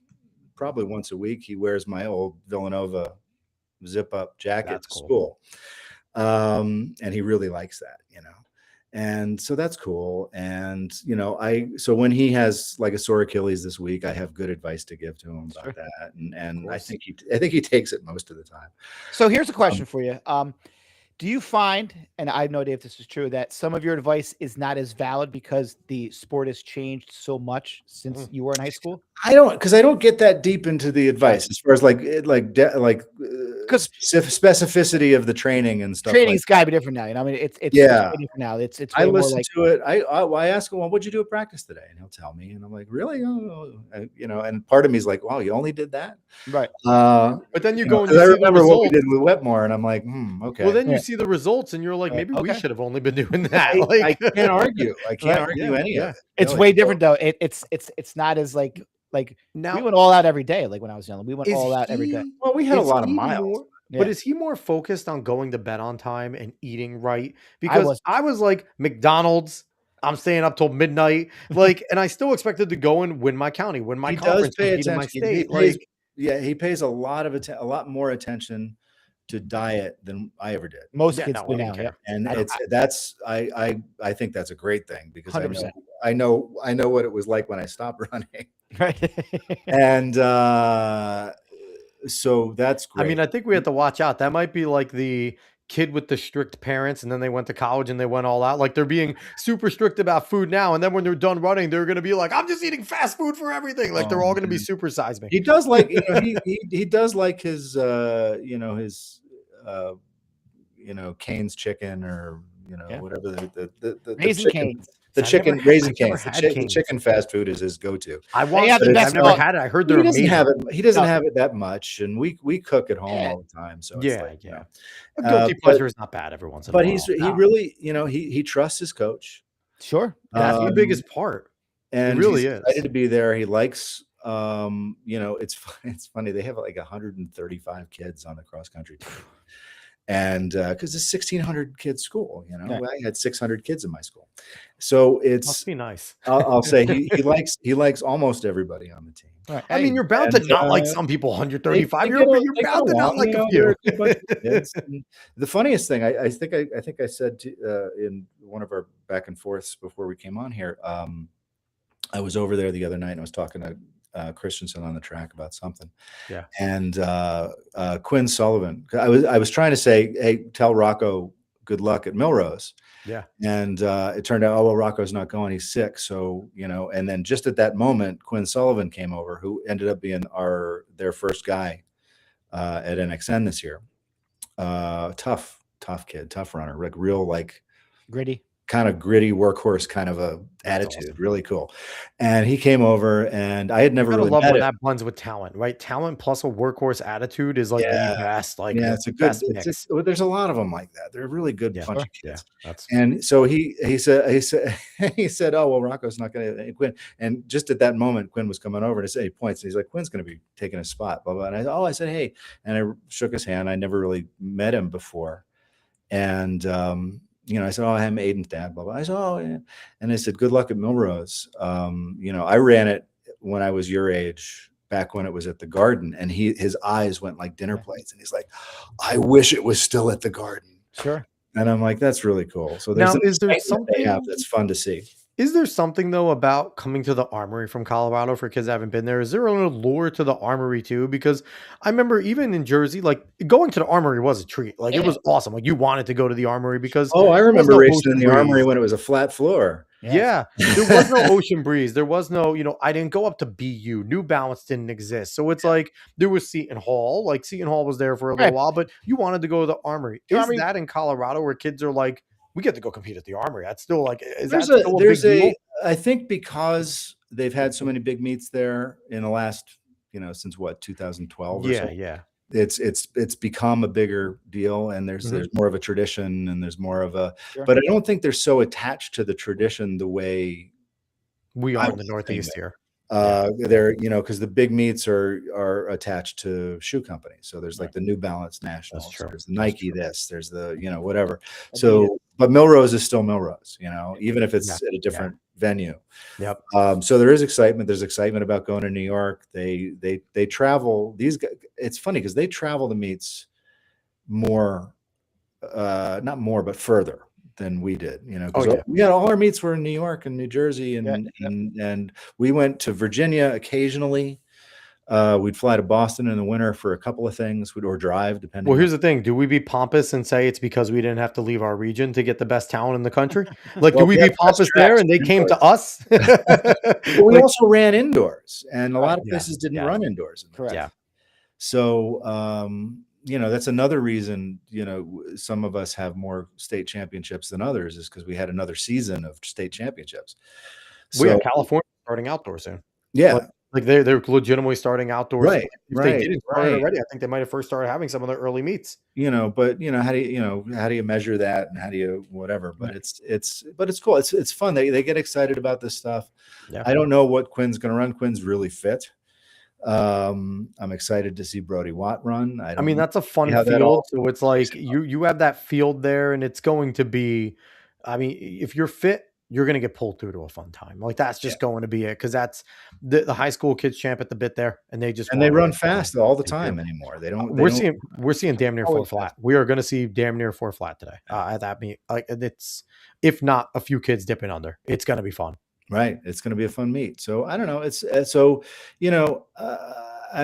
probably once a week. He wears my old Villanova zip up jacket to school. And he really likes that, and so that's cool. And, so when he has like a sore Achilles this week, I have good advice to give to him about that. And I think he takes it most of the time. So here's a question for you. Do you find, and I have no idea if this is true, that some of your advice is not as valid because the sport has changed so much since you were in high school? I don't get that deep into the advice as far as because specificity of the training and stuff. Training's got to be different now. I mean, it's different now. It's I listen to it. I ask him, well, what'd you do at practice today? And he'll tell me, and I'm like, really? And part of me is like, wow, you only did that, right? But then you go and you I see remember what we did with Wetmore, and I'm like, okay. Well, then you see the results, and you're like, maybe we should have only been doing that. I can't argue. I can't argue any of it. It's way different though. It's not as like now we went all out every day. Like when I was young, we went all out every day. Well, we had a lot of miles. But is he more focused on going to bed on time and eating right? Because I was like, McDonald's, I'm staying up till midnight. And I still expected to go and win my county, win my conference, compete in my state. He pays a lot more attention to diet than I ever did. Most kids do now, and I think that's a great thing because 100%. I know what it was like when I stopped running. Right. And so that's great. I mean, I think we have to watch out. That might be like the kid with the strict parents, and then they went to college and they went all out. Like they're being super strict about food now, and then when they're done running, they're going to be like, "I'm just eating fast food for everything." Like they're all going to be super size me. He does like he does like his Cane's chicken or whatever the Raising Cane's. The chicken Raising Cane's. The chicken fast food is his go-to. I've never had it. I heard they're amazing. He doesn't have it that much, and we cook at home all the time. So it's a guilty pleasure is not bad every once in a while. But he really he trusts his coach. Sure, that's the biggest part. And he really is excited to be there. He likes. It's funny. They have like 135 kids on the cross country team. And because it's 1,600 kids school, I had 600 kids in my school, so it must be nice. I'll say he likes almost everybody on the team. Right. I mean, you're bound to not like some people. 135, you're bound to not like a few. The funniest thing, I think I said in one of our back and forths before we came on here, I was over there the other night and I was talking to Christensen on the track about something. Yeah. And Quinn Sullivan, I was trying to say, hey, tell Rocco good luck at Millrose. Yeah. And it turned out, Rocco's not going, he's sick. So, and then just at that moment, Quinn Sullivan came over, who ended up being their first guy at NXN this year. Tough kid, tough runner, like real, like gritty. kind of gritty workhorse kind of a attitude. Awesome. Really cool. And he came over, and I had never really love met when him. that blends with talent, right? Talent plus a workhorse attitude is like the best. Like, it's a good mix. There's a lot of them like that. They're really good bunch of kids. And so he said, oh, well, Rocco's not going to Quinn. And just at that moment, Quinn was coming over and he points, and he's like, Quinn's going to be taking a spot, blah, blah. And I said, hey, and I shook his hand. I never really met him before. And, I said, oh, I'm Aiden's dad, blah, blah. I said, oh, yeah. And I said, good luck at Millrose. I ran it when I was your age, back when it was at the Garden, and his eyes went like dinner plates. And he's like, I wish it was still at the Garden. Sure. And I'm like, that's really cool. So is there something that's fun to see? Is there something though about coming to the Armory from Colorado for kids that haven't been there? Is there a allure to the Armory too? Because I remember even in Jersey, like going to the Armory was a treat. Like it was awesome. Like you wanted to go to the Armory because I remember racing in the Armory when it was a flat floor. Yeah. There was no Ocean Breeze. There was no, I didn't go up to BU. New Balance didn't exist. So it's like there was Seton Hall. Like Seton Hall was there for a little while, but you wanted to go to the Armory. Is that in Colorado where kids are like, we get to go compete at the Armory? That's still like, I think because they've had so many big meets there in the last, since 2012 or so. Yeah. It's become a bigger deal, and there's more of a tradition, and there's more of a, but I don't think they're so attached to the tradition the way we are in the Northeast here. They're, because the big meets are attached to shoe companies. So there's like the New Balance Nationals, there's the Nike there's the, whatever. So, but Millrose is still Millrose, even if it's at a different venue. Yep. So there is excitement. There's excitement about going to New York. They travel. These guys, it's funny because they travel to meets more, not more, but further than we did, we had all our meets were in New York and New Jersey, and we went to Virginia occasionally. We'd fly to Boston in the winter for a couple of things, or drive, depending. Well, here's the thing: do we be pompous and say it's because we didn't have to leave our region to get the best talent in the country? Like, do we be pompous there and they came to us? We also ran indoors, and a lot of places didn't run indoors. Correct. Yeah. So, that's another reason, some of us have more state championships than others, is because we had another season of state championships. So California starting outdoors soon. Yeah. Like they're legitimately starting outdoors. Right. If they didn't start already, I think they might have first started having some of the early meets. But how do you measure that, and how do you whatever? But it's cool. It's fun. They get excited about this stuff. Yeah. I don't know what Quinn's going to run. Quinn's really fit. I'm excited to see Brody Watt run. I mean, that's a fun field. So it's like you have that field there, and it's going to be, I mean, if you're fit, you're going to get pulled through to a fun time. Like that's just going to be it. Cause that's the high school kids champ at the bit there. And they run fast all the time anymore. We're seeing damn near 4 flat. We are going to see damn near 4 flat today. At that meet, like it's, if not a few kids dipping under, it's going to be fun. Right. It's going to be a fun meet. So I don't know. I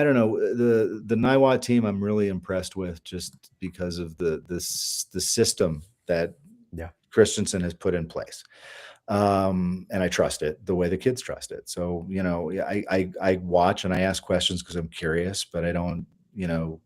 don't know, the Niwot team I'm really impressed with, just because of the system that Christensen has put in place. And I trust it the way the kids trust it. So, I watch and I ask questions because I'm curious, but I don't,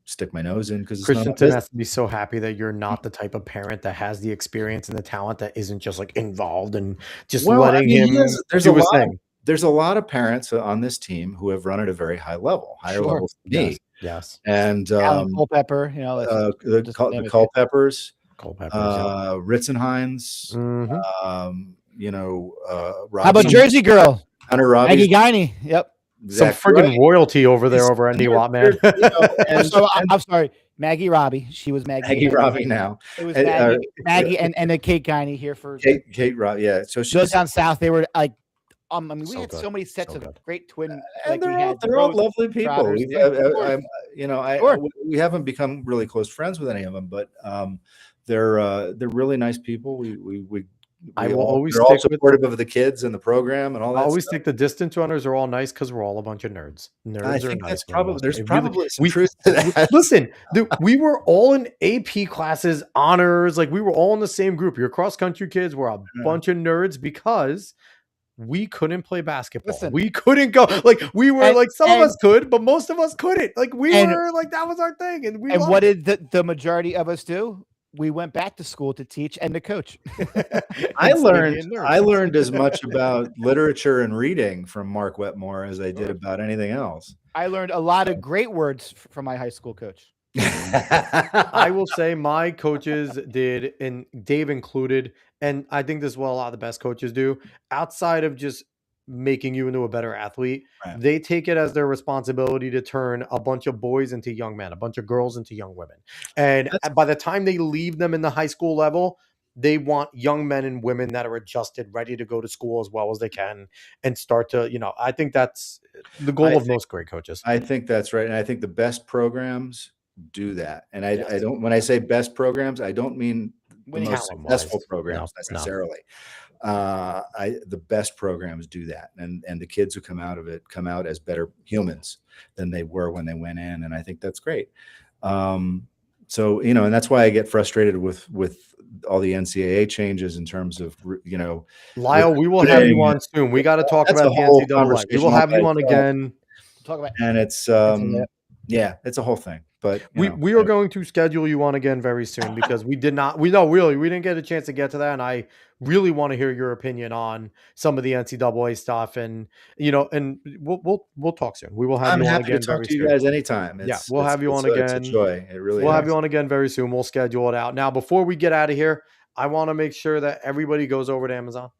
stick my nose in, because Christensen has to be so happy that you're not the type of parent that has the experience and the talent that isn't just like involved and just letting him do his thing. There's a lot of parents on this team who have run at a very high level, higher levels than me. Yes. And Culpepper, the Culpeppers, Ritzenhines, how about Jersey girl? Hunter Robbie. Maggie Guiney. Yep. Exactly. Some friggin' royalty over there over ND-Watt, man. I'm sorry. Maggie Robbie. She was Maggie Robbie now. It was Maggie and a Kate Guiney here for Kate Robbie. Yeah. So she goes down south. They were like, I mean, we had so many sets of great twin. And they're all lovely people. We haven't become really close friends with any of them, but they're really nice people. They're all supportive of the kids and the program and all that. I always think the distance runners are all nice because we're all a bunch of nerds. I think that's there's probably some truth to that. Listen, we were all in AP classes, honors. Like we were all in the same group. Your cross country kids were a bunch of nerds because we couldn't play basketball. Listen, we couldn't go. Like we were some of us could, but most of us couldn't. Like we were like that was our thing. And what did the majority of us do? we went back to school to teach and to coach. I learned as much about literature and reading from Mark Wetmore as I did about anything else. I learned a lot of great words from my high school coach. I will say my coaches did, and Dave included, and I think this is what a lot of the best coaches do, outside of just making you into a better athlete, Right. they take it as their responsibility to turn a bunch of boys into young men, a bunch of girls into young women. And by the time they leave them in the high school level, they want young men and women that are adjusted, ready to go to school as well as they can and start to, I think that's the goal of most great coaches. I think that's right. And I think the best programs do that. And I don't, when I say best programs, I don't mean the most successful programs necessarily. The best programs do that, and the kids who come out as better humans than they were when they went in, and I think that's great. So and that's why I get frustrated with all the NCAA changes in terms of Lyle, we will have you on soon. We got to talk about the NCAA. We will have you on again. Talk about, and it's it's a whole thing. But we are going to schedule you on again very soon because we didn't get a chance to get to that, and I really want to hear your opinion on some of the NCAA stuff, and and we'll talk soon. We will have you on again. I'm happy to talk to you guys anytime. We'll have you on again. It's a joy. It really. We'll have you on again very soon. We'll schedule it out. Now, before we get out of here, I want to make sure that everybody goes over to Amazon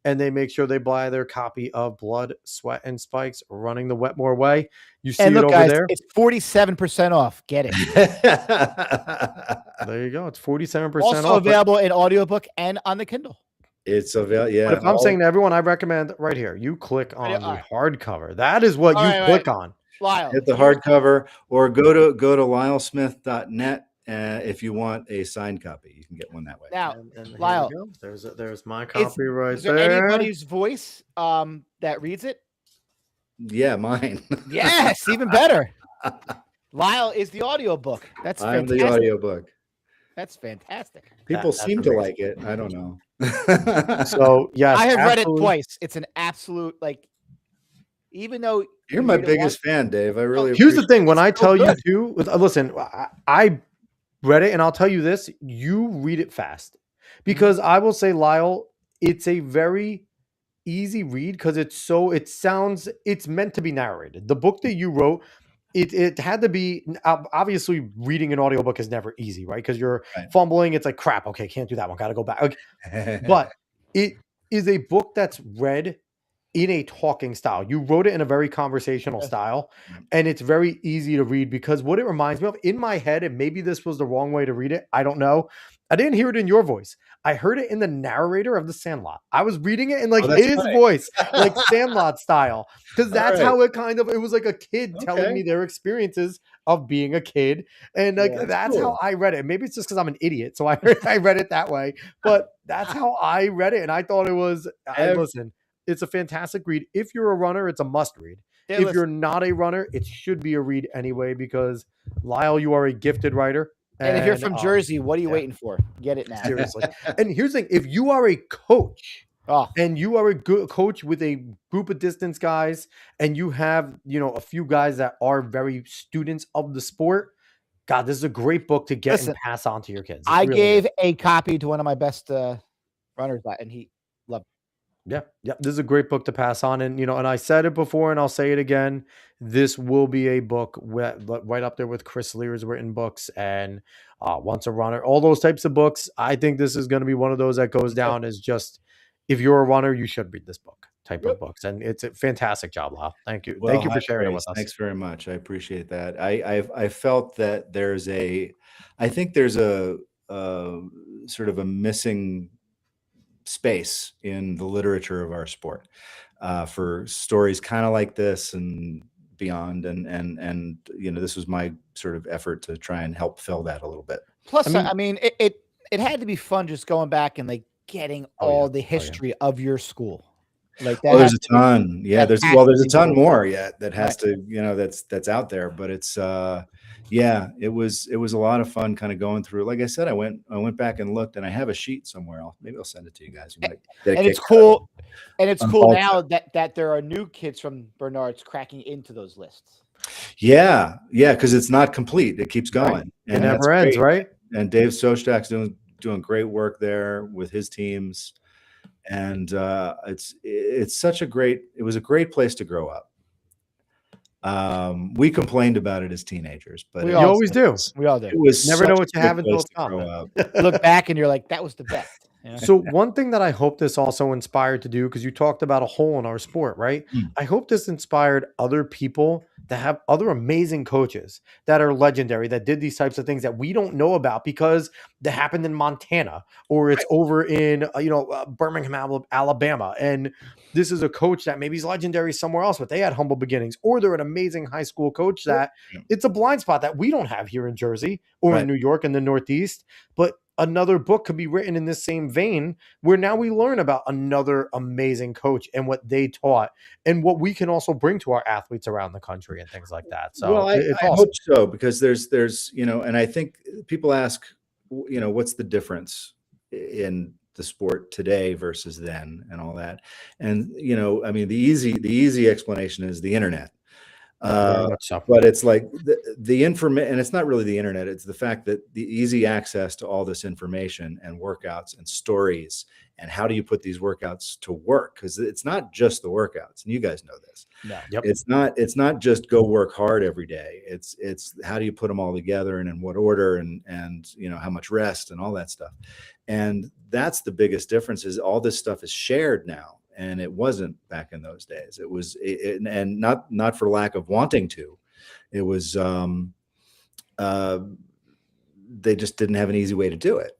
and they make sure they buy their copy of Blood, Sweat, and Spikes, Running the Wetmore Way. You see it over there? It's 47% off. Get it. There you go. It's 47% also off. Available in audiobook and on the Kindle. It's available. Yeah. But if I'm saying to everyone, I recommend right here, you click on the hardcover. That is what you click on. Lyle. Hit the hardcover or go to lylesmith.net. If you want a signed copy, you can get one that way. Now, and Lyle, there's my copy right there. Is there anybody's voice that reads it? Yeah, mine. Yes, even better. Lyle is the audiobook. That's fantastic. I'm the audiobook. That's fantastic. People seem to like it. I don't know. So yes, I have read it twice. It's an absolute even though you're my biggest fan, Dave. I really. Here's the thing: when I tell you to listen, I read it, and I'll tell you this: you read it fast, because I will say, Lyle, it's a very easy read because it's meant to be narrated. The book that you wrote, it had to be, obviously reading an audiobook is never easy, right? Because you're fumbling. It's like, crap. Okay, can't do that one. Got to go back. Okay. But it is a book that's read in a talking style. You wrote it in a very conversational style, and it's very easy to read because what it reminds me of in my head, and maybe this was the wrong way to read it, I don't know. I didn't hear it in your voice. I heard it in the narrator of The Sandlot. I was reading it in his voice, like Sandlot style, because that's how it was like a kid telling me their experiences of being a kid. And that's how I read it. Maybe it's just because I'm an idiot. So I read it that way, but that's how I read it. And I thought it was, listen, it's a fantastic read. If you're a runner, it's a must read. If you're not a runner, it should be a read anyway, because Lyle, you are a gifted writer. And if you're from Jersey, what are you waiting for? Get it now. Seriously. And here's the thing. If you are a coach and you are a good coach with a group of distance guys, and you have, a few guys that are very students of the sport, God, this is a great book to get and pass on to your kids. I gave a copy to one of my best runners, and he loved it. Yeah. This is a great book to pass on. And, and I said it before and I'll say it again. This will be a book right up there with Chris Lear's written books and Once a Runner, all those types of books. I think this is going to be one of those that goes down as just, if you're a runner, you should read this book type of books. And it's a fantastic job, Lyle. Thank you. Thank you for sharing it with us. Thanks very much. I appreciate that. I felt that there's a sort of a missing space in the literature of our sport for stories kind of like this and beyond, and this was my sort of effort to try and help fill that a little bit. Plus, I mean it had to be fun just going back and getting all the history of your school. Like that. There's a ton. Yeah, there's a ton more yet that has to, that's out there, but it's it was a lot of fun kind of going through. Like I said, I went back and looked, and I have a sheet somewhere else. Maybe I'll send it to you guys. And it's cool. And it's cool now that there are new kids from Bernard's cracking into those lists. Yeah, because it's not complete. It keeps going. It never ends, right? and Dave Sostak's doing great work there with his teams. And it's such a great, it was a great place to grow up. We complained about it as teenagers, but you always do. We all do. It was never know what you have until it's gone. Look back and you're like, that was the best. Yeah. So one thing that I hope this also inspired to do, because you talked about a hole in our sport, right? I hope this inspired other people to have other amazing coaches that are legendary, that did these types of things that we don't know about because they happened in Montana or it's over in, Birmingham, Alabama. And this is a coach that maybe is legendary somewhere else, but they had humble beginnings, or they're an amazing high school coach that it's a blind spot that we don't have here in Jersey or in New York in the Northeast. But another book could be written in this same vein where now we learn about another amazing coach and what they taught and what we can also bring to our athletes around the country and things like that. So well, I hope so, because there's, and I think people ask, what's the difference in the sport today versus then and all that. And, I mean, the easy explanation is the internet. But it's like the information, and it's not really the internet. It's the fact that the easy access to all this information and workouts and stories and how do you put these workouts to work? Because it's not just the workouts, and you guys know this. No. It's not just go work hard every day. It's how do you put them all together and in what order and how much rest and all that stuff. And that's the biggest difference, is all this stuff is shared now. And it wasn't back in those days. It was, and not for lack of wanting to. It was, they just didn't have an easy way to do it.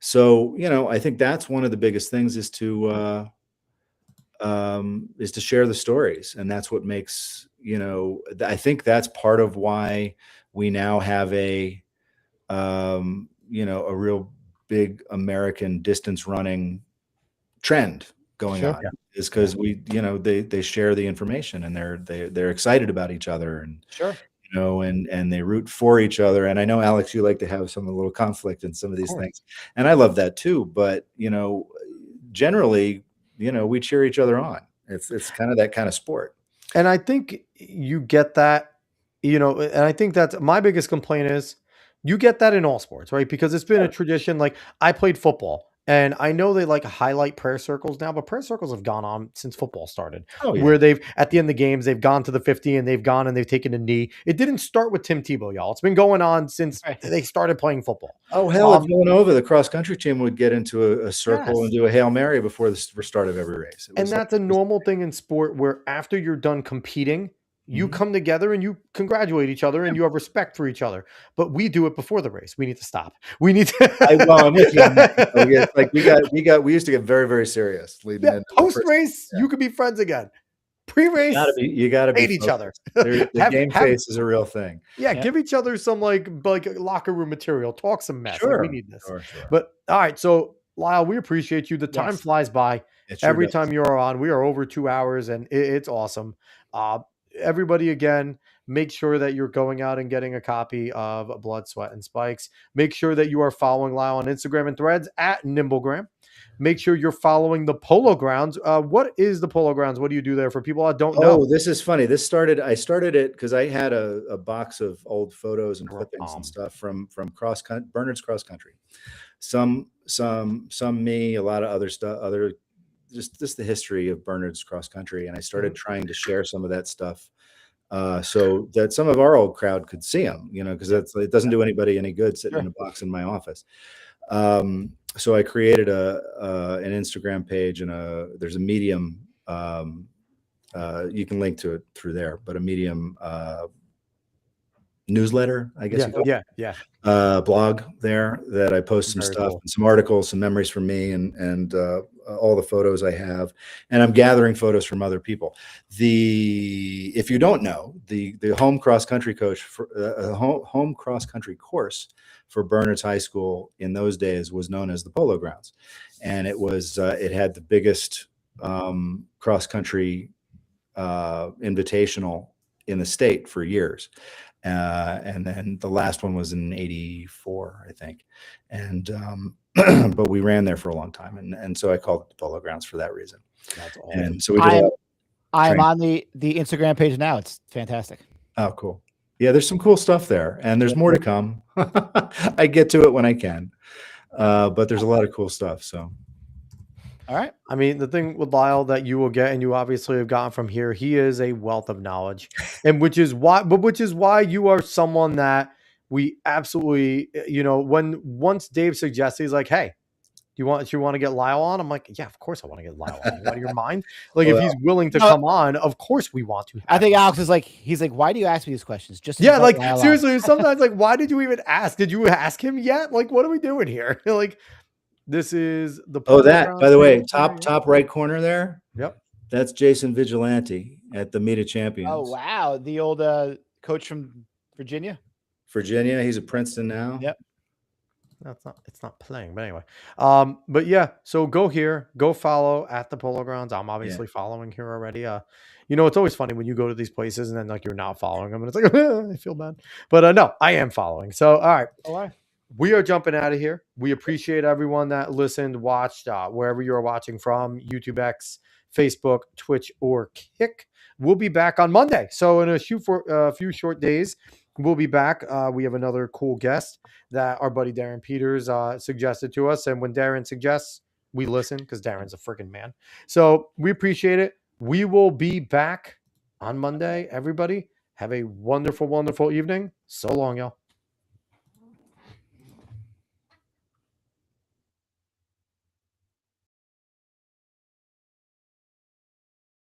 So, I think that's one of the biggest things is to share the stories, and that's what makes, I think that's part of why we now have a real big American distance running trend going on, is because they share the information, and they're excited about each other, and and they root for each other. And I know, Alex, you like to have some a little conflict in some of these things, and I love that too. But generally, we cheer each other on. It's kind of that kind of sport. And I think you get that, and I think that's my biggest complaint is you get that in all sports, right? Because it's been a tradition. Like, I played football. And I know they like highlight prayer circles now, but prayer circles have gone on since football started, where they've, at the end of the games, they've gone to the 50 and they've gone and they've taken a knee. It didn't start with Tim Tebow, y'all. It's been going on since they started playing football. Oh, hell, if Villanova, the cross country team, would get into a circle and do a Hail Mary before the start of every race. And that's a normal thing in sport, where after you're done competing, you come together and you congratulate each other and you have respect for each other. But we do it before the race. We need to stop. We need to. I'm with you. Like we used to get very, very serious leading into post race. You could be friends again. Pre-race, you gotta hate each other. The game face is a real thing. Yeah, give each other some like locker room material. Talk some mess. Sure. Like, we need this. Sure. But all right, so Lyle, we appreciate you. The time flies by. Every time you're on. We are over 2 hours, and it's awesome. Everybody, again, make sure that you're going out and getting a copy of Blood, Sweat, and Spikes. Make sure that you are following Lyle on Instagram and Threads at Nimblegram. Make sure you're following the Polo Grounds. What is the Polo Grounds? What do you do there for people that don't know? Oh, this is funny. I started it because I had a box of old photos and clippings and stuff from Bernard's cross country. Some me, a lot of other stuff, just the history of Bernard's cross country. And I started trying to share some of that stuff so that some of our old crowd could see them, because it doesn't do anybody any good sitting in a box in my office. So I created an Instagram page, and there's a Medium. You can link to it through there, but a Medium newsletter, I guess. Blog there that I post some stuff, and some articles, some memories from me, and all the photos I have, and I'm gathering photos from other people. If you don't know, the home cross country coach for home cross country course for Bernard's High School in those days was known as the Polo Grounds, and it was it had the biggest cross country invitational in the state for years. And then the last one was in '84, I think. And, but we ran there for a long time. And so I called it the Polo Grounds for that reason. That's awesome. And so we did I am on the Instagram page now. It's fantastic. Oh, cool. Yeah, there's some cool stuff there, and there's more to come. I get to it when I can, but there's a lot of cool stuff. So, all right. I mean, the thing with Lyle that you will get, and you obviously have gotten from here, he is a wealth of knowledge, and which is why you are someone that we absolutely, once Dave suggested, he's like, hey, you want to get Lyle on? I'm like, yeah, of course I want to get Lyle on. You out of your mind? Like, if he's willing to come on, of course we want to. I think Alex is like, he's like, why do you ask me these questions? Just like Lyle seriously, sometimes like, why did you even ask? Did you ask him yet? Like, what are we doing here? Like, this is the that, by the way, top right corner there. Yep, that's Jason Vigilante at the Meet of Champions. Oh wow, the old coach from Virginia. He's at Princeton now. Yep. It's not playing, but anyway. But yeah, so go follow at the Polo Grounds. I'm obviously following here already. It's always funny when you go to these places and then like you're not following them, and it's like I feel bad. But no, I am following. So all right. Oh, why? We are jumping out of here. We appreciate everyone that listened, watched, wherever you are watching from, YouTube X, Facebook, Twitch, or Kick. We'll be back on Monday. So in a few short days, we'll be back. We have another cool guest that our buddy Darren Peters suggested to us. And when Darren suggests, we listen because Darren's a freaking man. So we appreciate it. We will be back on Monday. Everybody have a wonderful, wonderful evening. So long, y'all.